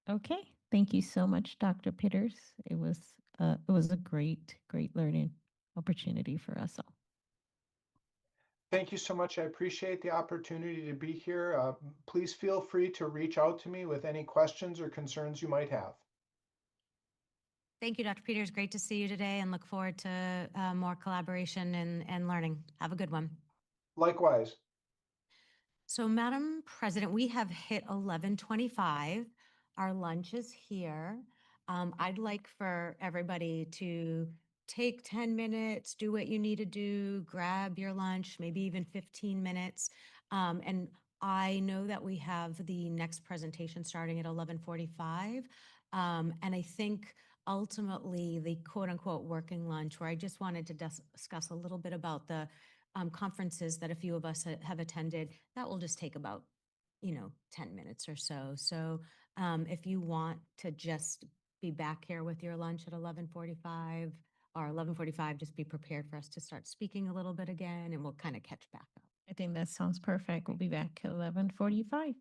Okay, thank you so much, Dr. Peters. It was a great learning opportunity for us all. Thank you so much. I appreciate the opportunity to be here. Please feel free to reach out to me with any questions or concerns you might have. Thank you, Dr. Peters. Great to see you today and look forward to more collaboration and learning. Have a good one. Likewise. So, Madam President, we have hit 11:25. Our lunch is here. I'd like for everybody to take 10 minutes, do what you need to do, grab your lunch, maybe even 15 minutes. And I know that we have the next presentation starting at 11:45. And I think ultimately the quote unquote working lunch, where I just wanted to discuss a little bit about the conferences that a few of us have attended, that will just take about 10 minutes or so. So if you want to just be back here with your lunch at 11:45 or 11:45, just be prepared for us to start speaking a little bit again, and we'll kind of catch back up. I think that sounds perfect. We'll be back at 11:45.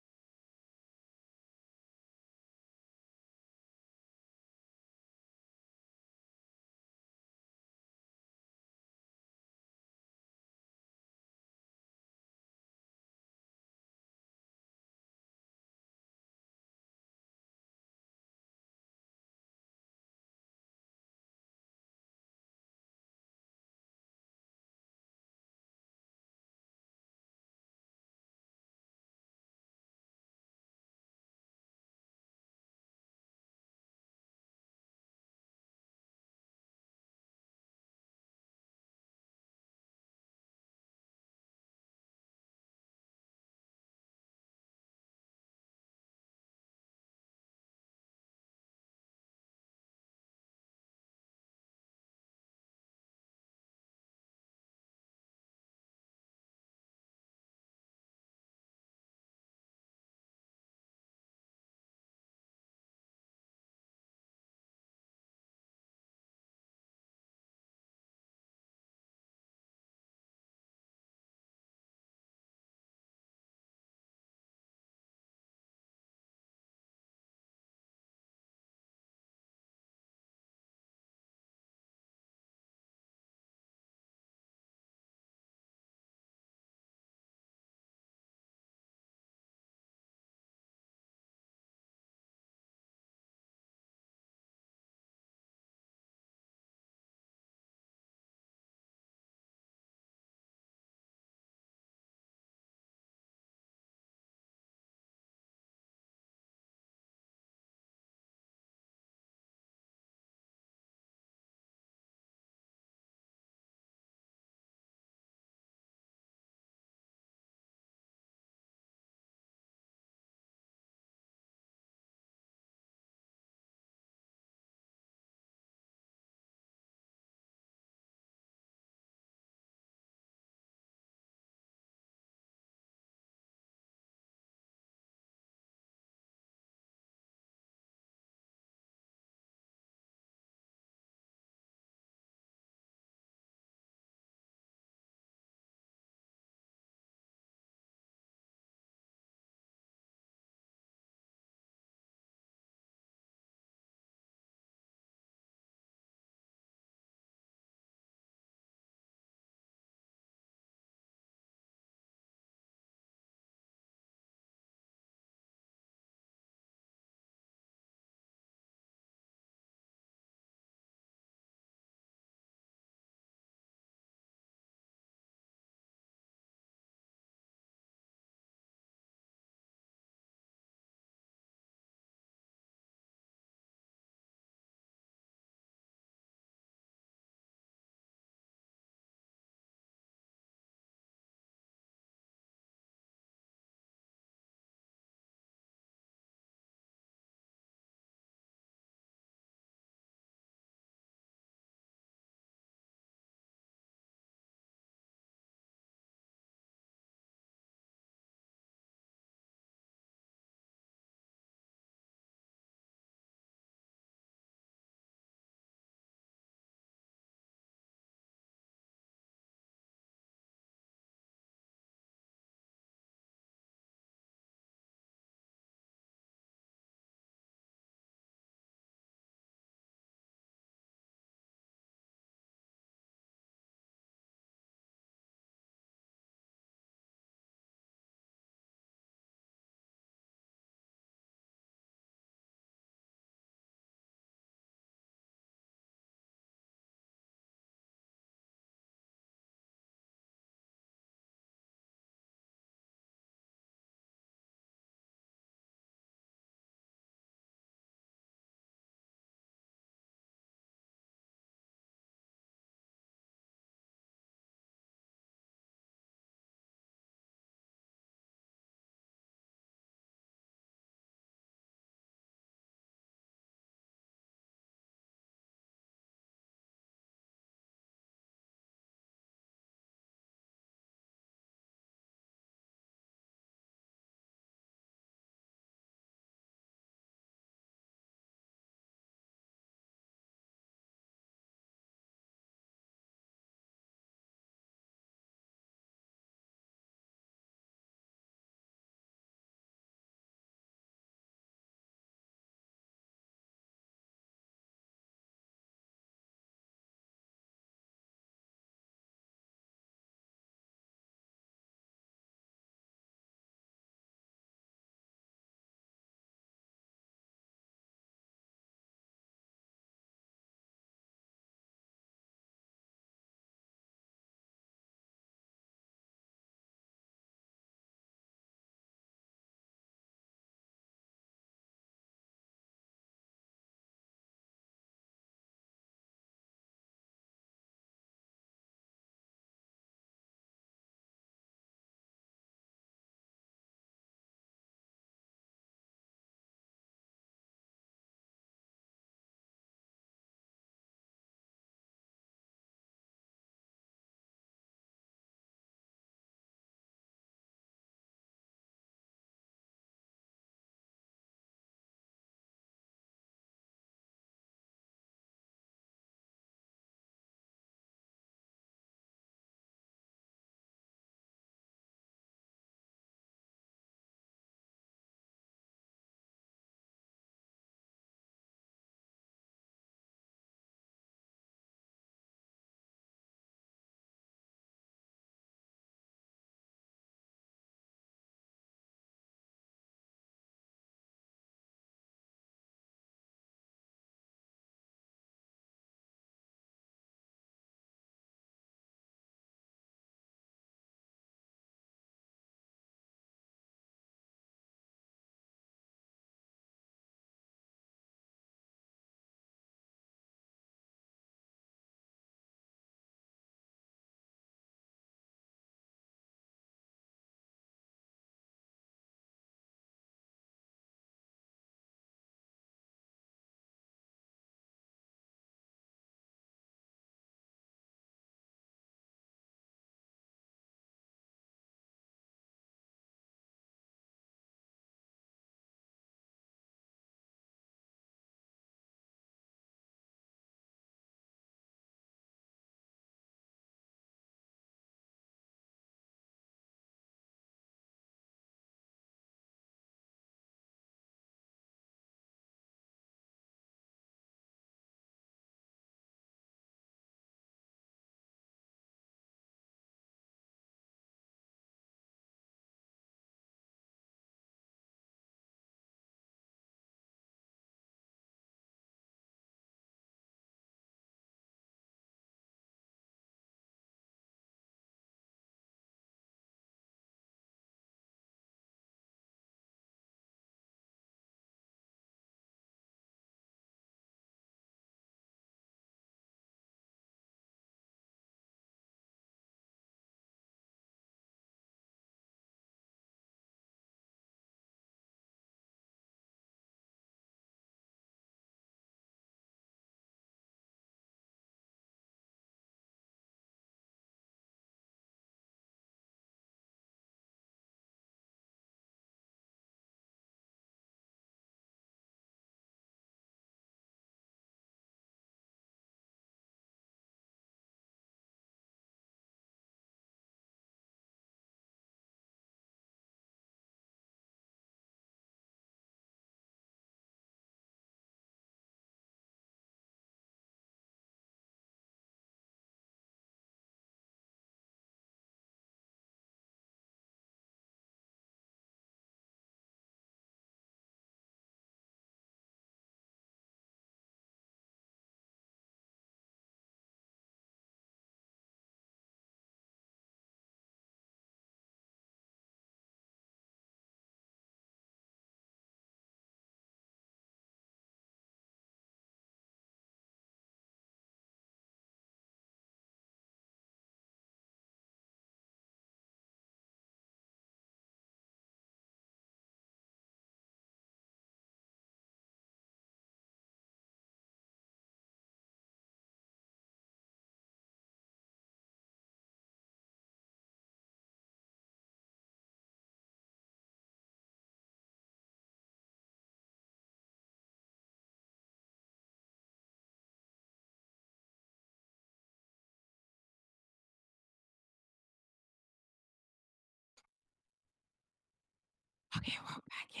Okay, we're back in.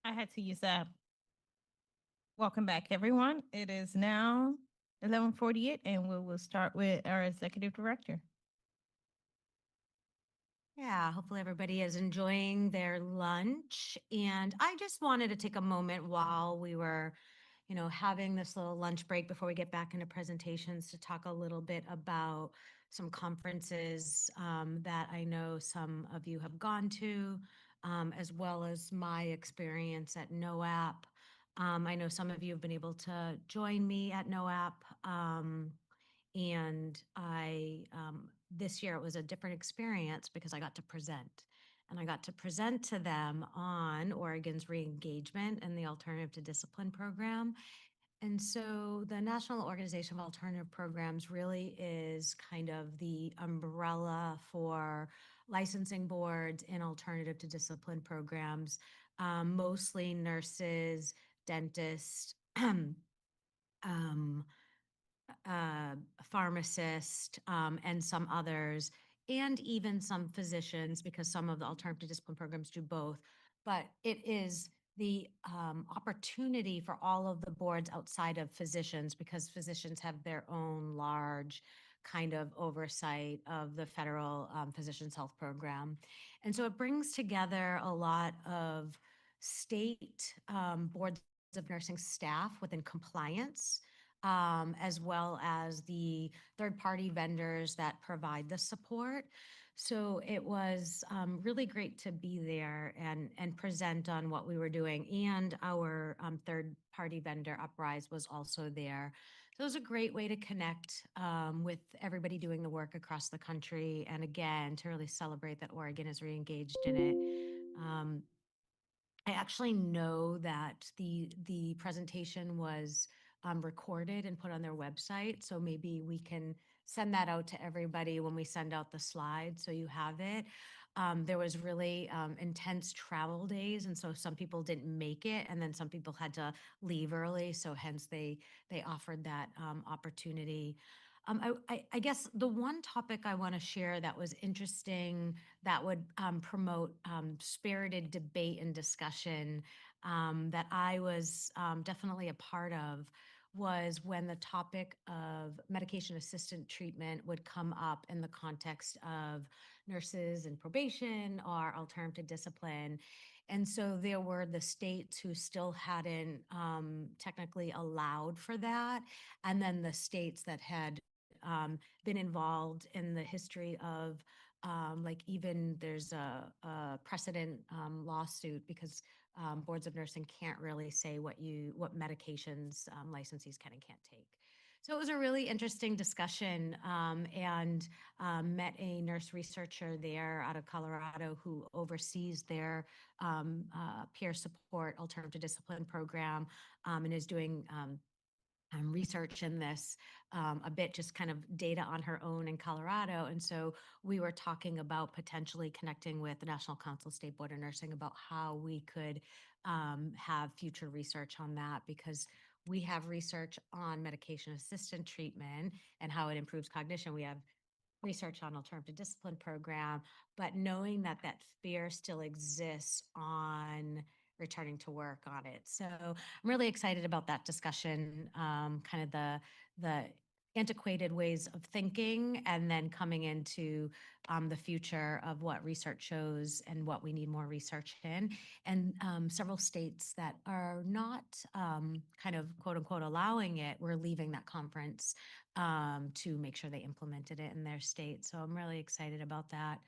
I had to use that. Welcome back, everyone. It is now 11:48, and we will start with our executive director. Yeah, hopefully everybody is enjoying their lunch. And I just wanted to take a moment while we were, having this little lunch break before we get back into presentations to talk a little bit about some conferences that I know some of you have gone to, as well as my experience at NOAP. I know some of you have been able to join me at NOAP. And this year it was a different experience because I got to present. And I got to present to them on Oregon's re-engagement and the Alternative to Discipline program. And so the National Organization of Alternative Programs really is kind of the umbrella for licensing boards in alternative to discipline programs, mostly nurses, dentists, um, pharmacist, and some others, and even some physicians, because some of the alternative discipline programs do both. But it is the opportunity for all of the boards outside of physicians, because physicians have their own large kind of oversight of the federal physicians health program. And so it brings together a lot of state boards of nursing staff within compliance, as well as the third-party vendors that provide the support. So it was really great to be there and present on what we were doing. And our third-party vendor, Uprise, was also there. So it was a great way to connect with everybody doing the work across the country. And again, to really celebrate that Oregon is re-engaged in it. I actually know that the presentation was recorded and put on their website. So maybe we can send that out to everybody when we send out the slides so you have it. There was really intense travel days, and so some people didn't make it, and then some people had to leave early. So hence they offered that opportunity. I guess the one topic I want to share that was interesting that would promote spirited debate and discussion that I was definitely a part of was when the topic of medication assisted treatment would come up in the context of nurses and probation or alternative discipline. And so there were the states who still hadn't technically allowed for that, and then the states that had been involved in the history of like even there's a precedent lawsuit because boards of nursing can't really say what medications licensees can and can't take. So it was a really interesting discussion, and met a nurse researcher there out of Colorado who oversees their peer support alternative discipline program, and is doing research in this a bit, just kind of data on her own in Colorado. And so we were talking about potentially connecting with the National Council of State Board of Nursing about how we could have future research on that, because we have research on medication assisted treatment and how it improves cognition. We have research on alternative discipline program, but knowing that that fear still exists on returning to work on it. So I'm really excited about that discussion, kind of the antiquated ways of thinking, and then coming into the future of what research shows and what we need more research in. And several states that are not kind of quote unquote allowing it, we're leaving that conference to make sure they implemented it in their state. So I'm really excited about that.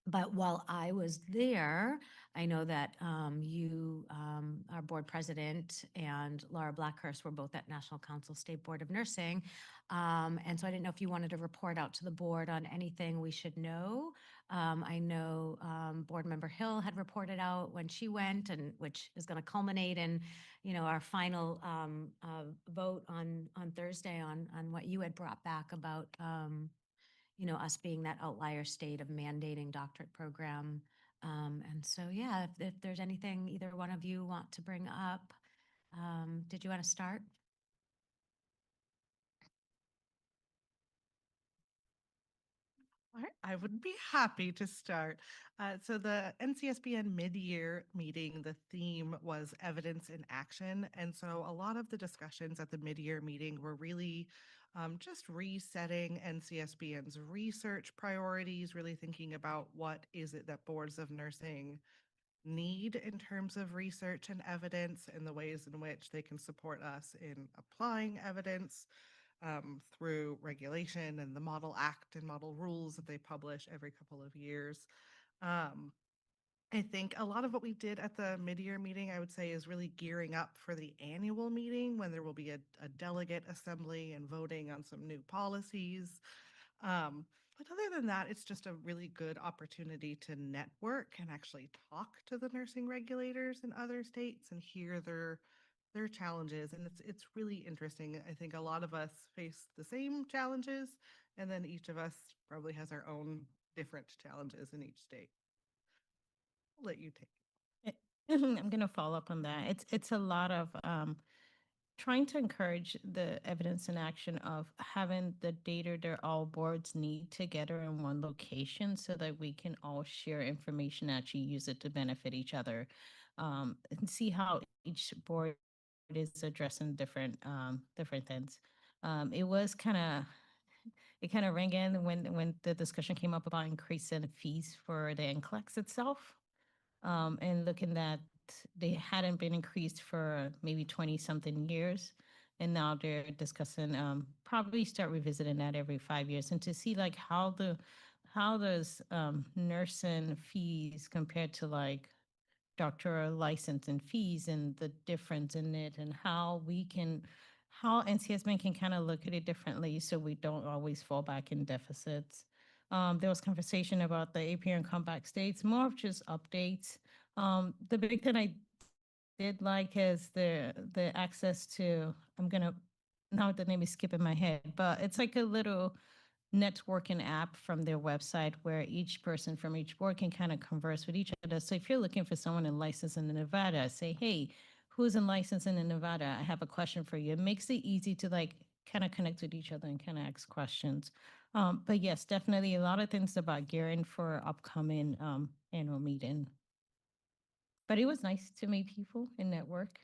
But while I was there, I know that you, our board president, and Laura Blackhurst were both at National Council State Board of Nursing. And so I didn't know if you wanted to report out to the board on anything we should know. I know board member Hill had reported out when she went, and which is going to culminate in, our final vote on Thursday on what you had brought back about us being that outlier state of mandating doctorate program. And so, yeah, if there's anything either one of you want to bring up, did you want to start? All right, I would be happy to start. So the NCSBN mid-year meeting, the theme was evidence in action. And so a lot of the discussions at the mid-year meeting were really just resetting NCSBN's research priorities, really thinking about what is it that boards of nursing need in terms of research and evidence and the ways in which they can support us in applying evidence through regulation and the Model Act and model rules that they publish every couple of years. Um, I think a lot of what we did at the mid-year meeting, I would say, is really gearing up for the annual meeting when there will be a delegate assembly and voting on some new policies. But other than that, it's just a really good opportunity to network and actually talk to the nursing regulators in other states and hear their challenges. And it's really interesting. I think a lot of us face the same challenges, and then each of us probably has our own different challenges in each state. I'll let you take it. I'm going to follow up on that. It's a lot of trying to encourage the evidence in action of having the data that all boards need together in one location so that we can all share information, actually use it to benefit each other, and see how each board is addressing different things. It kind of rang in when the discussion came up about increasing fees for the NCLEX itself, and looking that they hadn't been increased for maybe 20 something years. And now they're discussing probably start revisiting that every 5 years, and to see like how does nursing fees compared to like doctoral license and fees and the difference in it, and how NCSBN can kind of look at it differently so we don't always fall back in deficits. There was conversation about the APR and compact states, more of just updates. The big thing I did like is the access to, now the name is skipping my head, but it's like a little networking app from their website where each person from each board can kind of converse with each other. So if you're looking for someone in licensing in Nevada, say, hey, who's in licensing in Nevada? I have a question for you. It makes it easy to like kind of connect with each other and kind of ask questions. But yes, definitely a lot of things about gearing for upcoming annual meeting. But it was nice to meet people and network.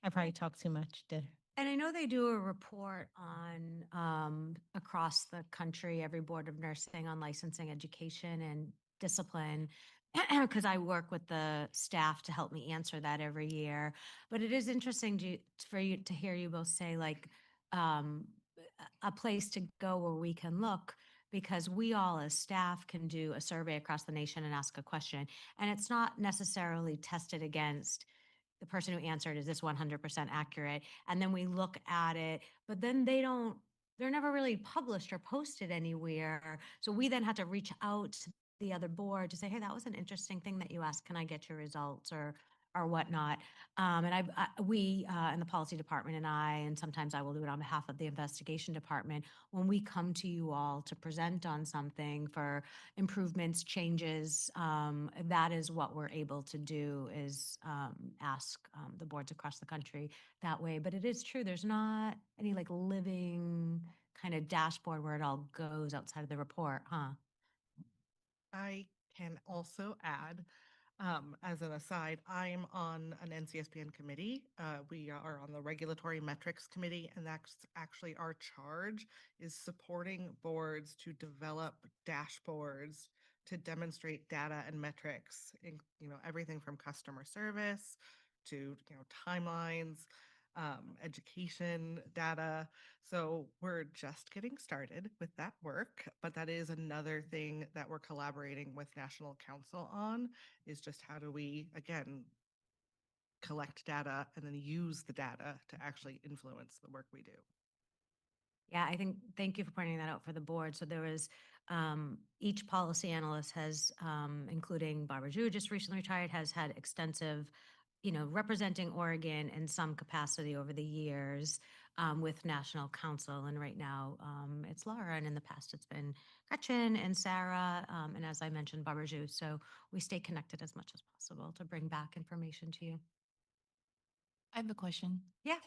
I probably talked too much, did I? And I know they do a report on across the country, every board of nursing on licensing, education, and discipline, because I work with the staff to help me answer that every year. But it is interesting for you to hear you both say like a place to go where we can look, because we all as staff can do a survey across the nation and ask a question, and it's not necessarily tested against the person who answered, is this 100% accurate? And then we look at it, but then they're never really published or posted anywhere. So we then have to reach out to the other board to say, hey, that was an interesting thing that you asked. Can I get your results or whatnot? And we in the policy department and sometimes I will do it on behalf of the investigation department, when we come to you all to present on something for improvements, changes, that is what we're able to do, is ask the boards across the country that way. But it is true, there's not any like living kind of dashboard where it all goes outside of the report, huh? I can also add, as an aside, I'm on an NCSBN committee. We are on the Regulatory Metrics Committee, and that's actually our charge, is supporting boards to develop dashboards to demonstrate data and metrics, in, everything from customer service to, timelines, education data. So we're just getting started with that work, but that is another thing that we're collaborating with National Council on, is just how do we, again, collect data and then use the data to actually influence the work we do. Yeah, thank you for pointing that out for the board. So there was, each policy analyst has, including Barbara Zhu, just recently retired, has had extensive, representing Oregon in some capacity over the years with National Council. And right now it's Laura, and in the past it's been Gretchen and Sarah, and as I mentioned, Barbara Zhu. So we stay connected as much as possible to bring back information to you. I have a question. Yeah.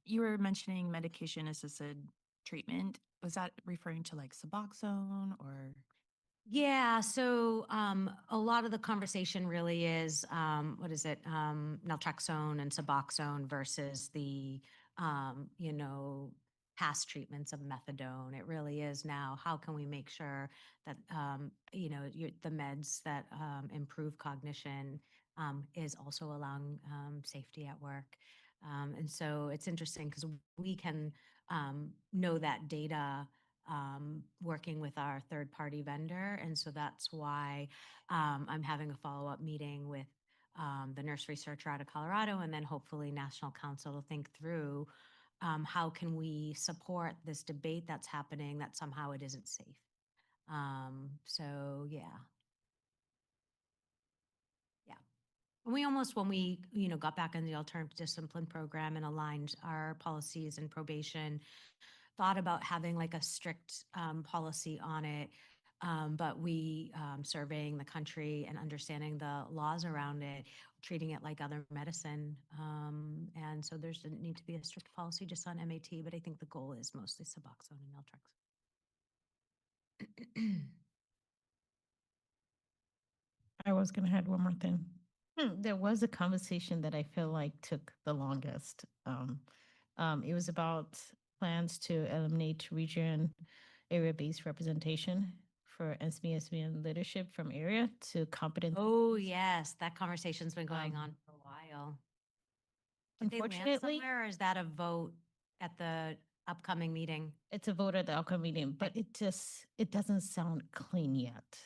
You were mentioning medication assisted treatment. was that referring to like Suboxone or? Yeah, so a lot of the conversation really is what is it, naltrexone and Suboxone versus the past treatments of methadone. It really is now, how can we make sure that the meds that improve cognition is also allowing safety at work. And so it's interesting because we can know that data working with our third-party vendor. And so that's why I'm having a follow-up meeting with the nurse researcher out of Colorado, and then hopefully National Council to think through how can we support this debate that's happening that somehow it isn't safe. So yeah. Yeah. And we almost, when we, got back in the alternative discipline program and aligned our policies and probation, thought about having like a strict policy on it. But we, surveying the country and understanding the laws around it, treating it like other medicine. And so there's didn't need to be a strict policy just on MAT, but I think the goal is mostly Suboxone and naltrexone. I was going to add one more thing. There was a conversation that I feel like took the longest. It was about plans to eliminate region area-based representation for SBSBN leadership from area to competence. Oh, yes, that conversation's been going on for a while. Did they land Unfortunately, somewhere, or is that a vote at the upcoming meeting? it's a vote at the outcome meeting, but it doesn't sound clean yet.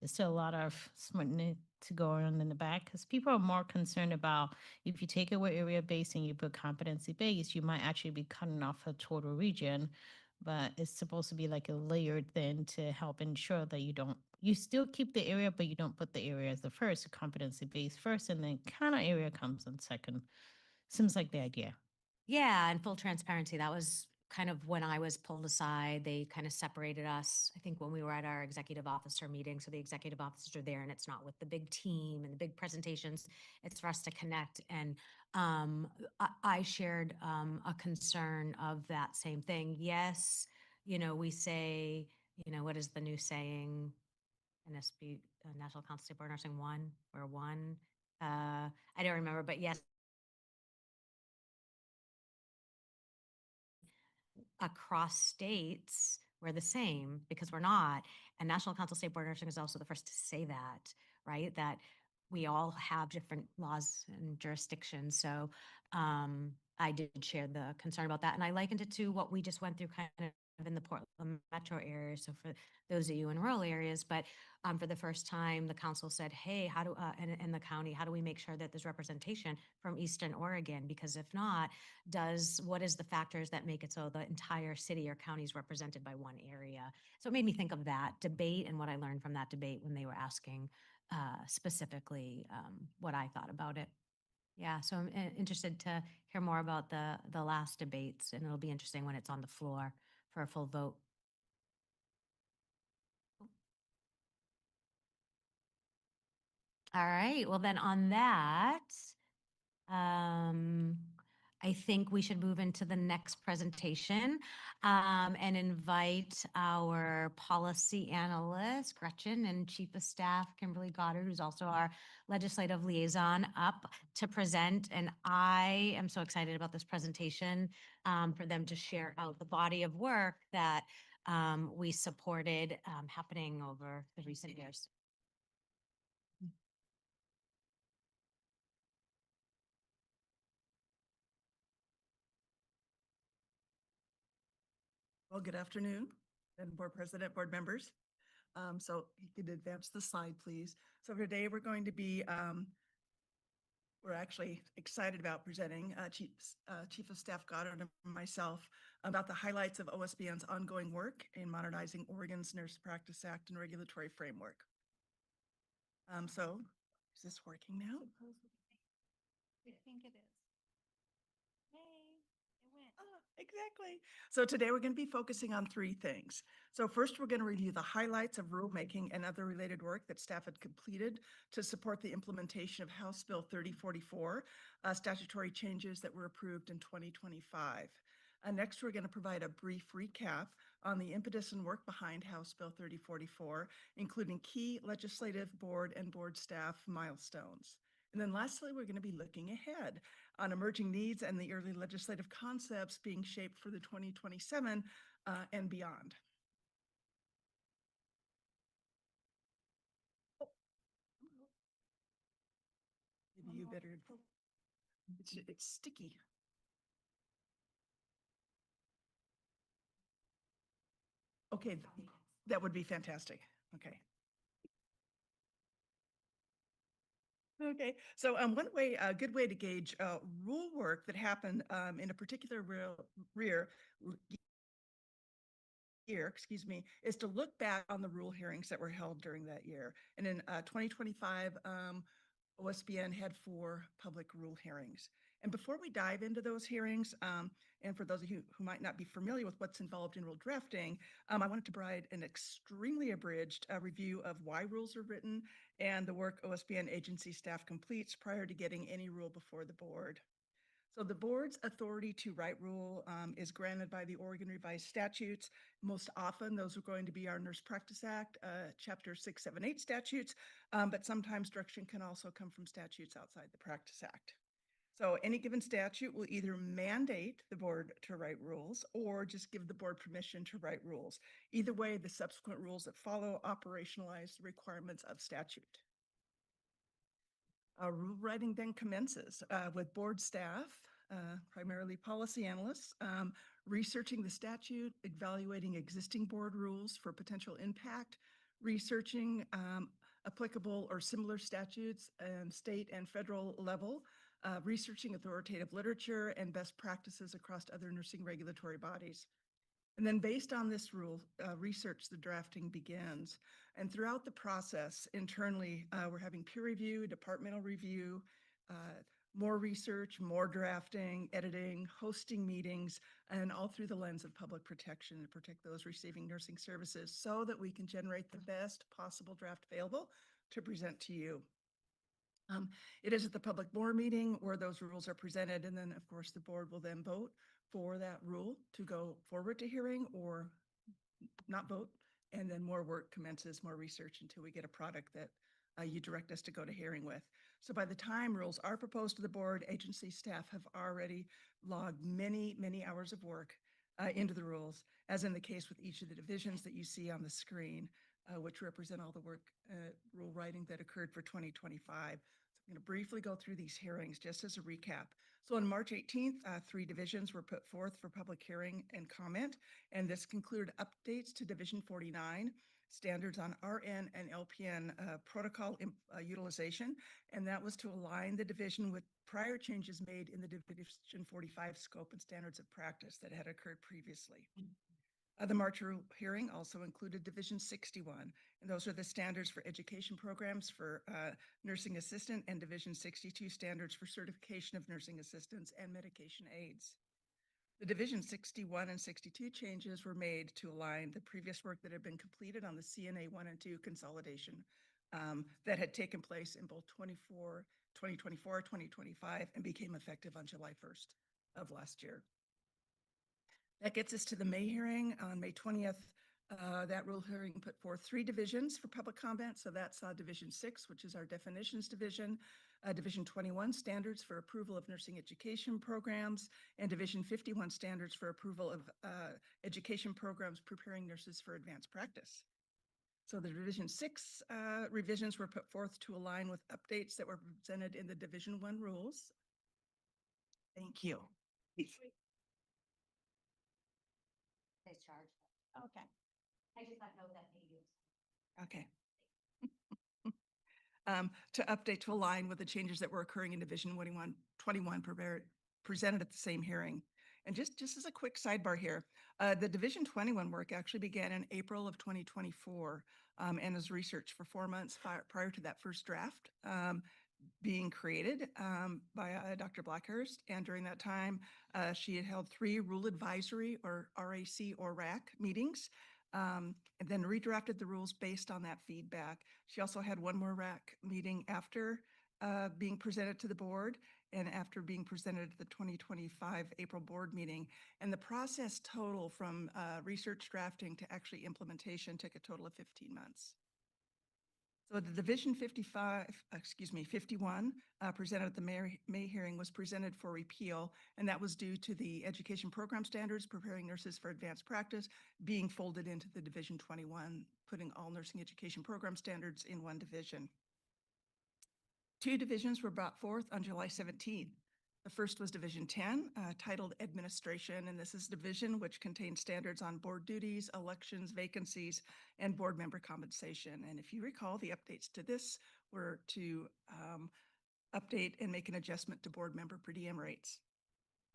There's still a lot of smoothing to go on in the back because people are more concerned about if you take away area based and you put competency based, you might actually be cutting off a total region. But it's supposed to be like a layered thing to help ensure that you still keep the area, but you don't put the area as the first, competency based first, and then kind of area comes in second. Seems like the idea. Yeah, and full transparency, that was kind of when I was pulled aside. They kind of separated us, I think, when we were at our executive officer meeting. So the executive officers are there, and it's not with the big team and the big presentations. It's for us to connect. And I shared a concern of that same thing. Yes, we say, what is the new saying? NSB, National Council of State Board of Nursing, one, we're one. I don't remember, but yes, across states, we're the same because we're not. And National Council of State Board of Nursing is also the first to say that, right? That we all have different laws and jurisdictions. So I did share the concern about that. And I likened it to what we just went through kind of in the Portland metro area. So for those of you in rural areas, but for the first time, the council said, hey, how do, in the county, how do we make sure that there's representation from Eastern Oregon? Because if not, what is the factors that make it so the entire city or county is represented by one area? So it made me think of that debate and what I learned from that debate when they were asking specifically what I thought about it. Yeah, so I'm interested to hear more about the last debates, and it'll be interesting when it's on the floor for a full vote. All right, well then on that, I think we should move into the next presentation and invite our policy analyst, Gretchen, and Chief of Staff, Kimberly Goddard, who's also our legislative liaison, up to present. And I am so excited about this presentation for them to share out the body of work that we supported happening over the recent years. Well, good afternoon, and board president, board members. So you could advance the slide, please. So today we're going to be, we're actually excited about presenting Chief of Staff Goddard and myself about the highlights of OSBN's ongoing work in modernizing Oregon's Nurse Practice Act and regulatory framework. So is this working now? I think it is. Exactly. So today we're going to be focusing on three things. So first, we're going to review the highlights of rulemaking and other related work that staff had completed to support the implementation of House Bill 3044, statutory changes that were approved in 2025. Next, we're going to provide a brief recap on the impetus and work behind House Bill 3044, including key legislative board and board staff milestones. And then lastly, we're going to be looking ahead on emerging needs and the early legislative concepts being shaped for the 2027 and beyond. Maybe you better, it's sticky. Okay, that would be fantastic. Okay. Okay, so one way, a good way to gauge rule work that happened in a particular year, excuse me, is to look back on the rule hearings that were held during that year. And in 2025, OSBN had 4 public rule hearings. And before we dive into those hearings, and for those of you who might not be familiar with what's involved in rule drafting, I wanted to provide an extremely abridged review of why rules are written and the work OSBN agency staff completes prior to getting any rule before the board. So the board's authority to write rule is granted by the Oregon Revised Statutes. Most often, those are going to be our Nurse Practice Act, Chapter 678 statutes, but sometimes direction can also come from statutes outside the Practice Act. So any given statute will either mandate the board to write rules or just give the board permission to write rules. Either way, the subsequent rules that follow operationalize the requirements of statute. Rule writing then commences with board staff, primarily policy analysts, researching the statute, evaluating existing board rules for potential impact, researching applicable or similar statutes and state and federal level, researching authoritative literature and best practices across other nursing regulatory bodies. And then based on this rule, research, the drafting begins. And throughout the process, internally, we're having peer review, departmental review, more research, more drafting, editing, hosting meetings, and all through the lens of public protection to protect those receiving nursing services so that we can generate the best possible draft available to present to you. It is at the public board meeting where those rules are presented, and then of course the board will then vote for that rule to go forward to hearing or not vote, and then more work commences, more research until we get a product that you direct us to go to hearing with. So by the time rules are proposed to the board, agency staff have already logged many, many hours of work into the rules, as in the case with each of the divisions that you see on the screen, which represent all the work rule writing that occurred for 2025. So I'm going to briefly go through these hearings just as a recap. So on March 18th, 3 divisions were put forth for public hearing and comment, and this concluded updates to Division 49, standards on RN and LPN protocol utilization, and that was to align the division with prior changes made in the Division 45 scope and standards of practice that had occurred previously. The March hearing also included Division 61, and those are the standards for education programs for nursing assistant, and Division 62 standards for certification of nursing assistants and medication aids. The Division 61 and 62 changes were made to align the previous work that had been completed on the CNA 1 and 2 consolidation that had taken place in both 2024, 2025, and became effective on July 1st of last year. That gets us to the May hearing on May 20th. That rule hearing put forth 3 divisions for public comment. So that's Division 6, which is our definitions division, Division 21, standards for approval of nursing education programs, and Division 51, standards for approval of education programs preparing nurses for advanced practice. So the Division 6 revisions were put forth to align with updates that were presented in the Division 1 rules. Thank you. Discharge. Okay. I just got note that maybe. Okay. To update to align with the changes that were occurring in Division 21 presented at the same hearing. And just as a quick sidebar here, the Division 21 work actually began in April of 2024 and is research for 4 months prior to that first draft being created by Dr. Blackhurst. And during that time, she had held 3 rule advisory or RAC or RAC meetings, and then redrafted the rules based on that feedback. She also had 1 more RAC meeting after being presented to the board and after being presented at the 2025 April board meeting. And the process total from research drafting to actually implementation took a total of 15 months. So the Division 51 presented at the May hearing was presented for repeal, and that was due to the education program standards preparing nurses for advanced practice being folded into the Division 21, putting all nursing education program standards in one division. Two divisions were brought forth on July 17. The first was Division 10, titled Administration, and this is division which contains standards on board duties, elections, vacancies, and board member compensation. And if you recall, the updates to this were to update and make an adjustment to board member per diem rates.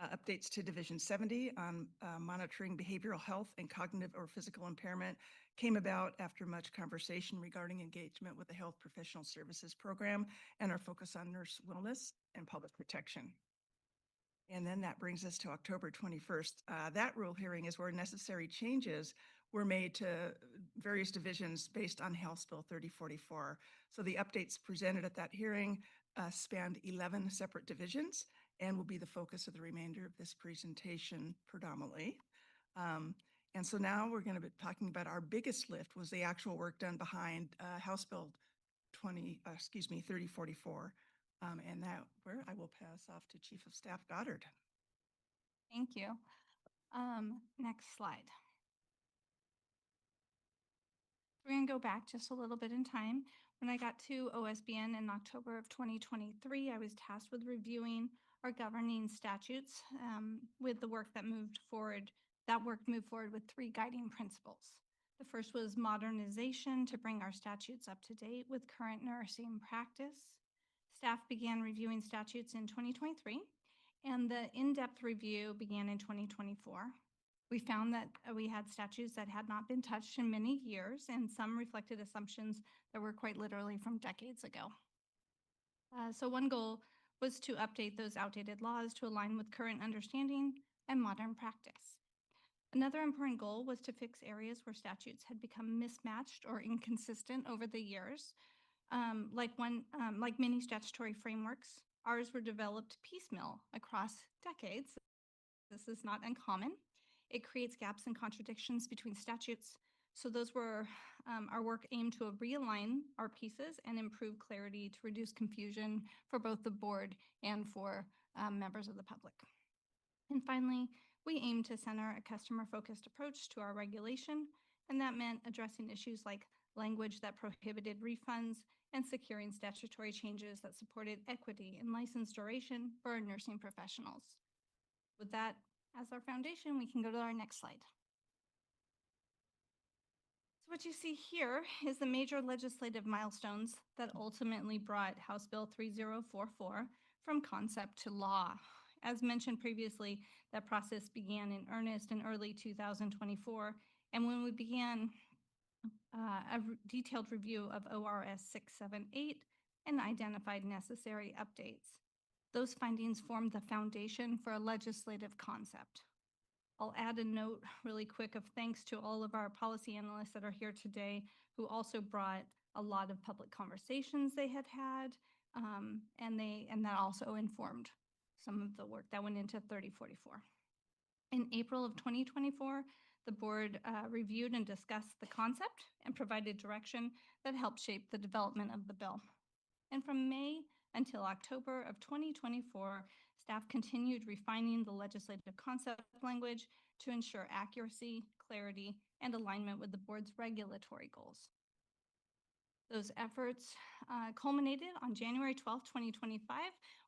Updates to Division 70 on monitoring behavioral health and cognitive or physical impairment came about after much conversation regarding engagement with the Health Professional Services Program and our focus on nurse wellness and public protection. And then that brings us to October 21st. That rule hearing is where necessary changes were made to various divisions based on House Bill 3044. So the updates presented at that hearing spanned 11 separate divisions and will be the focus of the remainder of this presentation predominantly. And so now we're going to be talking about our biggest lift was the actual work done behind House Bill 3044. And that where I will pass off to Chief of Staff Goddard. Thank you. Next slide. We're going to go back just a little bit in time. When I got to OSBN in October of 2023, I was tasked with reviewing our governing statutes with the work that moved forward. That work moved forward with three guiding principles. The first was modernization to bring our statutes up to date with current nursing practice. Staff began reviewing statutes in 2023, and the in-depth review began in 2024. We found that we had statutes that had not been touched in many years, and some reflected assumptions that were quite literally from decades ago. So one goal was to update those outdated laws to align with current understanding and modern practice. Another important goal was to fix areas where statutes had become mismatched or inconsistent over the years. Like many statutory frameworks, ours were developed piecemeal across decades. This is not uncommon. It creates gaps and contradictions between statutes. So those were our work aimed to realign our pieces and improve clarity to reduce confusion for both the board and for members of the public. And finally, we aim to center a customer-focused approach to our regulation, and that meant addressing issues like language that prohibited refunds and securing statutory changes that supported equity in license duration for our nursing professionals. With that as our foundation, we can go to our next slide. So what you see here is the major legislative milestones that ultimately brought House Bill 3044 from concept to law. As mentioned previously, that process began in earnest in early 2024, and when we began a detailed review of ORS 678 and identified necessary updates. Those findings formed the foundation for a legislative concept. I'll add a note really quick of thanks to all of our policy analysts that are here today who also brought a lot of public conversations they had and that also informed some of the work that went into 3044. In April of 2024, the board reviewed and discussed the concept and provided direction that helped shape the development of the bill. And from May until October of 2024, staff continued refining the legislative concept language to ensure accuracy, clarity, and alignment with the board's regulatory goals. Those efforts culminated on January 12, 2025,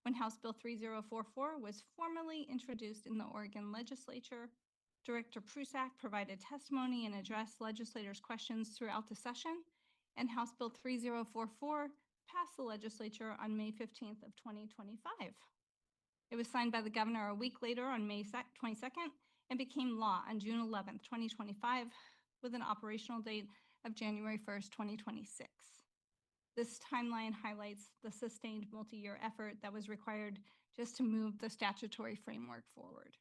when House Bill 3044 was formally introduced in the Oregon legislature. Director Prusak provided testimony and addressed legislators' questions throughout the session, and House Bill 3044 passed the legislature on May 15th of 2025. It was signed by the governor a week later on May 22nd and became law on June 11th, 2025, with an operational date of January 1st, 2026. This timeline highlights the sustained multi-year effort that was required just to move the statutory framework forward.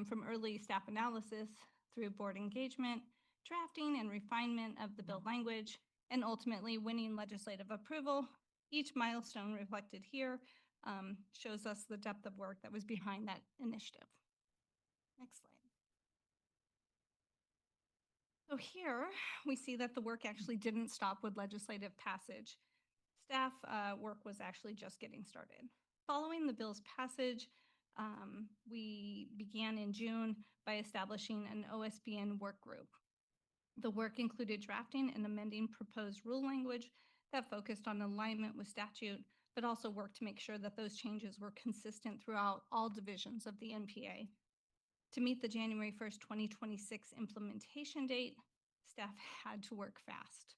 From early staff analysis through board engagement, drafting and refinement of the bill language, and ultimately winning legislative approval Each milestone reflected here shows us the depth of work that was behind that initiative. Next slide. So here we see that the work actually didn't stop with legislative passage. Staff work was actually just getting started. Following the bill's passage, we began in June by establishing an OSBN work group. The work included drafting and amending proposed rule language that focused on alignment with statute, but also worked to make sure that those changes were consistent throughout all divisions of the NPA. To meet the January 1st, 2026 implementation date, staff had to work fast.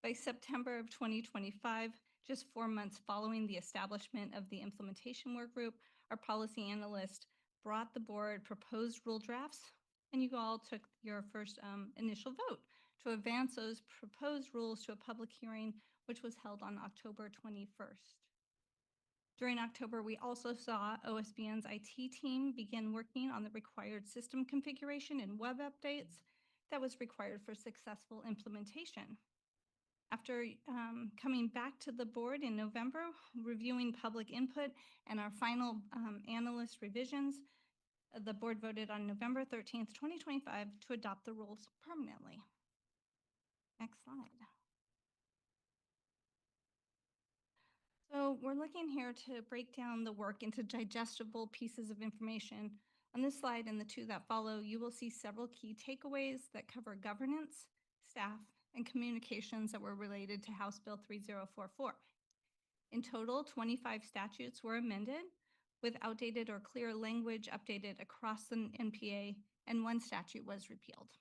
By September of 2025, just 4 months following the establishment of the implementation work group, our policy analyst brought the board proposed rule drafts, and you all took your first initial vote to advance those proposed rules to a public hearing, which was held on October 21st. During October, we also saw OSBN's IT team begin working on the required system configuration and web updates that was required for successful implementation. After coming back to the board in November, reviewing public input and our final analyst revisions, the board voted on November 13th, 2025 to adopt the rules permanently. Next slide. So we're looking here to break down the work into digestible pieces of information. On this slide and the two that follow, you will see several key takeaways that cover governance, staff, and communications that were related to House Bill 3044. In total, 25 statutes were amended, with outdated or clear language updated across the NPA, and 1 statute was repealed.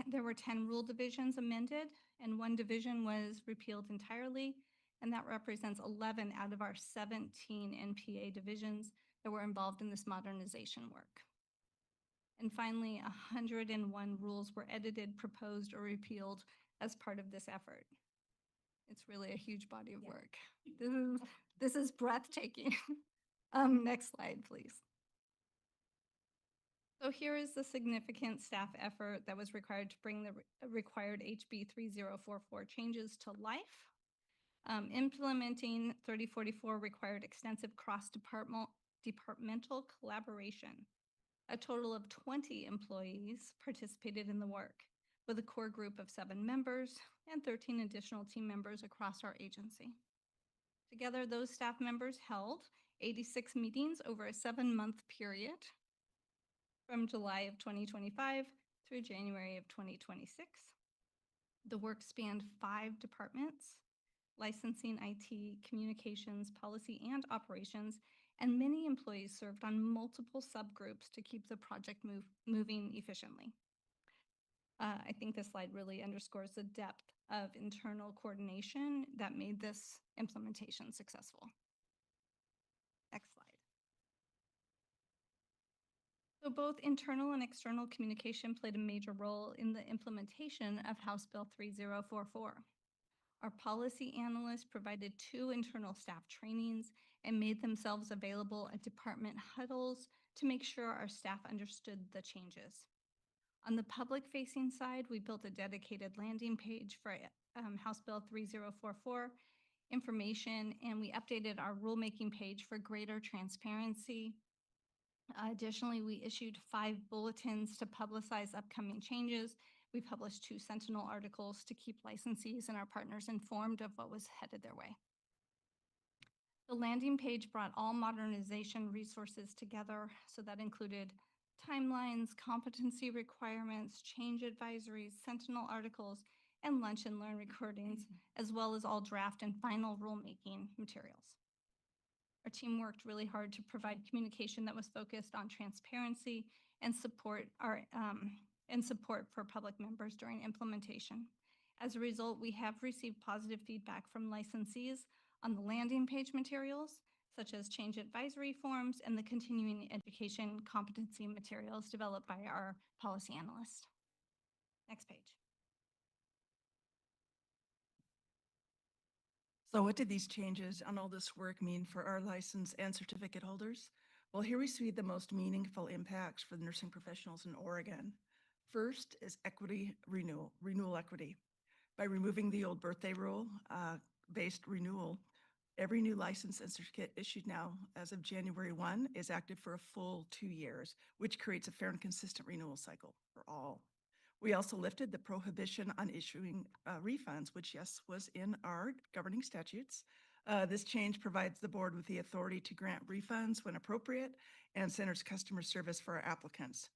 There were 10 rule divisions amended, and 1 division was repealed entirely, and that represents 11 out of our 17 NPA divisions that were involved in this modernization work. And finally, 101 rules were edited, proposed, or repealed as part of this effort. It's really a huge body of work. This is breathtaking. Next slide, please. So here is the significant staff effort that was required to bring the required HB 3044 changes to life. Implementing 3044 required extensive cross-departmental collaboration. A total of 20 employees participated in the work, with a core group of 7 members and 13 additional team members across our agency. Together, those staff members held 86 meetings over a 7-month period from July of 2025 through January of 2026. The work spanned 5 departments: licensing, IT, communications, policy, and operations, and many employees served on multiple subgroups to keep the project moving efficiently. I think this slide really underscores the depth of internal coordination that made this implementation successful. Next slide. So both internal and external communication played a major role in the implementation of House Bill 3044. Our policy analysts provided 2 internal staff trainings and made themselves available at department huddles to make sure our staff understood the changes. On the public-facing side, we built a dedicated landing page for House Bill 3044 information, and we updated our rulemaking page for greater transparency. Additionally, we issued 5 bulletins to publicize upcoming changes. We published 2 Sentinel articles to keep licensees and our partners informed of what was headed their way. The landing page brought all modernization resources together, so that included timelines, competency requirements, change advisories, Sentinel articles, and lunch and learn recordings, as well as all draft and final rulemaking materials. Our team worked really hard to provide communication that was focused on transparency and support for public members during implementation. As a result, we have received positive feedback from licensees on the landing page materials, such as change advisory forms and the continuing education competency materials developed by our policy analyst. Next page. So what did these changes and all this work mean for our license and certificate holders? Well, here we see the most meaningful impacts for the nursing professionals in Oregon. First is equity renewal equity. By removing the old birthday rule, based renewal, every new license and certificate issued now as of January 1 is active for a full 2 years, which creates a fair and consistent renewal cycle for all. We also lifted the prohibition on issuing refunds, which, yes, was in our governing statutes. This change provides the board with the authority to grant refunds when appropriate and centers customer service for our applicants.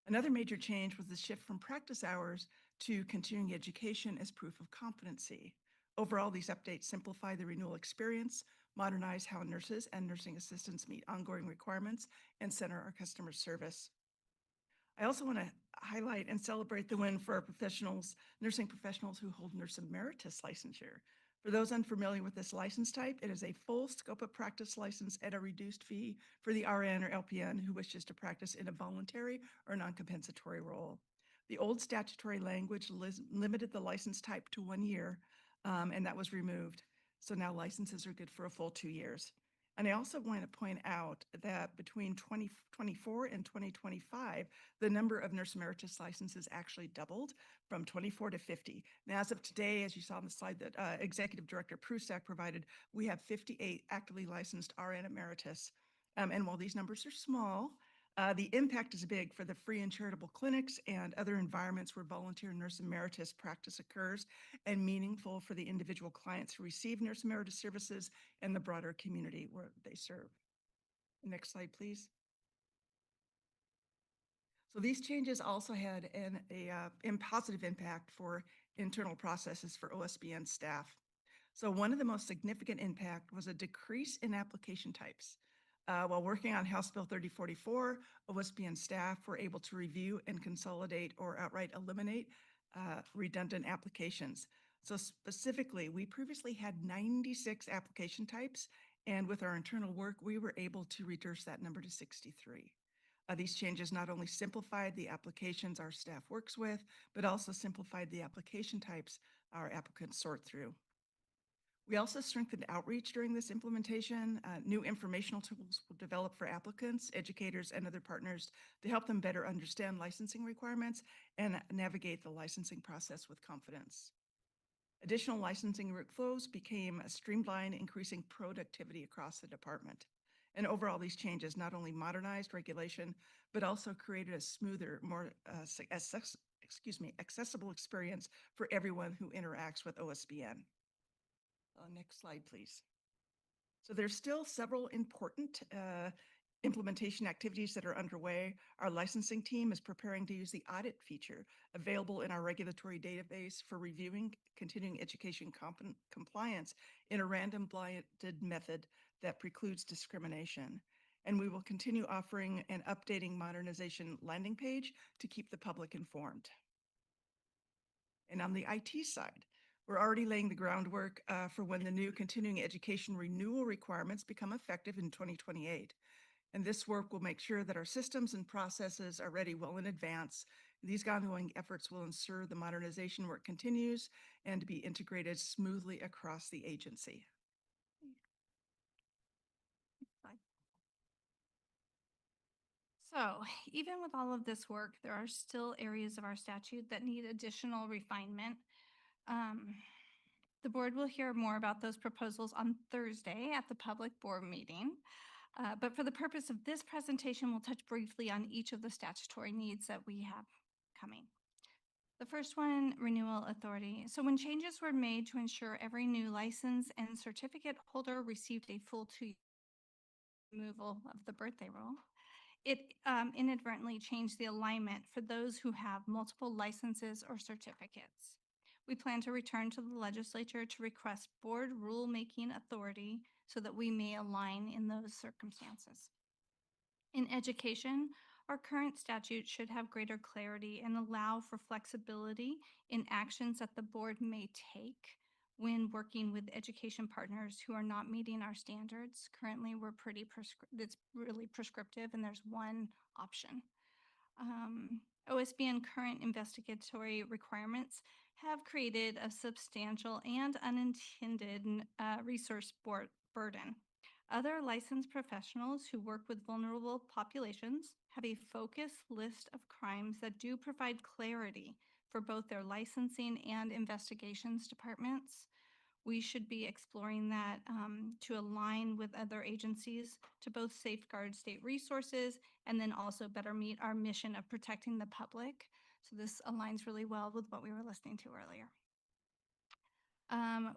Another major change was the shift from practice hours to continuing education as proof of competency. Overall, these updates simplify the renewal experience, modernize how nurses and nursing assistants meet ongoing requirements, and center our customer service. I also want to highlight and celebrate the win for our professionals, nursing professionals who hold nurse emeritus licensure. For those unfamiliar with this license type, it is a full scope of practice license at a reduced fee for the RN or LPN who wishes to practice in a voluntary or non-compensatory role. The old statutory language limited the license type to 1 year, and that was removed. So now licenses are good for a full 2 years. And I also want to point out that between 2024 and 2025, the number of nurse emeritus licenses actually doubled from 24 to 50. Now, as of today, as you saw on the slide that Executive Director Prusak provided, we have 58 actively licensed RN emeritus. And while these numbers are small, the impact is big for the free and charitable clinics and other environments where volunteer nurse emeritus practice occurs, and meaningful for the individual clients who receive nurse emeritus services and the broader community where they serve. Next slide, please. So these changes also had a positive impact for internal processes for OSBN staff. So one of the most significant impact was a decrease in application types. While working on House Bill 3044, OSBN staff were able to review and consolidate or outright eliminate redundant applications. So specifically, we previously had 96 application types, and with our internal work, we were able to reduce that number to 63. These changes not only simplified the applications our staff works with, but also simplified the application types our applicants sort through. We also strengthened outreach during this implementation. New informational tools were developed for applicants, educators, and other partners to help them better understand licensing requirements and navigate the licensing process with confidence. Additional licensing workflows became streamlined, increasing productivity across the department. And overall, these changes not only modernized regulation, but also created a smoother, more accessible experience for everyone who interacts with OSBN. Next slide, please. So there's still several important implementation activities that are underway. Our licensing team is preparing to use the audit feature available in our regulatory database for reviewing continuing education compliance in a random blinded method that precludes discrimination. And we will continue offering an updating modernization landing page to keep the public informed. And on the IT side, we're already laying the groundwork for when the new continuing education renewal requirements become effective in 2028. And this work will make sure that our systems and processes are ready well in advance. These ongoing efforts will ensure the modernization work continues and to be integrated smoothly across the agency. So even with all of this work, there are still areas of our statute that need additional refinement. The board will hear more about those proposals on Thursday at the public board meeting. But for the purpose of this presentation, we'll touch briefly on each of the statutory needs that we have coming. The first one, renewal authority. So when changes were made to ensure every new license and certificate holder received a full 2 removal of the birthday rule, it inadvertently changed the alignment for those who have multiple licenses or certificates. We plan to return to the legislature to request board rulemaking authority so that we may align in those circumstances. In education, our current statute should have greater clarity and allow for flexibility in actions that the board may take when working with education partners who are not meeting our standards. Currently, we're it's really prescriptive, and there's one option. OSBN current investigatory requirements have created a substantial and unintended resource burden. Other licensed professionals who work with vulnerable populations have a focused list of crimes that do provide clarity for both their licensing and investigations departments. we should be exploring that to align with other agencies to both safeguard state resources and then also better meet our mission of protecting the public. So this aligns really well with what we were listening to earlier.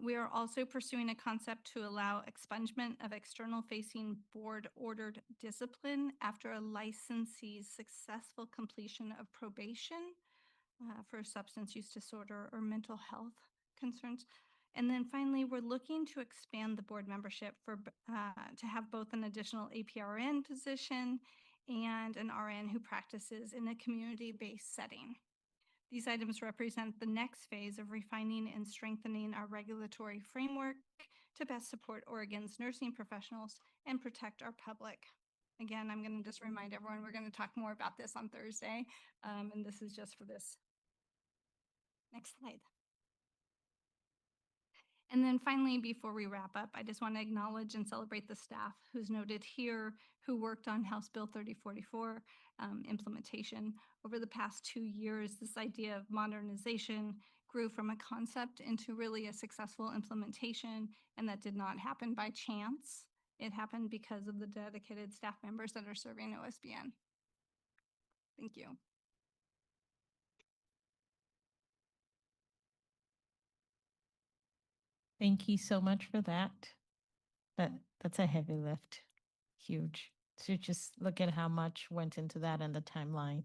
We are also pursuing a concept to allow expungement of external facing board ordered discipline after a licensee's successful completion of probation for substance use disorder or mental health concerns. And then finally, we're looking to expand the board membership to have both an additional APRN position and an RN who practices in a community-based setting. These items represent the next phase of refining and strengthening our regulatory framework to best support Oregon's nursing professionals and protect our public. Again, I'm going to just remind everyone, we're going to talk more about this on Thursday, and this is just for this. Next slide. And then finally, before we wrap up, I just want to acknowledge and celebrate the staff who's noted here who worked on House Bill 3044 implementation. Over the past 2 years, this idea of modernization grew from a concept into really a successful implementation, and that did not happen by chance. It happened because of the dedicated staff members that are serving OSBN. Thank you. Thank you so much for that. That's a heavy lift. Huge. So just look at how much went into that and the timeline.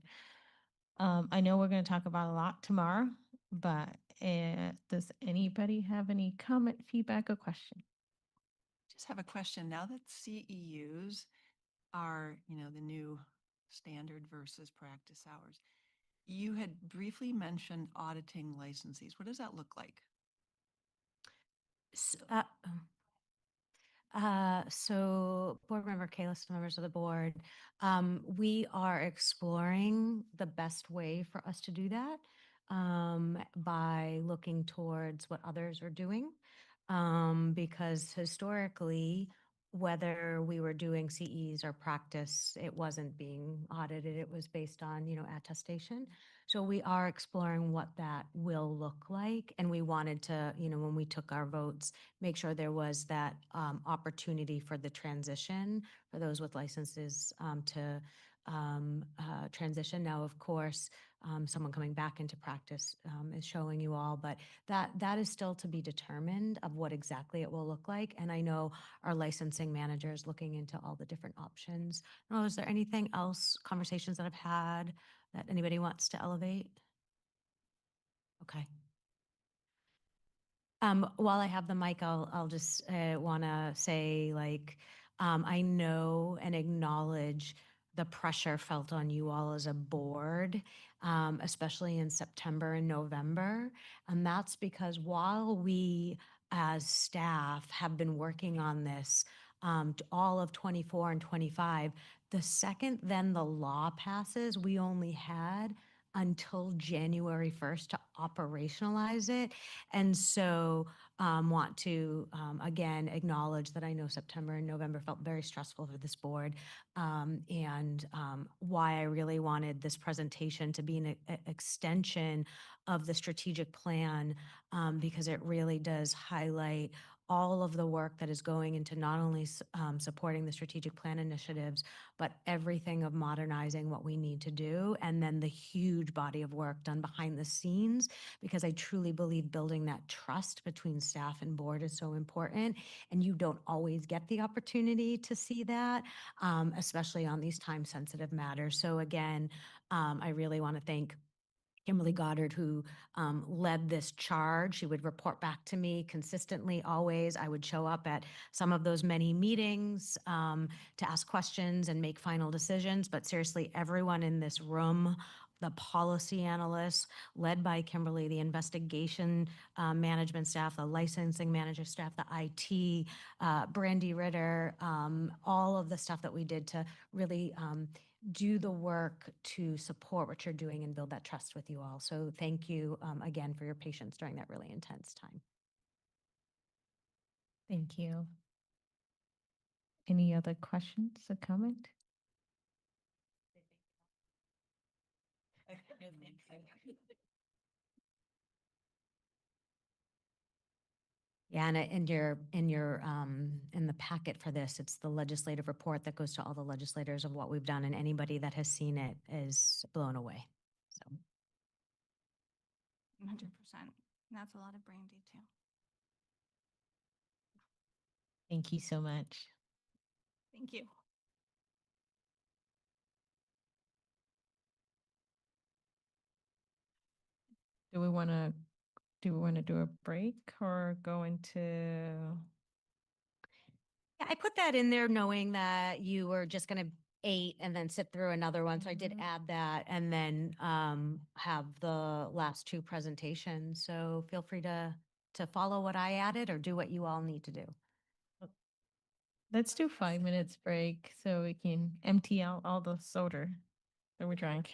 I know we're going to talk about a lot tomorrow, but does anybody have any comment, feedback, or question? Just have a question. Now that CEUs are, the new standard versus practice hours, you had briefly mentioned auditing licensees. What does that look like? So board member Kalis, members of the board, we are exploring the best way for us to do that by looking towards what others are doing. Because historically, whether we were doing CEs or practice, it wasn't being audited. It was based on, attestation. So we are exploring what that will look like. And we wanted to, when we took our votes, make sure there was that opportunity for the transition for those with licenses to transition. Now, of course, someone coming back into practice is showing you all, but that is still to be determined of what exactly it will look like. And I know our licensing manager is looking into all the different options. Oh, is there anything else, conversations that I've had that anybody wants to elevate? Okay. While I have the mic, I'll just want to say, I know and acknowledge the pressure felt on you all as a board, especially in September and November. And that's because while we as staff have been working on this all of 24 and 25, the second then the law passes, we only had until January 1st to operationalize it. And so want to, again, acknowledge that I know September and November felt very stressful for this board, and why I really wanted this presentation to be an extension of the strategic plan, because it really does highlight all of the work that is going into not only supporting the strategic plan initiatives, but everything of modernizing what we need to do, and then the huge body of work done behind the scenes, because I truly believe building that trust between staff and board is so important, and you don't always get the opportunity to see that, especially on these time-sensitive matters. So again, I really want to thank Kimberly Goddard, who led this charge. She would report back to me consistently, always. I would show up at some of those many meetings to ask questions and make final decisions. But seriously, everyone in this room, the policy analysts led by Kimberly, the investigation management staff, the licensing manager staff, the IT, Brandy Ritter, all of the stuff that we did to really do the work to support what you're doing and build that trust with you all. So thank you again for your patience during that really intense time. Thank you. Any other questions or comment? Yeah, and in the packet for this, it's the legislative report that goes to all the legislators of what we've done, and anybody that has seen it is blown away. So 100%. That's a lot of brain detail. Thank you so much. Thank you. Do we want to do a break or go into? yeah, I put that in there knowing that you were just going to 8 and then sit through another one. So I did add that and then have the last 2 presentations. So feel free to follow what I added or do what you all need to do. Let's do 5 minutes break so we can empty out all the soda that we drank.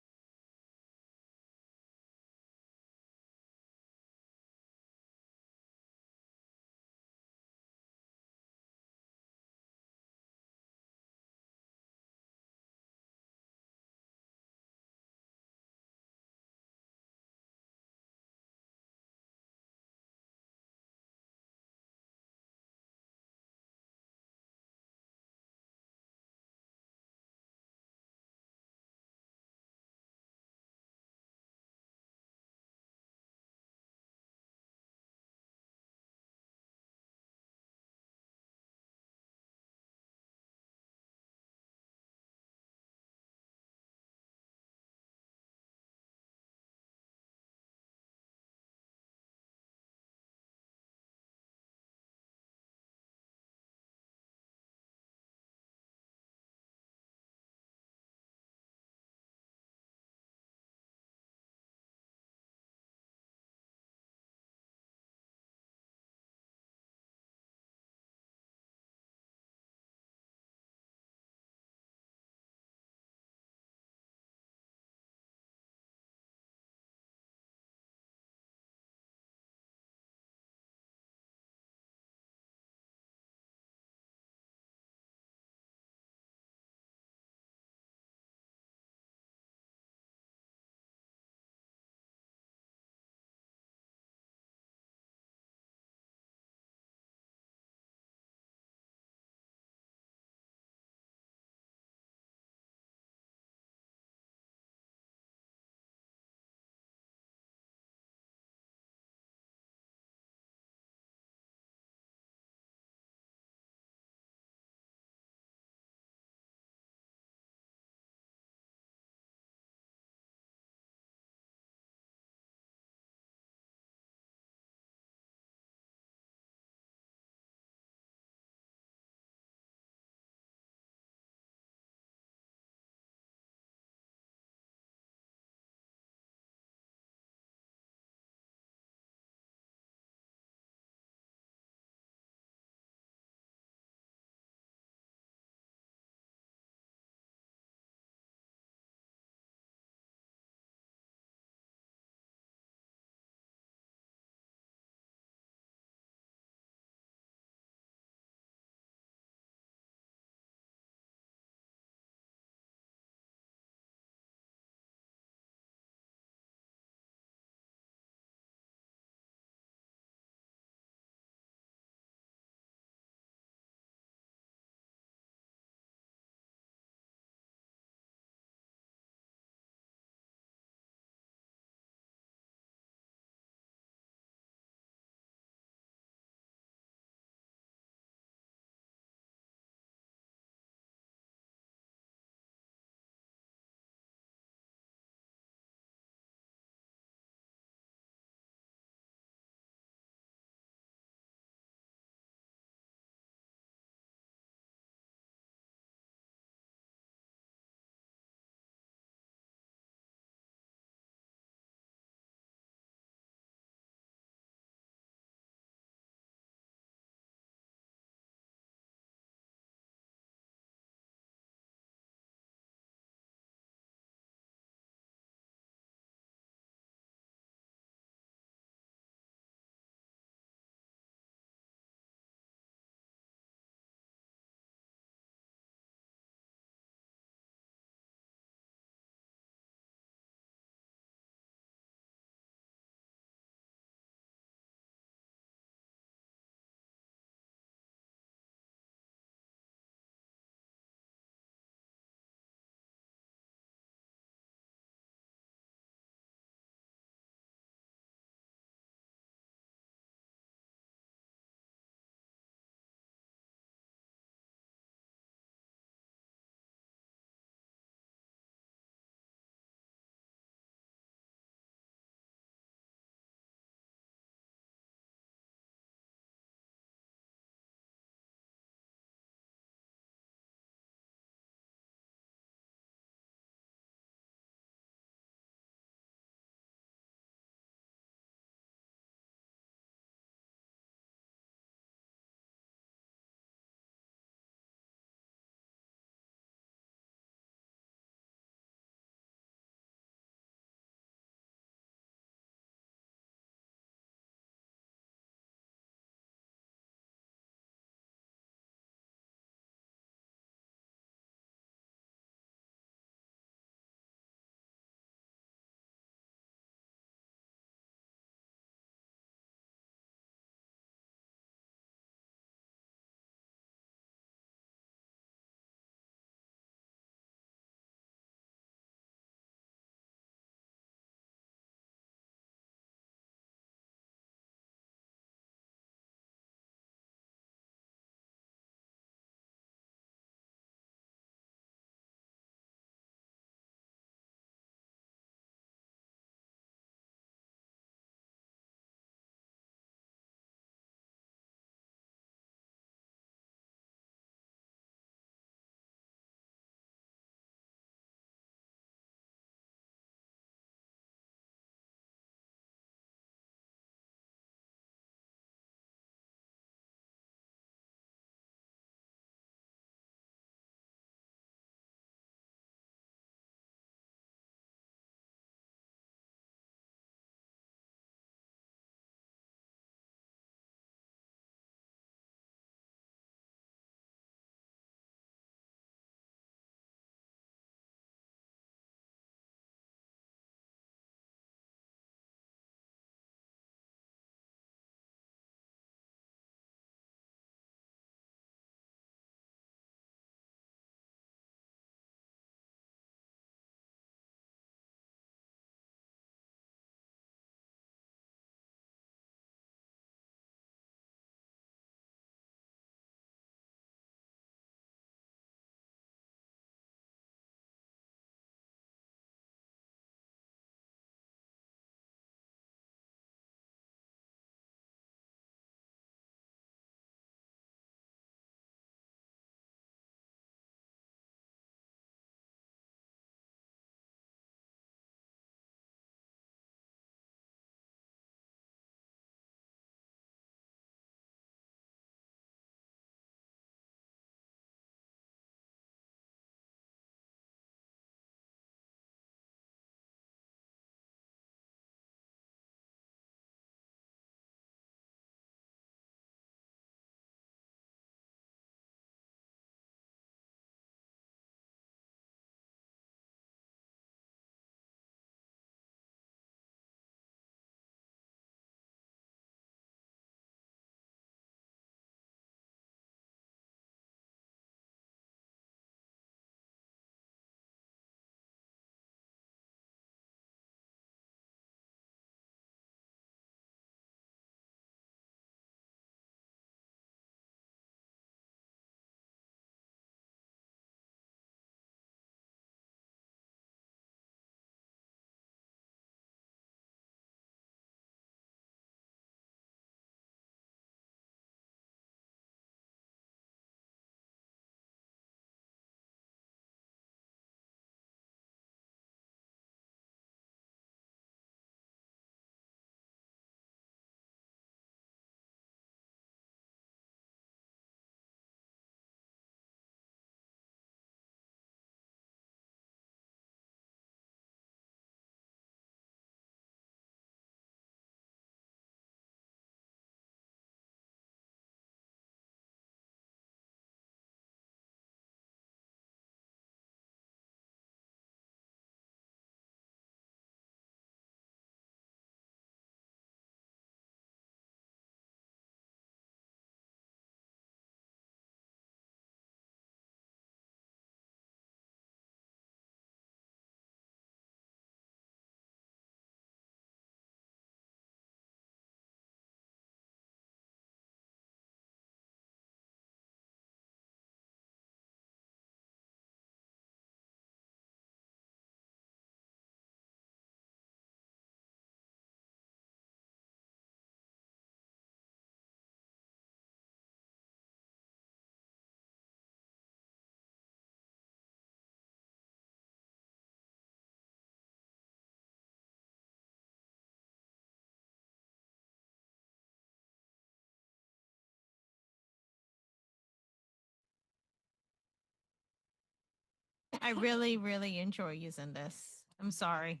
I really, really enjoy using this. I'm sorry.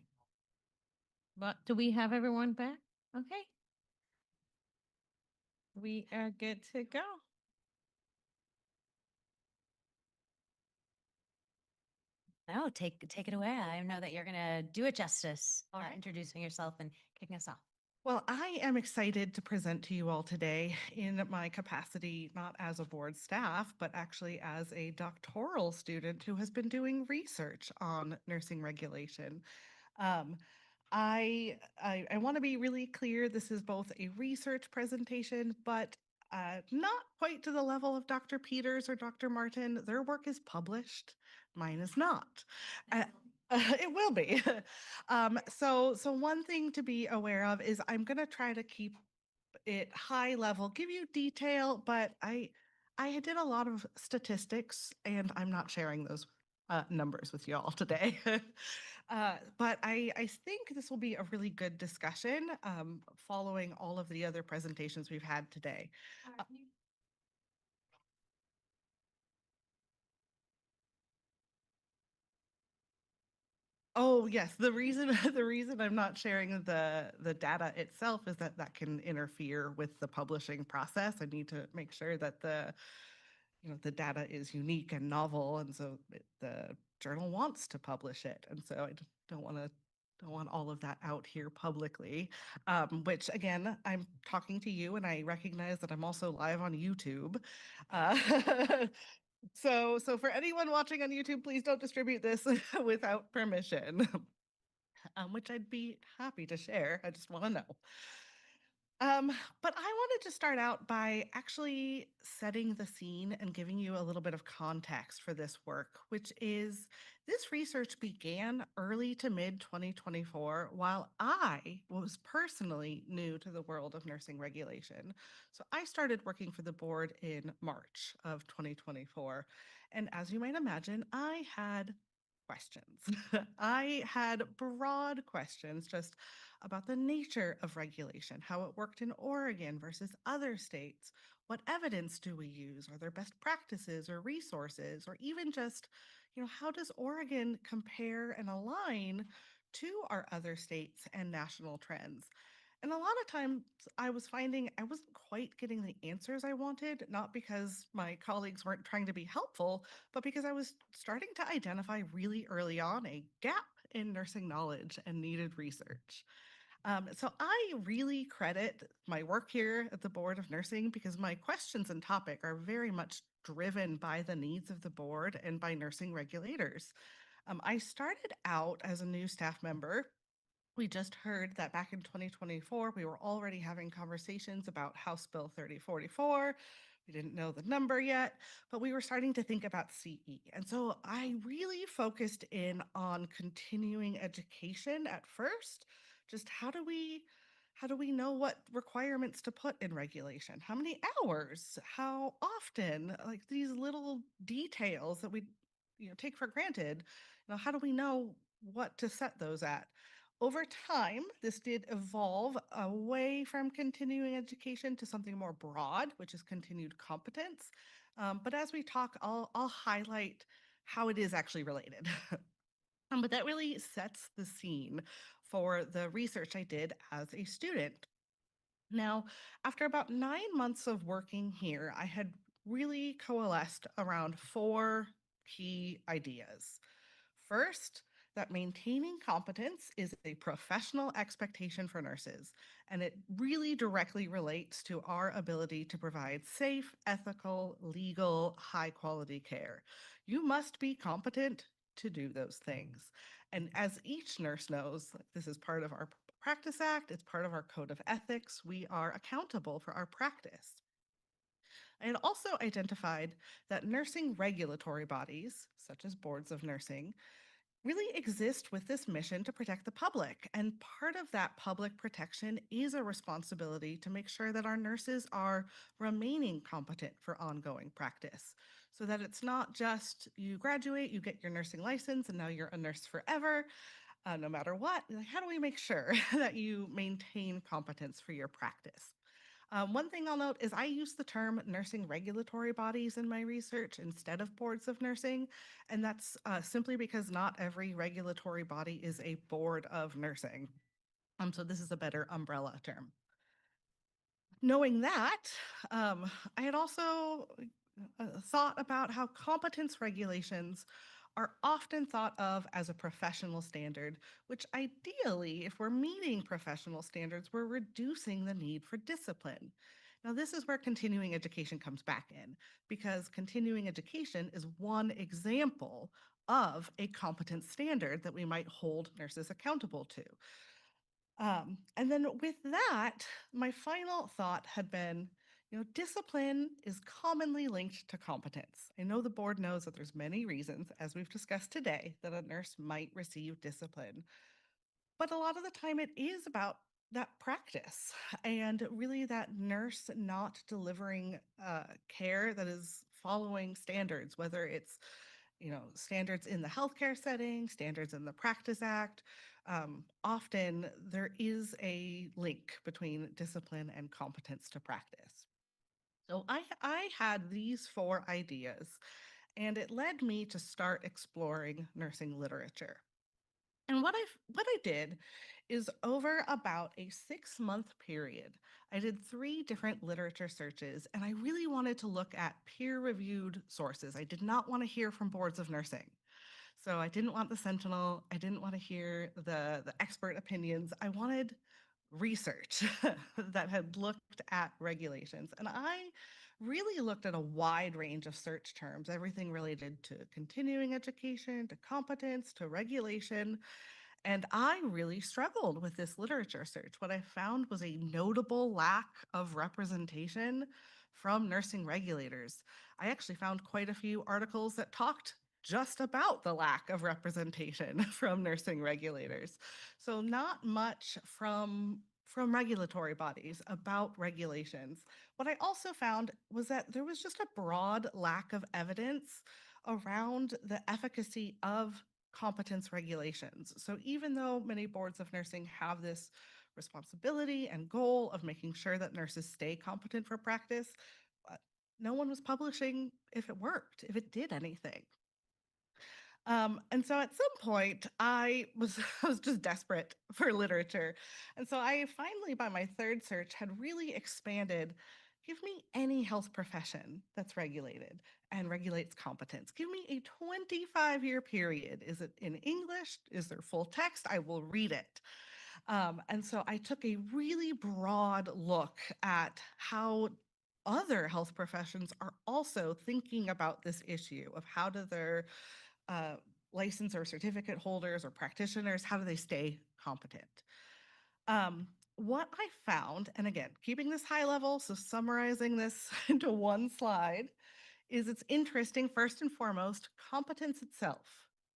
But do we have everyone back? Okay. We are good to go. No, take it away. I know that you're gonna do it justice, introducing yourself and kicking us off. Well, I am excited to present to you all today in my capacity, not as a board staff, but actually as a doctoral student who has been doing research on nursing regulation. Um, I want to be really clear. This is both a research presentation, but not quite to the level of Dr. Peters or Dr. Martin. Their work is published. Mine is not. It will be. So one thing to be aware of is I'm going to try to keep it high level, give you detail, but I did a lot of statistics, and I'm not sharing those numbers with you all today. But I think this will be a really good discussion following all of the other presentations we've had today. Oh, yes. The reason the reason I'm not sharing the data itself is that that can interfere with the publishing process. I need to make sure that the data is unique and novel, and so the journal wants to publish it, and so I don't want all of that out here publicly. Which again, I'm talking to you, and I recognize that I'm also live on YouTube. Uh, So for anyone watching on YouTube, please don't distribute this without permission, which I'd be happy to share. I just want to know. But I wanted to start out by actually setting the scene and giving you a little bit of context for this work, which is this research began early to mid 2024 while I was personally new to the world of nursing regulation. So I started working for the board in March of 2024. And as you might imagine, I had questions. I had broad questions just about the nature of regulation, how it worked in Oregon versus other states. What evidence do we use? Are there best practices or resources? Or even just, how does Oregon compare and align to our other states and national trends? And a lot of times I was finding I wasn't quite getting the answers I wanted, not because my colleagues weren't trying to be helpful, but because I was starting to identify really early on a gap in nursing knowledge and needed research. So I really credit my work here at the Board of Nursing because my questions and topic are very much driven by the needs of the board and by nursing regulators. I started out as a new staff member. We just heard that back in 2024, we were already having conversations about House Bill 3044. We didn't know the number yet, but we were starting to think about CE. And so I really focused in on continuing education at first. Just how do we know what requirements to put in regulation? How many hours? How often? Like these little details that we take for granted. How do we know what to set those at? Over time, this did evolve away from continuing education to something more broad, which is continued competence. But as we talk, I'll highlight how it is actually related. But that really sets the scene for the research I did as a student. Now, after about 9 months of working here, I had really coalesced around 4 key ideas. First, that maintaining competence is a professional expectation for nurses, and it really directly relates to our ability to provide safe, ethical, legal, high-quality care. You must be competent to do those things. And as each nurse knows, this is part of our Practice Act, it's part of our code of ethics. We are accountable for our practice. I had also identified that nursing regulatory bodies, such as boards of nursing, really exist with this mission to protect the public. And part of that public protection is a responsibility to make sure that our nurses are remaining competent for ongoing practice. So that it's not just you graduate, you get your nursing license, and now you're a nurse forever, no matter what. How do we make sure that you maintain competence for your practice? One thing I'll note is I use the term nursing regulatory bodies in my research instead of boards of nursing, and that's simply because not every regulatory body is a board of nursing. So this is a better umbrella term. Knowing that, I had also thought about how competence regulations are often thought of as a professional standard, which ideally, if we're meeting professional standards, we're reducing the need for discipline. Now, this is where continuing education comes back in, because continuing education is one example of a competence standard that we might hold nurses accountable to. And then with that, my final thought had been, discipline is commonly linked to competence. I know the board knows that there's many reasons, as we've discussed today, that a nurse might receive discipline. But a lot of the time it is about that practice and really that nurse not delivering care that is following standards, whether it's standards in the healthcare setting, standards in the Practice Act. Often there is a link between discipline and competence to practice. So I had these 4 ideas, and it led me to start exploring nursing literature. And what I did is over about a 6-month period, I did 3 different literature searches, and I really wanted to look at peer-reviewed sources. I did not want to hear from boards of nursing. So I didn't want the Sentinel. I didn't want to hear the expert opinions. I wanted research that had looked at regulations. And I really looked at a wide range of search terms, everything related to continuing education, to competence, to regulation. And I really struggled with this literature search. What I found was a notable lack of representation from nursing regulators. I actually found quite a few articles that talked just about the lack of representation from nursing regulators. So not much from regulatory bodies about regulations. What I also found was that there was just a broad lack of evidence around the efficacy of competence regulations. So even though many boards of nursing have this responsibility and goal of making sure that nurses stay competent for practice, no one was publishing if it worked, if it did anything. And so at some point I was just desperate for literature. And so I finally, by my 3rd search, had really expanded. Give me any health profession that's regulated and regulates competence. Give me a 25-year period. Is it in English? Is there full text? I will read it. And so I took a really broad look at how other health professions are also thinking about this issue of how do their license or certificate holders or practitioners, how do they stay competent? What I found, and again, keeping this high level, so summarizing this into one slide, is it's interesting, first and foremost, competence itself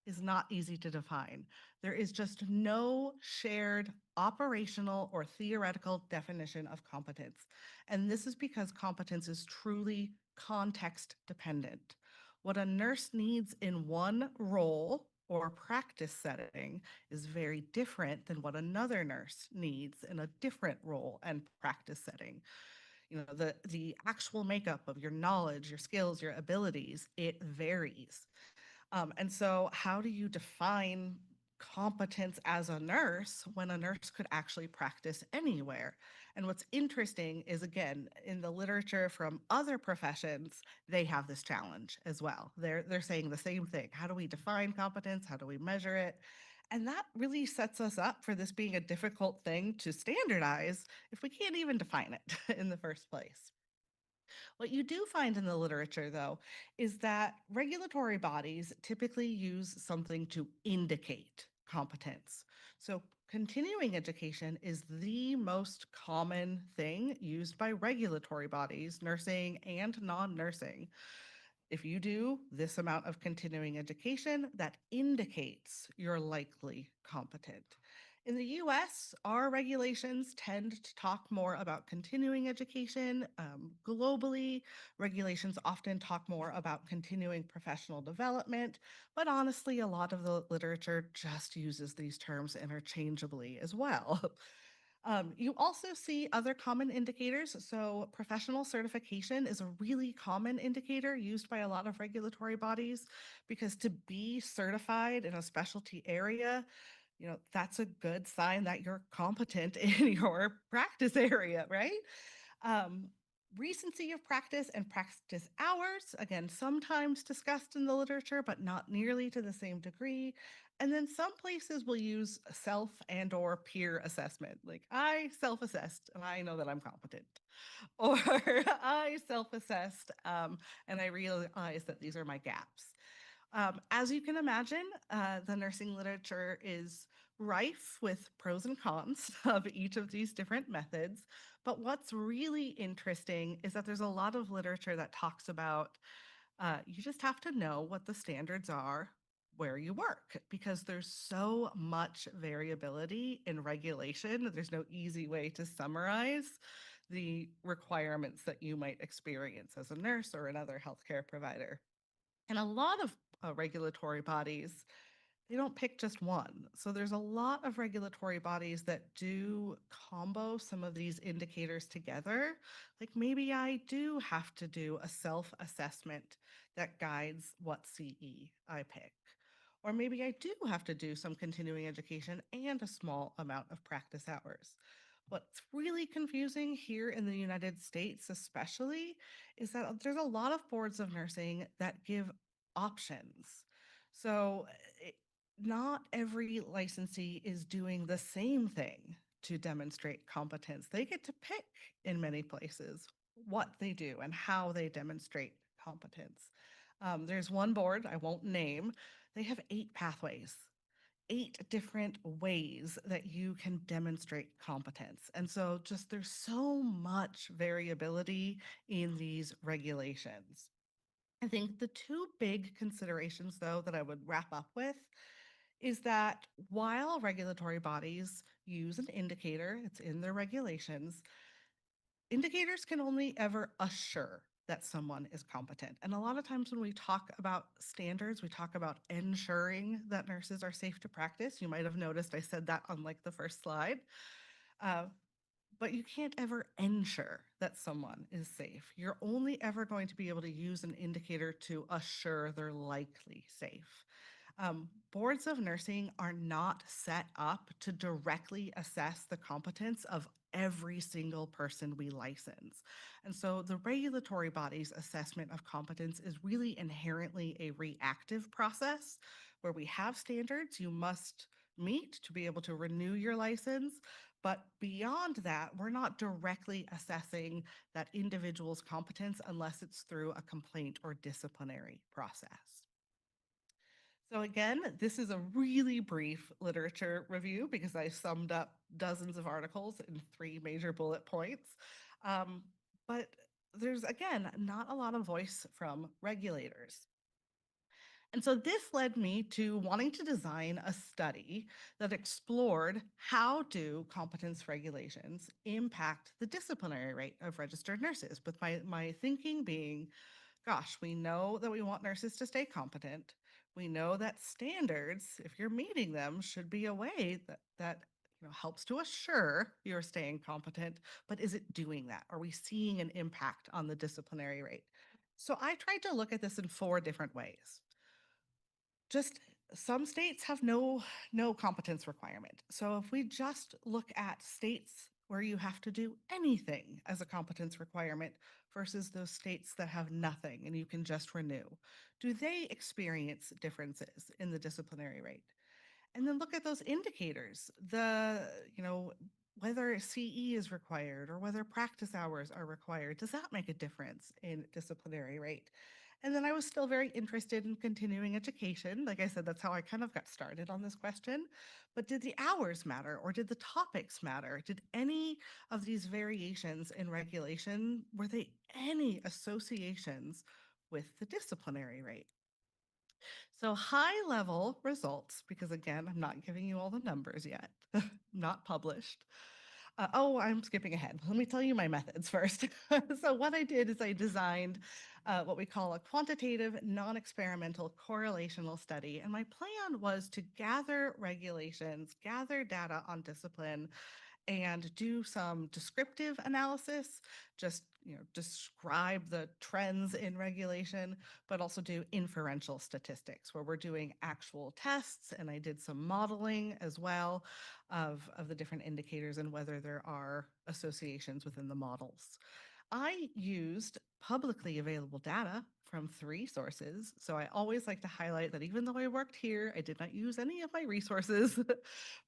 is not easy to define. There is just no shared operational or theoretical definition of competence. And this is because competence is truly context dependent. What a nurse needs in one role or practice setting is very different than what another nurse needs in a different role and practice setting. The actual makeup of your knowledge, your skills, your abilities, it varies. And so how do you define competence as a nurse when a nurse could actually practice anywhere? And what's interesting is, again, in the literature from other professions, they have this challenge as well. They're saying the same thing. How do we define competence? How do we measure it? And that really sets us up for this being a difficult thing to standardize if we can't even define it in the first place. What you do find in the literature, though, is that regulatory bodies typically use something to indicate competence. So continuing education is the most common thing used by regulatory bodies, nursing and non-nursing. If you do this amount of continuing education, that indicates you're likely competent. In the US, our regulations tend to talk more about continuing education. Globally, regulations often talk more about continuing professional development, but honestly, a lot of the literature just uses these terms interchangeably as well. You also see other common indicators. So professional certification is a really common indicator used by a lot of regulatory bodies, because to be certified in a specialty area, that's a good sign that you're competent in your practice area, right? Recency of practice and practice hours, again, sometimes discussed in the literature, but not nearly to the same degree. And then some places will use self and or peer assessment. Like, I self-assessed and I know that I'm competent. Or I self-assessed and I realized that these are my gaps. As you can imagine, the nursing literature is rife with pros and cons of each of these different methods. But what's really interesting is that there's a lot of literature that talks about you just have to know what the standards are where you work, because there's so much variability in regulation. There's no easy way to summarize the requirements that you might experience as a nurse or another healthcare provider. And a lot of regulatory bodies, they don't pick just one. So there's a lot of regulatory bodies that do combo some of these indicators together. Like, maybe I do have to do a self-assessment that guides what CE I pick. Or maybe I do have to do some continuing education and a small amount of practice hours. What's really confusing here in the United States, especially, is that there's a lot of boards of nursing that give options. So not every licensee is doing the same thing to demonstrate competence. They get to pick in many places what they do and how they demonstrate competence. There's one board I won't name. They have 8 pathways, 8 different ways that you can demonstrate competence. And so just there's so much variability in these regulations. I think the 2 big considerations, though, that I would wrap up with is that while regulatory bodies use an indicator, it's in their regulations, indicators can only ever assure that someone is competent. And a lot of times when we talk about standards, we talk about ensuring that nurses are safe to practice. You might have noticed I said that on like the first slide. But you can't ever ensure that someone is safe. You're only ever going to be able to use an indicator to assure they're likely safe. Boards of nursing are not set up to directly assess the competence of every single person we license. And so the regulatory body's assessment of competence is really inherently a reactive process where we have standards you must meet to be able to renew your license. But beyond that, we're not directly assessing that individual's competence unless it's through a complaint or disciplinary process. So again, this is a really brief literature review because I summed up dozens of articles in 3 major bullet points. But there's, again, not a lot of voice from regulators. And so this led me to wanting to design a study that explored how do competence regulations impact the disciplinary rate of registered nurses, with my thinking being, gosh, we know that we want nurses to stay competent. We know that standards, if you're meeting them, should be a way that helps to assure you're staying competent, but is it doing that? Are we seeing an impact on the disciplinary rate? So I tried to look at this in 4 different ways. Just some states have no competence requirement. So if we just look at states where you have to do anything as a competence requirement versus those states that have nothing and you can just renew, do they experience differences in the disciplinary rate? And then look at those indicators, whether CE is required or whether practice hours are required. Does that make a difference in disciplinary rate? And then I was still very interested in continuing education. Like I said, that's how I kind of got started on this question. But did the hours matter, or did the topics matter? Did any of these variations in regulation, were they any associations with the disciplinary rate? So high level results, because again, I'm not giving you all the numbers yet, not published. I'm skipping ahead. Let me tell you my methods first. So what I did is I designed what we call a quantitative, non-experimental correlational study. And my plan was to gather regulations, gather data on discipline, and do some descriptive analysis, just describe the trends in regulation, but also do inferential statistics where we're doing actual tests. And I did some modeling as well of the different indicators and whether there are associations within the models. I used publicly available data from 3 sources. So I always like to highlight that even though I worked here, I did not use any of my resources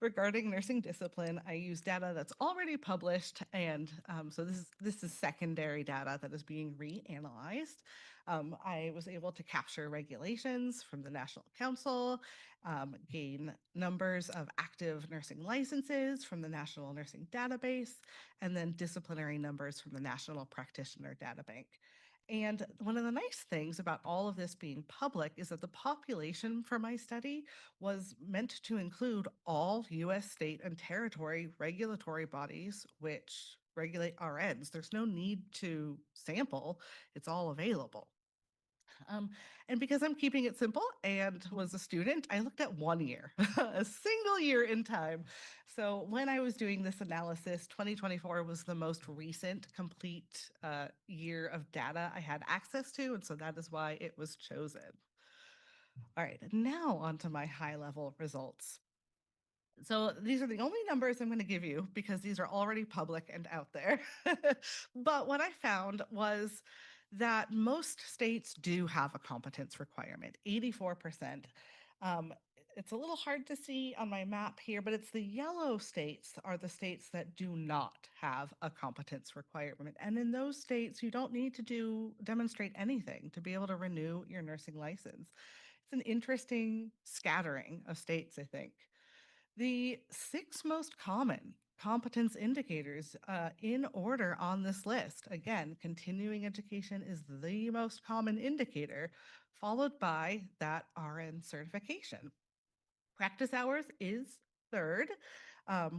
regarding nursing discipline. I used data that's already published. And so this is secondary data that is being reanalyzed. I was able to capture regulations from the National Council, gain numbers of active nursing licenses from the National Nursing Database, and then disciplinary numbers from the National Practitioner Data Bank. And one of the nice things about all of this being public is that the population for my study was meant to include all US state and territory regulatory bodies which regulate RNs. There's no need to sample, it's all available. And because I'm keeping it simple and was a student, I looked at 1 year, a single year in time. So when I was doing this analysis, 2024 was the most recent complete year of data I had access to. And so that is why it was chosen. All right, now onto my high level results. So these are the only numbers I'm going to give you because these are already public and out there. But what I found was that most states do have a competence requirement, 84%. It's a little hard to see on my map here, but it's the yellow states are the states that do not have a competence requirement. And in those states, you don't need to demonstrate anything to be able to renew your nursing license. It's an interesting scattering of states, I think. The 6 most common competence indicators in order on this list. Again, continuing education is the most common indicator, followed by that RN certification. Practice hours is 3rd,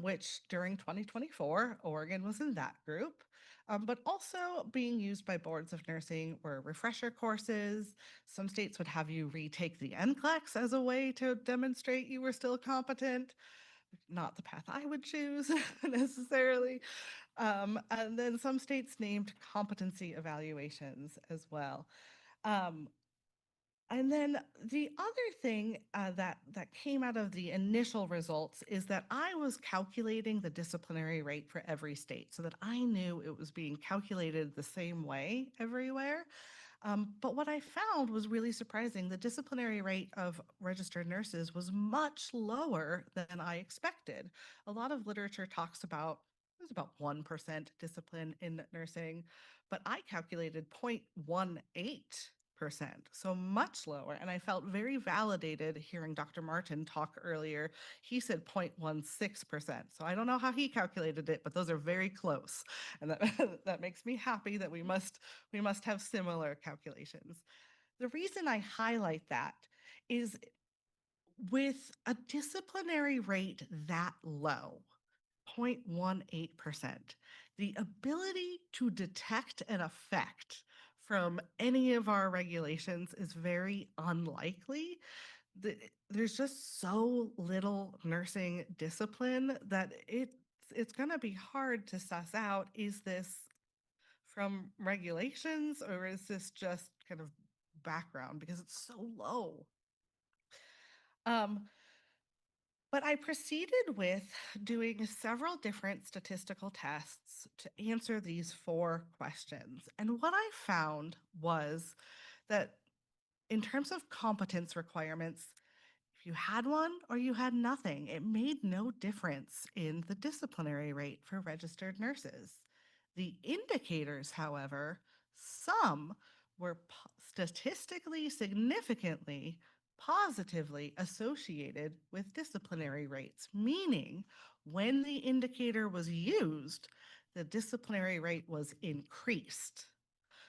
which during 2024, Oregon was in that group. But also being used by boards of nursing were refresher courses. Some states would have you retake the NCLEX as a way to demonstrate you were still competent. Not the path I would choose necessarily. And then some states named competency evaluations as well. And then the other thing that came out of the initial results is that I was calculating the disciplinary rate for every state so that I knew it was being calculated the same way everywhere. But what I found was really surprising. The disciplinary rate of registered nurses was much lower than I expected. A lot of literature talks about there's about 1% discipline in nursing, but I calculated 0.18%, so much lower. And I felt very validated hearing Dr. Martin talk earlier. He said 0.16%. So I don't know how he calculated it, but those are very close. And that makes me happy that we must have similar calculations. The reason I highlight that is with a disciplinary rate that low, 0.18%, the ability to detect an effect from any of our regulations is very unlikely. There's just so little nursing discipline that it's going to be hard to suss out, is this from regulations or is this just kind of background because it's so low? But I proceeded with doing several different statistical tests to answer these 4 questions. And what I found was that in terms of competence requirements, if you had one or you had nothing, it made no difference in the disciplinary rate for registered nurses. The indicators, however, some were statistically significantly positively associated with disciplinary rates, meaning when the indicator was used, the disciplinary rate was increased.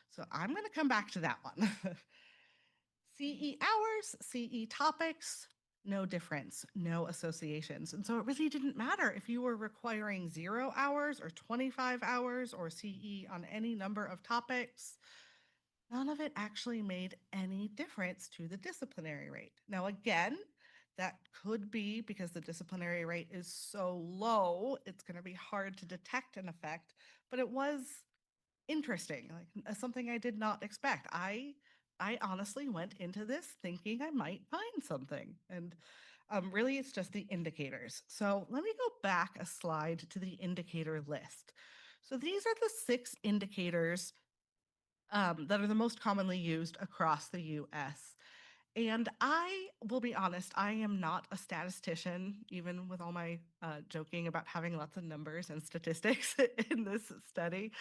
So I'm going to come back to that one. CE hours, CE topics, no difference, no associations. And so it really didn't matter if you were requiring 0 hours or 25 hours or CE on any number of topics. None of it actually made any difference to the disciplinary rate. Now, again, That could be because the disciplinary rate is so low, it's going to be hard to detect an effect, but it was interesting, like something I did not expect. I honestly went into this thinking I might find something, and really it's just the indicators. So let me go back a slide to the indicator list. So these are the 6 indicators that are the most commonly used across the US. And I will be honest, I am not a statistician, even with all my joking about having lots of numbers and statistics in this study.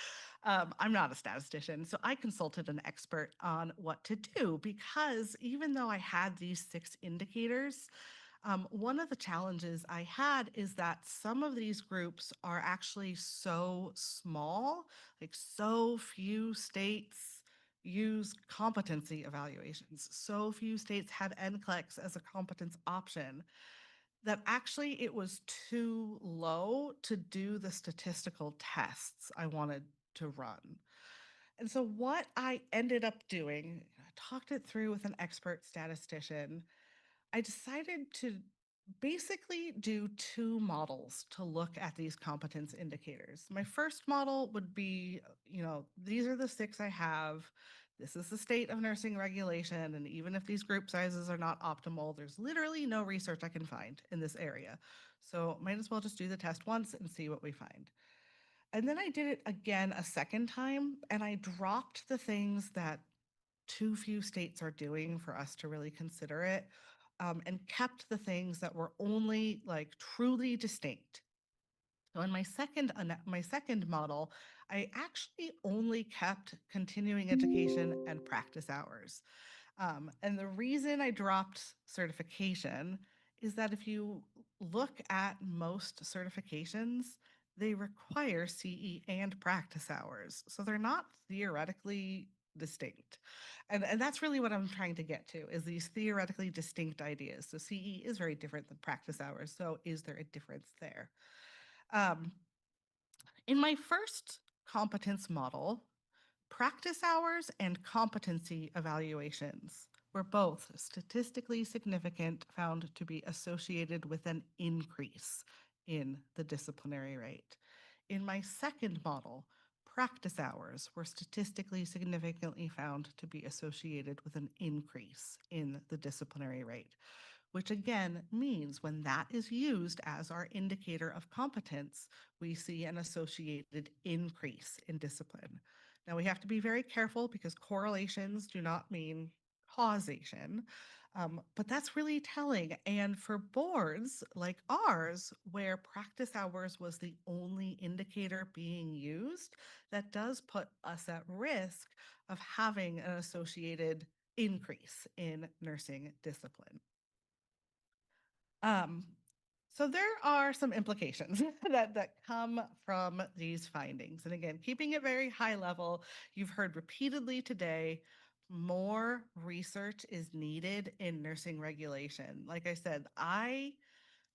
I'm not a statistician, so I consulted an expert on what to do because even though I had these 6 indicators, one of the challenges I had is that some of these groups are actually so small, like so few states use competency evaluations. So few states have NCLEX as a competence option that actually it was too low to do the statistical tests I wanted to run. And so what I ended up doing, I talked it through with an expert statistician. I decided to basically do 2 models to look at these competence indicators. My first model would be, these are the 6 I have. This is the state of nursing regulation. And even if these group sizes are not optimal, there's literally no research I can find in this area. So might as well just do the test once and see what we find. And then I did it again a second time, and I dropped the things that too few states are doing for us to really consider it, and kept the things that were only like truly distinct. So in my second model, I actually only kept continuing education and practice hours. And the reason I dropped certification is that if you look at most certifications, they require CE and practice hours. So they're not theoretically distinct. And that's really what I'm trying to get to, is these theoretically distinct ideas. So CE is very different than practice hours. So is there a difference there? In my first competence model, practice hours and competency evaluations were both statistically significant, found to be associated with an increase in the disciplinary rate. In my second model, practice hours were statistically significantly found to be associated with an increase in the disciplinary rate, which again means when that is used as our indicator of competence, we see an associated increase in discipline. Now we have to be very careful because correlations do not mean causation, but that's really telling. And for boards like ours, where practice hours was the only indicator being used, that does put us at risk of having an associated increase in nursing discipline. So there are some implications that come from these findings. And again, keeping it very high level, you've heard repeatedly today, more research is needed in nursing regulation. Like I said,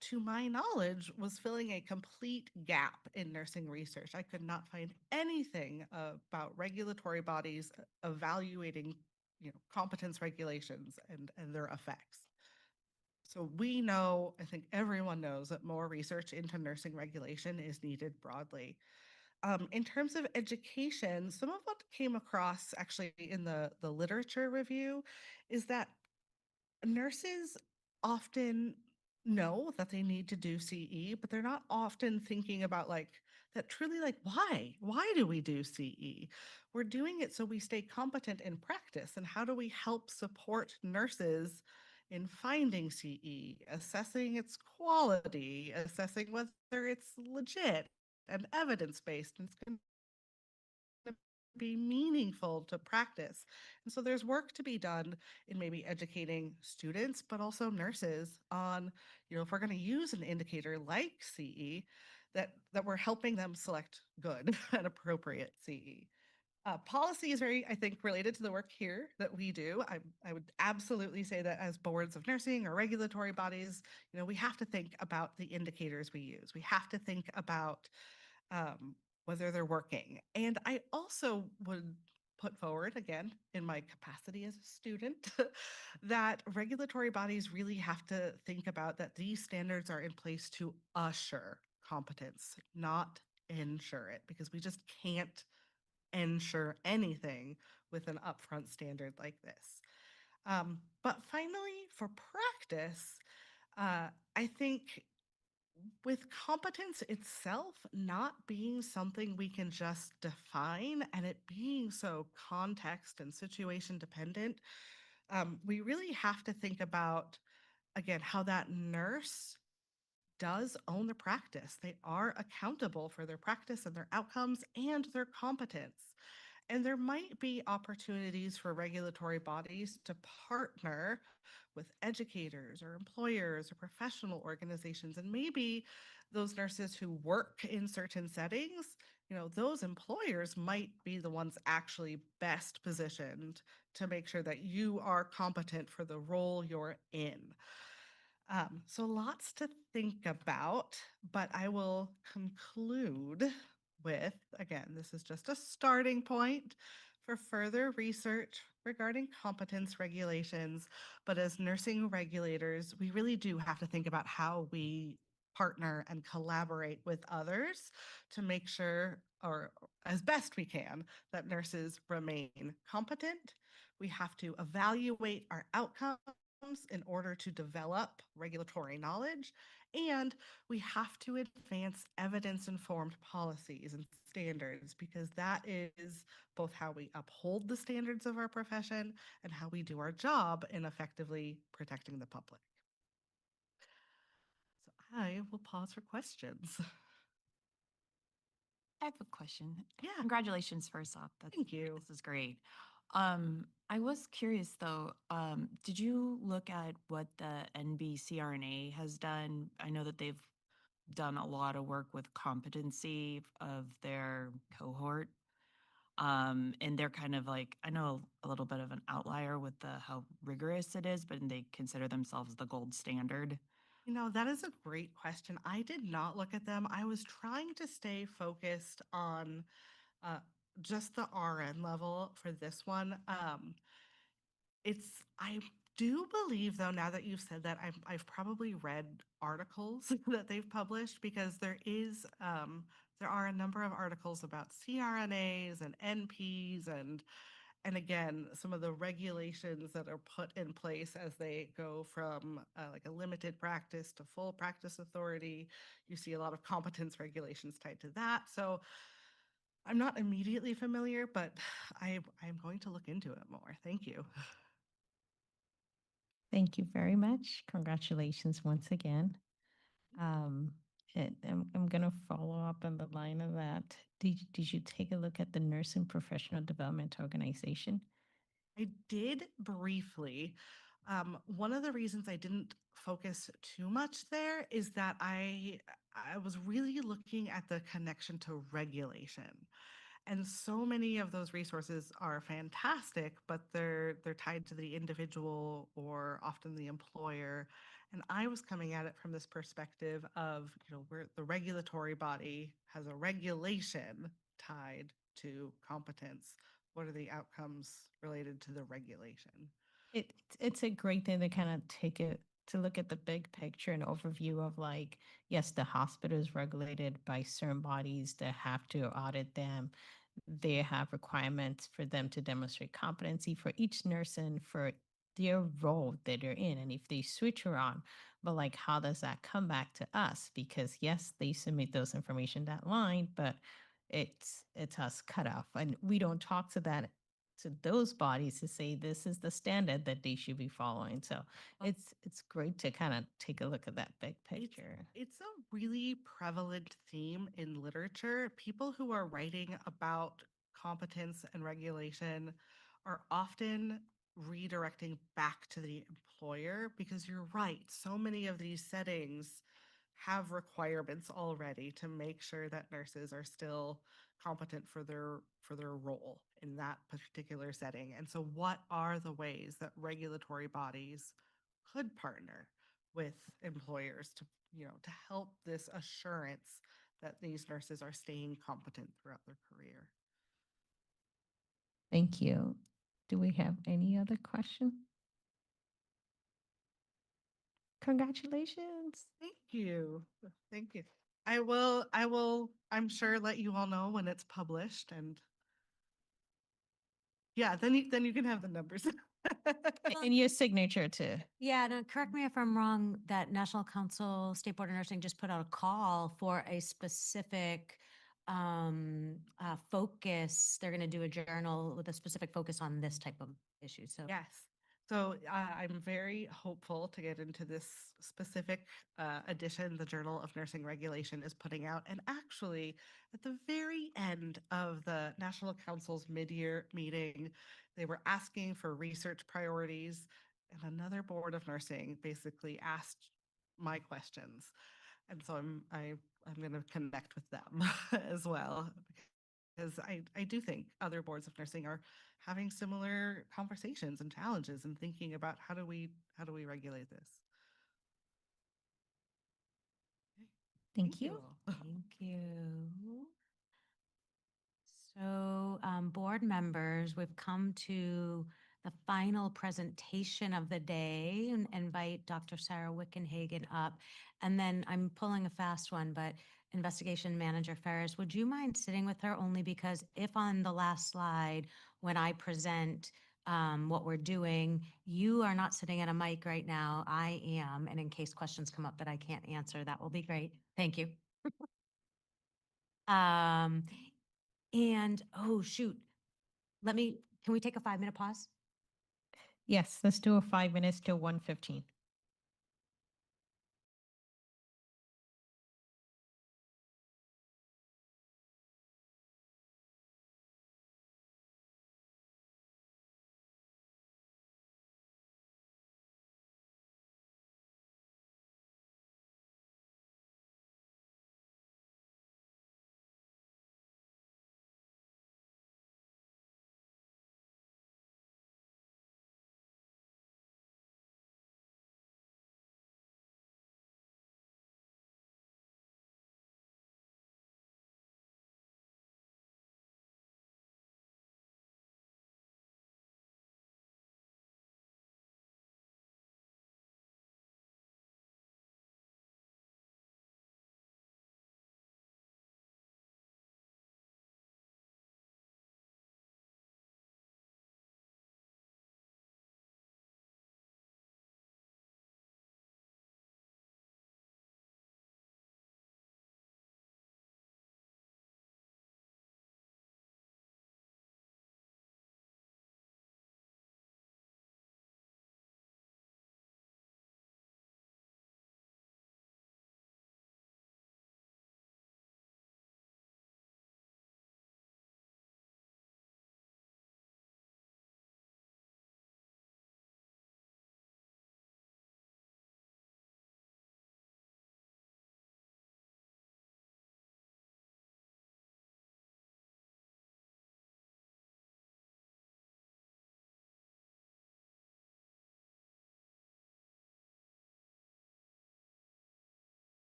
to my knowledge, was filling a complete gap in nursing research. I could not find anything about regulatory bodies evaluating, competence regulations and their effects. So we know, I think everyone knows, that more research into nursing regulation is needed broadly. In terms of education, some of what came across actually in the literature review is that nurses often know that they need to do CE, but they're not often thinking about why do we do CE? We're doing it so we stay competent in practice. And how do we help support nurses in finding CE, assessing its quality, assessing whether it's legit and evidence-based, and it's going to be meaningful to practice. And so there's work to be done in maybe educating students, but also nurses on, if we're going to use an indicator like CE, that we're helping them select good and appropriate CE. Policy is very, I think, related to the work here that we do. I would absolutely say that as boards of nursing or regulatory bodies, we have to think about the indicators we use. We have to think about whether they're working. And I also would put forward again in my capacity as a student that regulatory bodies really have to think about that these standards are in place to assure competence, not ensure it, because we just can't ensure anything with an upfront standard like this. But finally, for practice, I think with competence itself not being something we can just define and it being so context and situation dependent, we really have to think about, again, how that nurse does own the practice. They are accountable for their practice and their outcomes and their competence. And there might be opportunities for regulatory bodies to partner with educators or employers or professional organizations. And maybe those nurses who work in certain settings, those employers might be the ones actually best positioned to make sure that you are competent for the role you're in. So lots to think about, but I will conclude with, again, this is just a starting point for further research regarding competence regulations. But as nursing regulators, we really do have to think about how we partner and collaborate with others to make sure, or as best we can, that nurses remain competent. We have to evaluate our outcomes in order to develop regulatory knowledge, and we have to advance evidence-informed policies and standards, because that is both how we uphold the standards of our profession and how we do our job in effectively protecting the public. So I will pause for questions. I have a question. Yeah. Congratulations first off. Thank you. This is great. I was curious though, did you look at what the NBCRNA has done? I know that they've done a lot of work with competency of their cohort. And they're kind of like, I know a little bit of an outlier with how rigorous it is, but they consider themselves the gold standard. That is a great question. I did not look at them. I was trying to stay focused on just the RN level for this one. I do believe, though, now that you've said that, I've probably read articles that they've published, because there are a number of articles about CRNAs and NPs and again, some of the regulations that are put in place as they go from like a limited practice to full practice authority. You see a lot of competence regulations tied to that. So I'm not immediately familiar, but I'm going to look into it more. Thank you. Thank you very much. Congratulations once again. I'm going to follow up on the line of that. Did you take a look at the Nursing Professional Development Organization? I did briefly. One of the reasons I didn't focus too much there is that I was really looking at the connection to regulation. And so many of those resources are fantastic, but they're tied to the individual or often the employer. And I was coming at it from this perspective of, where the regulatory body has a regulation tied to competence. What are the outcomes related to the regulation? It's a great thing to kind of to look at the big picture and overview of, like, yes, the hospital is regulated by certain bodies that have to audit them. They have requirements for them to demonstrate competency for each nurse and for their role that they're in. And if they switch around, but like, how does that come back to us? Because yes, they submit those information that line, but it's us cut off. And we don't talk to those bodies to say this is the standard that they should be following. So it's great to kind of take a look at that big picture. It's a really prevalent theme in literature. People who are writing about competence and regulation are often redirecting back to the employer, because you're right, so many of these settings have requirements already to make sure that nurses are still competent for their role in that particular setting. And so what are the ways that regulatory bodies could partner with employers to help this assurance that these nurses are staying competent throughout their career? Thank you. Do we have any other question? Congratulations. Thank you. Thank you. I'm sure let you all know when it's published and yeah, then you can have the numbers. And your signature too. Yeah, no, correct me if I'm wrong, that National Council State Board of Nursing just put out a call for a specific focus. They're going to do a journal with a specific focus on this type of issue. So Yes. So I'm very hopeful to get into this specific edition the Journal of Nursing Regulation is putting out. And actually, at the very end of the National Council's mid-year meeting, they were asking for research priorities, and another board of nursing basically asked my questions. And so I'm going to connect with them as well because I do think other boards of nursing are having similar conversations and challenges and thinking about how do we regulate this. Thank you. all. thank you. So, board members, we've come to the final presentation of the day and invite Dr. Sarah Wickenhagen up. And then I'm pulling a fast one, but Investigation Manager Ferris, would you mind sitting with her only because if on the last slide, when I present what we're doing, you are not sitting at a mic right now, I am. And in case questions come up that I can't answer, that will be great. Thank you. And oh, shoot. Can we take a 5-minute pause? Yes, let's do a 5 minutes till 1:15.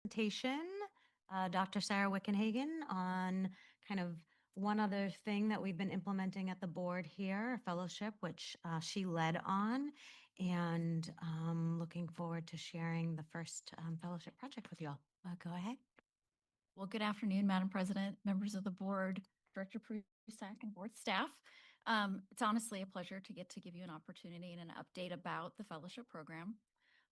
presentation, Dr. Sarah Wickenhagen, on kind of one other thing that we've been implementing at the board here, a fellowship, which she led on. And looking forward to sharing the first fellowship project with you all. Go ahead. Well, good afternoon, Madam President, members of the board, Director Prusak, and board staff. It's honestly a pleasure to get to give you an opportunity and an update about the fellowship program.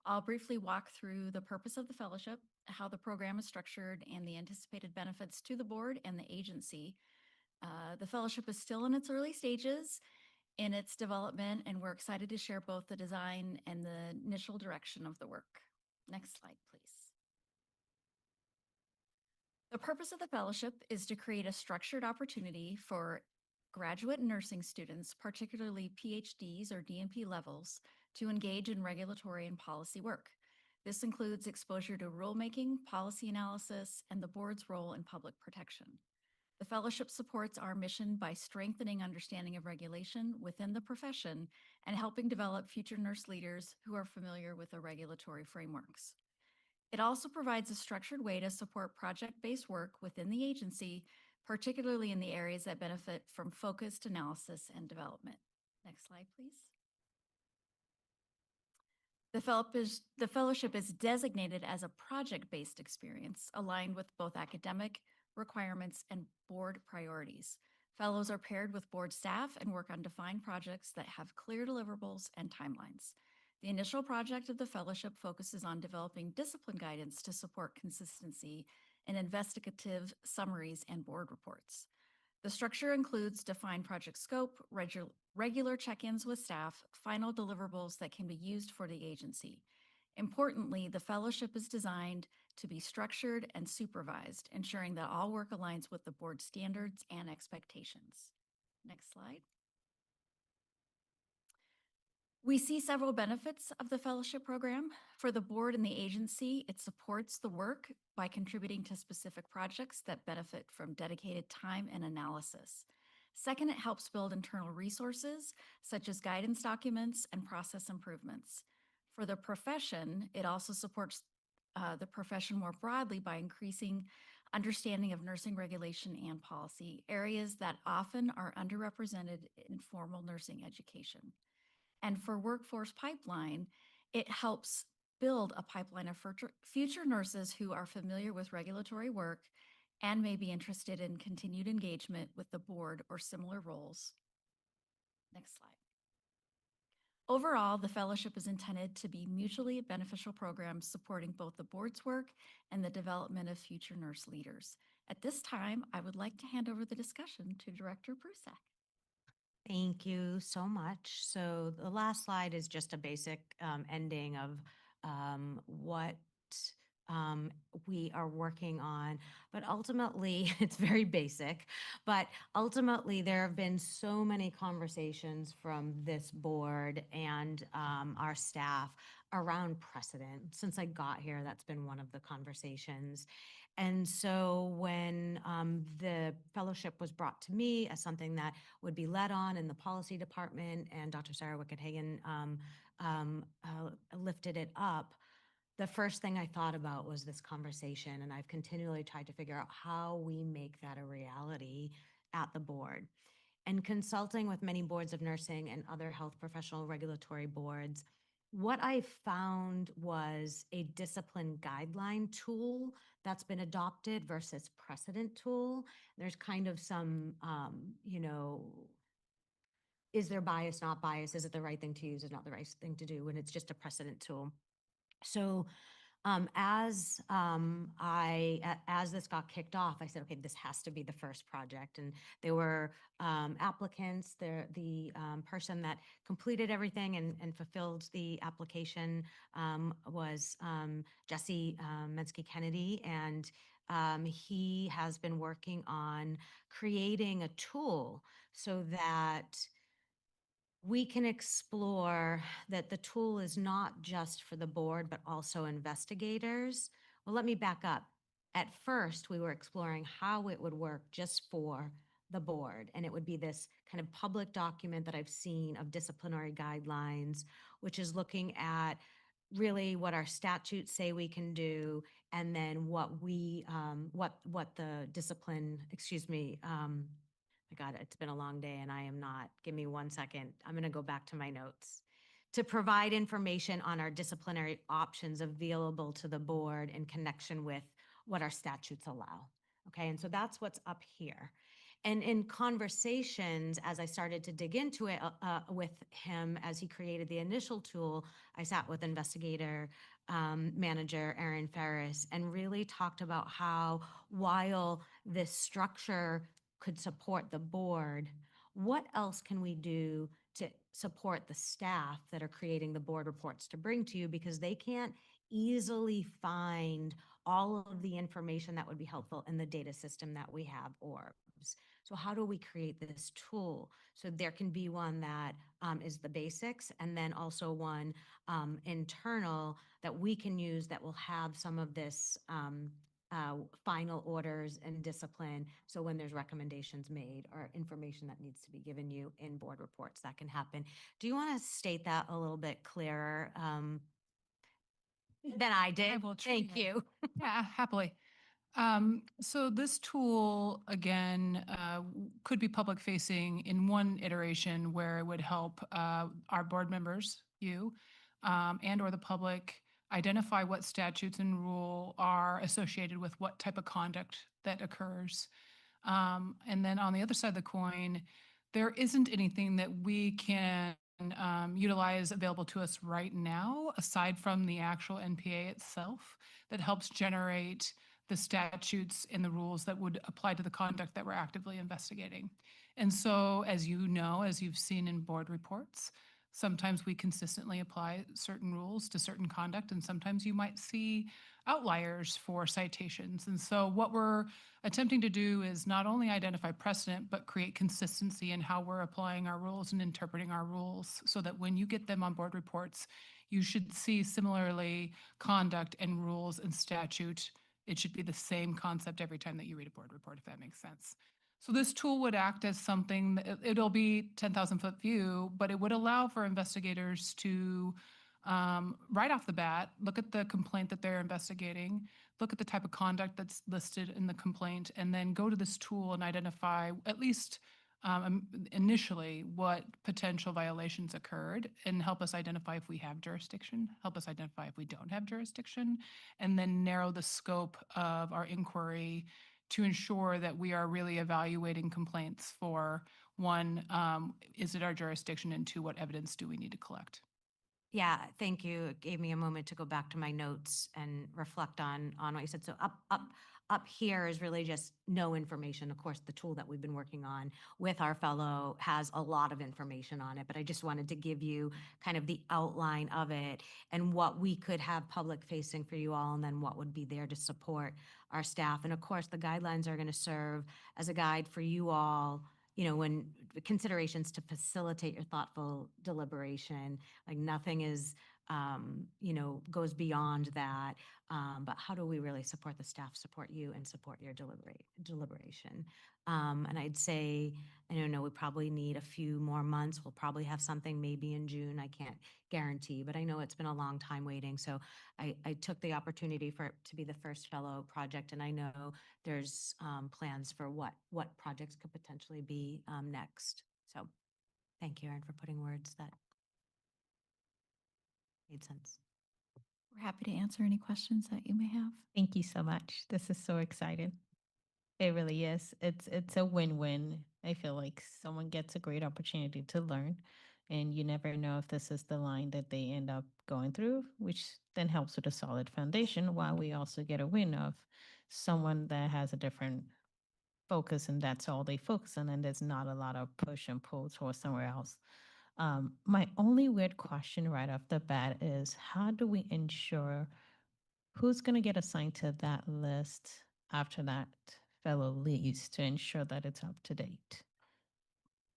I'll briefly walk through the purpose of the fellowship, how the program is structured, and the anticipated benefits to the board and the agency. The fellowship is still in its early stages in its development, and we're excited to share both the design and the initial direction of the work. Next slide, please. The purpose of the fellowship is to create a structured opportunity for graduate nursing students, particularly PhDs or DNP levels, to engage in regulatory and policy work. This includes exposure to rulemaking, policy analysis, and the board's role in public protection. The fellowship supports our mission by strengthening understanding of regulation within the profession and helping develop future nurse leaders who are familiar with the regulatory frameworks. It also provides a structured way to support project-based work within the agency, particularly in the areas that benefit from focused analysis and development. Next slide, please. The fellowship is designated as a project-based experience aligned with both academic requirements and board priorities. Fellows are paired with board staff and work on defined projects that have clear deliverables and timelines. The initial project of the fellowship focuses on developing discipline guidance to support consistency in investigative summaries and board reports. The structure includes defined project scope, regular check-ins with staff, final deliverables that can be used for the agency. Importantly, the fellowship is designed to be structured and supervised, ensuring that all work aligns with the board standards and expectations. Next slide. We see several benefits of the fellowship program. For the board and the agency, it supports the work by contributing to specific projects that benefit from dedicated time and analysis. Second, it helps build internal resources, such as guidance documents and process improvements. For the profession, it also supports the profession more broadly by increasing understanding of nursing regulation and policy, areas that often are underrepresented in formal nursing education. And for workforce pipeline, it helps build a pipeline of future nurses who are familiar with regulatory work and may be interested in continued engagement with the board or similar roles. Next slide. Overall, the fellowship is intended to be mutually beneficial programs supporting both the board's work and the development of future nurse leaders. At this time, I would like to hand over the discussion to Director Prusak. Thank you so much. So the last slide is just a basic ending of what we are working on, but ultimately it's very basic, but ultimately there have been so many conversations from this board and our staff around precedent. Since I got here, that's been one of the conversations. And so when the fellowship was brought to me as something that would be led on in the policy department, and Dr. Sarah Wickenhagen lifted it up, the first thing I thought about was this conversation, and I've continually tried to figure out how we make that a reality at the board. And consulting with many boards of nursing and other health professional regulatory boards, what I found was a discipline guideline tool that's been adopted versus precedent tool. There's kind of some, is there bias, not bias? Is it the right thing to use? Is it not the right thing to do? And it's just a precedent tool. So as this got kicked off, I said, okay, this has to be the first project. And there were applicants. The person that completed everything and fulfilled the application was Jesse Mensky Kennedy, and he has been working on creating a tool so that we can explore that the tool is not just for the board, but also investigators. Well, let me back up. At first, we were exploring how it would work just for the board. And it would be this kind of public document that I've seen of disciplinary guidelines, which is looking at really what our statutes say we can do and then what we, what the discipline, excuse me, my God, it's been a long day and I am not, give me 1 second. I'm going to go back to my notes. To provide information on our disciplinary options available to the board in connection with what our statutes allow. Okay, and so that's what's up here. And in conversations, as I started to dig into it with him as he created the initial tool, I sat with investigator manager Erin Ferris and really talked about how while this structure could support the board, what else can we do to support the staff that are creating the board reports to bring to you, because they can't easily find all of the information that would be helpful in the data system that we have, ORBS. So how do we create this tool? So there can be one that is the basics, and then also one internal that we can use that will have some of this final orders and discipline. So when there's recommendations made or information that needs to be given you in board reports, that can happen. Do you want to state that a little bit clearer than I did? will Thank try. you. Yeah, happily. So this tool, again, could be public facing in one iteration where it would help our board members, you, and or the public identify what statutes and rule are associated with what type of conduct that occurs. And then on the other side of the coin, there isn't anything that we can utilize available to us right now, aside from the actual NPA itself, that helps generate the statutes and the rules that would apply to the conduct that we're actively investigating. And so, as you know, as you've seen in board reports, sometimes we consistently apply certain rules to certain conduct, and sometimes you might see outliers for citations. And so what we're attempting to do is not only identify precedent, but create consistency in how we're applying our rules and interpreting our rules, so that when you get them on board reports, you should see similarly conduct and rules and statute. It should be the same concept every time that you read a board report, if that makes sense. So this tool would act as something, it'll be 10,000-foot view, but it would allow for investigators to, right off the bat, look at the complaint that they're investigating, look at the type of conduct that's listed in the complaint, and then go to this tool and identify, at least initially, what potential violations occurred, and help us identify if we have jurisdiction, help us identify if we don't have jurisdiction, and then narrow the scope of our inquiry to ensure that we are really evaluating complaints for, one, is it our jurisdiction, and two, what evidence do we need to collect? Yeah, thank you. It gave me a moment to go back to my notes and reflect on what you said. So up here is really just no information. Of course, the tool that we've been working on with our fellow has a lot of information on it, but I just wanted to give you kind of the outline of it and what we could have public facing for you all, and then what would be there to support our staff. And of course, the guidelines are going to serve as a guide for you all, you know, when considerations to facilitate your thoughtful deliberation. Like nothing is, you know, goes beyond that. But how do we really support the staff, support you, and support your deliberation? And I'd say, I don't know, we probably need a few more months. We'll probably have something maybe in June. I can't guarantee, but I know it's been a long time waiting. So I took the opportunity for it to be the first fellow project, and I know there's plans for what projects could potentially be next. So thank you, Erin, for putting words that made sense. We're happy to answer any questions that you may have. Thank you so much. This is so exciting. It really is. It's a win-win. I feel like someone gets a great opportunity to learn, and you never know if this is the line that they end up going through, which then helps with a solid foundation, while we also get a win of someone that has a different focus and that's all they focus on, and there's not a lot of push and pull towards somewhere else. My only weird question right off the bat is, how do we ensure who's going to get assigned to that list after that fellow leaves to ensure that it's up to date?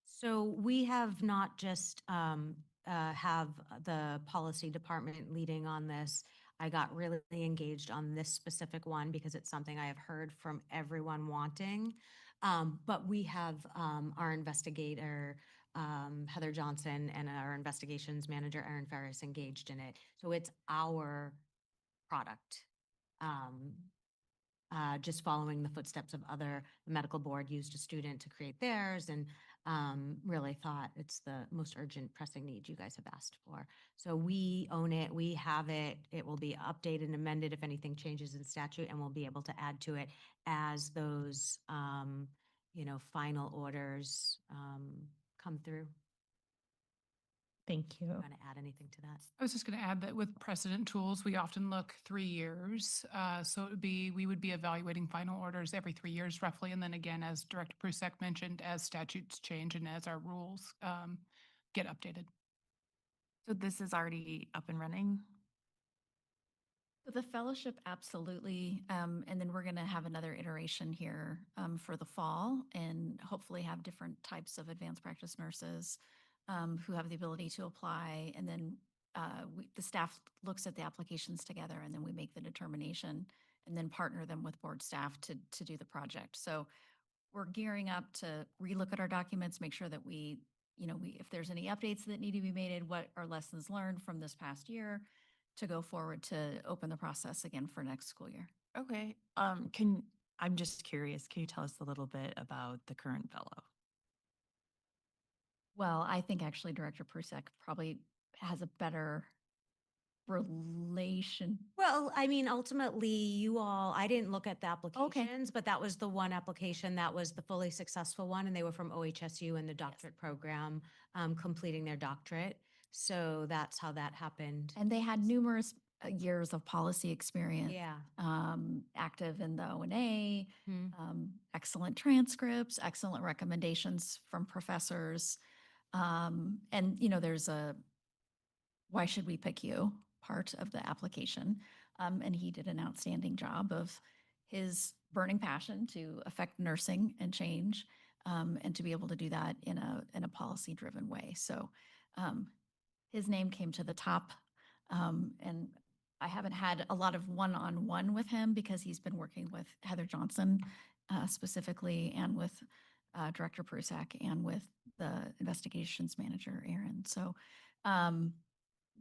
So we have not just have the policy department leading on this. I got really engaged on this specific one because it's something I have heard from everyone wanting. But we have our investigator, Heather Johnson, and our investigations manager, Erin Ferris, engaged in it. So it's our product. just following the footsteps of other, the medical board used a student to create theirs and really thought it's the most urgent pressing need you guys have asked for. So we own it, we have it, it will be updated and amended if anything changes in statute, and we'll be able to add to it as those, final orders come through. Thank you. Want to add anything to that? I was just going to add that with precedent tools, we often look 3 years. So we would be evaluating final orders every 3 years roughly. And then again, as Director Prusek mentioned, as statutes change and as our rules get updated. So this is already up and running? So the fellowship, absolutely. And then we're going to have another iteration here for the fall and hopefully have different types of advanced practice nurses who have the ability to apply. And then the staff looks at the applications together, and then we make the determination and then partner them with board staff to do the project. So we're gearing up to relook at our documents, make sure that if there's any updates that need to be made, what are lessons learned from this past year, to go forward to open the process again for next school year. Okay. I'm just curious, can you tell us a little bit about the current fellow? Well, I think actually Director Prusek probably has a better relation. Well, I mean, ultimately, I didn't look at the applications, but that was the one application that was the fully successful one, and they were from OHSU in the doctorate program, completing their doctorate. So that's how that happened. And they had numerous years of policy experience. Yeah. Active in the O&A, Hmm. excellent transcripts, excellent recommendations from professors. And, there's a why should we pick you part of the application. And he did an outstanding job of his burning passion to affect nursing and change, and to be able to do that in a policy-driven way. So his name came to the top. And I haven't had a lot of one-on-one with him because he's been working with Heather Johnson specifically, and with Director Prusek, and with the investigations manager, Aaron. So,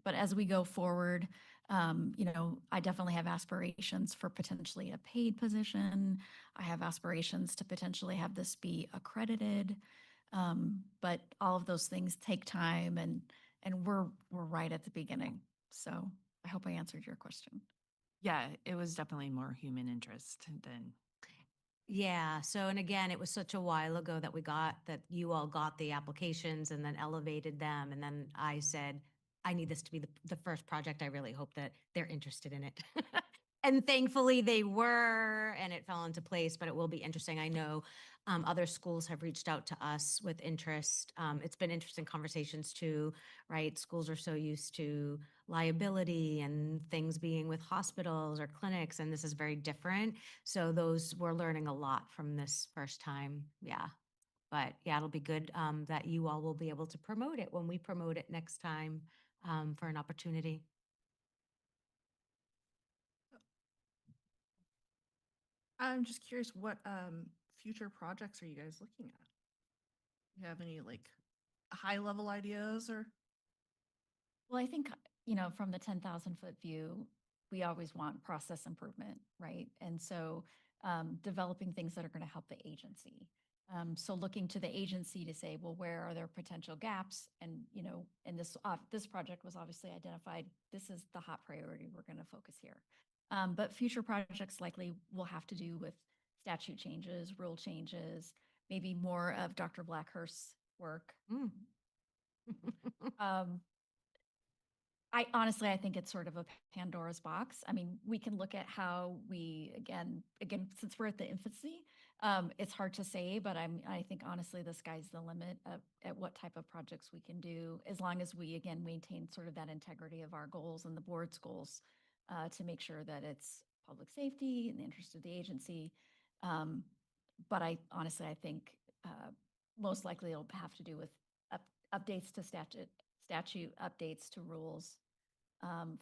but as we go forward, I definitely have aspirations for potentially a paid position. I have aspirations to potentially have this be accredited. But all of those things take time, and we're right at the beginning. So I hope I answered your question. Yeah, it was definitely more human interest than. Yeah. So, and again, it was such a while ago that you all got the applications and then elevated them. And then I said, I need this to be the first project. I really hope that they're interested in it. And thankfully they were, and it fell into place, but it will be interesting. I know other schools have reached out to us with interest. It's been interesting conversations too, right? Schools are so used to liability and things being with hospitals or clinics, and this is very different. So we're learning a lot from this first time. Yeah. But yeah, it'll be good that you all will be able to promote it when we promote it next time for an opportunity. I'm just curious, what future projects are you guys looking at? You have any high level ideas or? Well, I think, from the 10,000-foot view, we always want process improvement, right? And so developing things that are going to help the agency. So looking to the agency to say, well, where are there potential gaps? And, and this project was obviously identified. This is the hot priority. We're going to focus here. But future projects likely will have to do with statute changes, rule changes, maybe more of Dr. Blackhurst's work. I think it's sort of a Pandora's box. I mean, we can look at how we, again, since we're at the infancy, it's hard to say, but I think honestly, the sky's the limit at what type of projects we can do, as long as we, again, maintain sort of that integrity of our goals and the board's goals, to make sure that it's public safety in the interest of the agency. But I think most likely it'll have to do with updates to statute, updates to rules,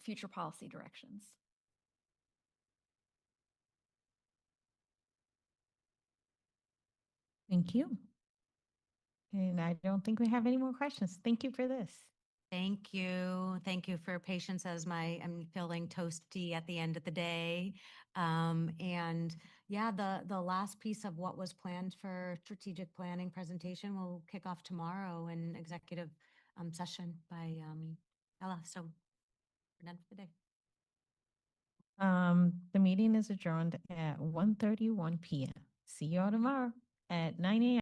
future policy directions. Thank you. And I don't think we have any more questions. Thank you for this. Thank you. Thank you for your patience as I'm feeling toasty at the end of the day. And yeah, the last piece of what was planned for strategic planning presentation will kick off tomorrow in executive session by Ella. So we're done for the day. The meeting is adjourned at 1:31 p.m. See you all tomorrow at 9 a.m.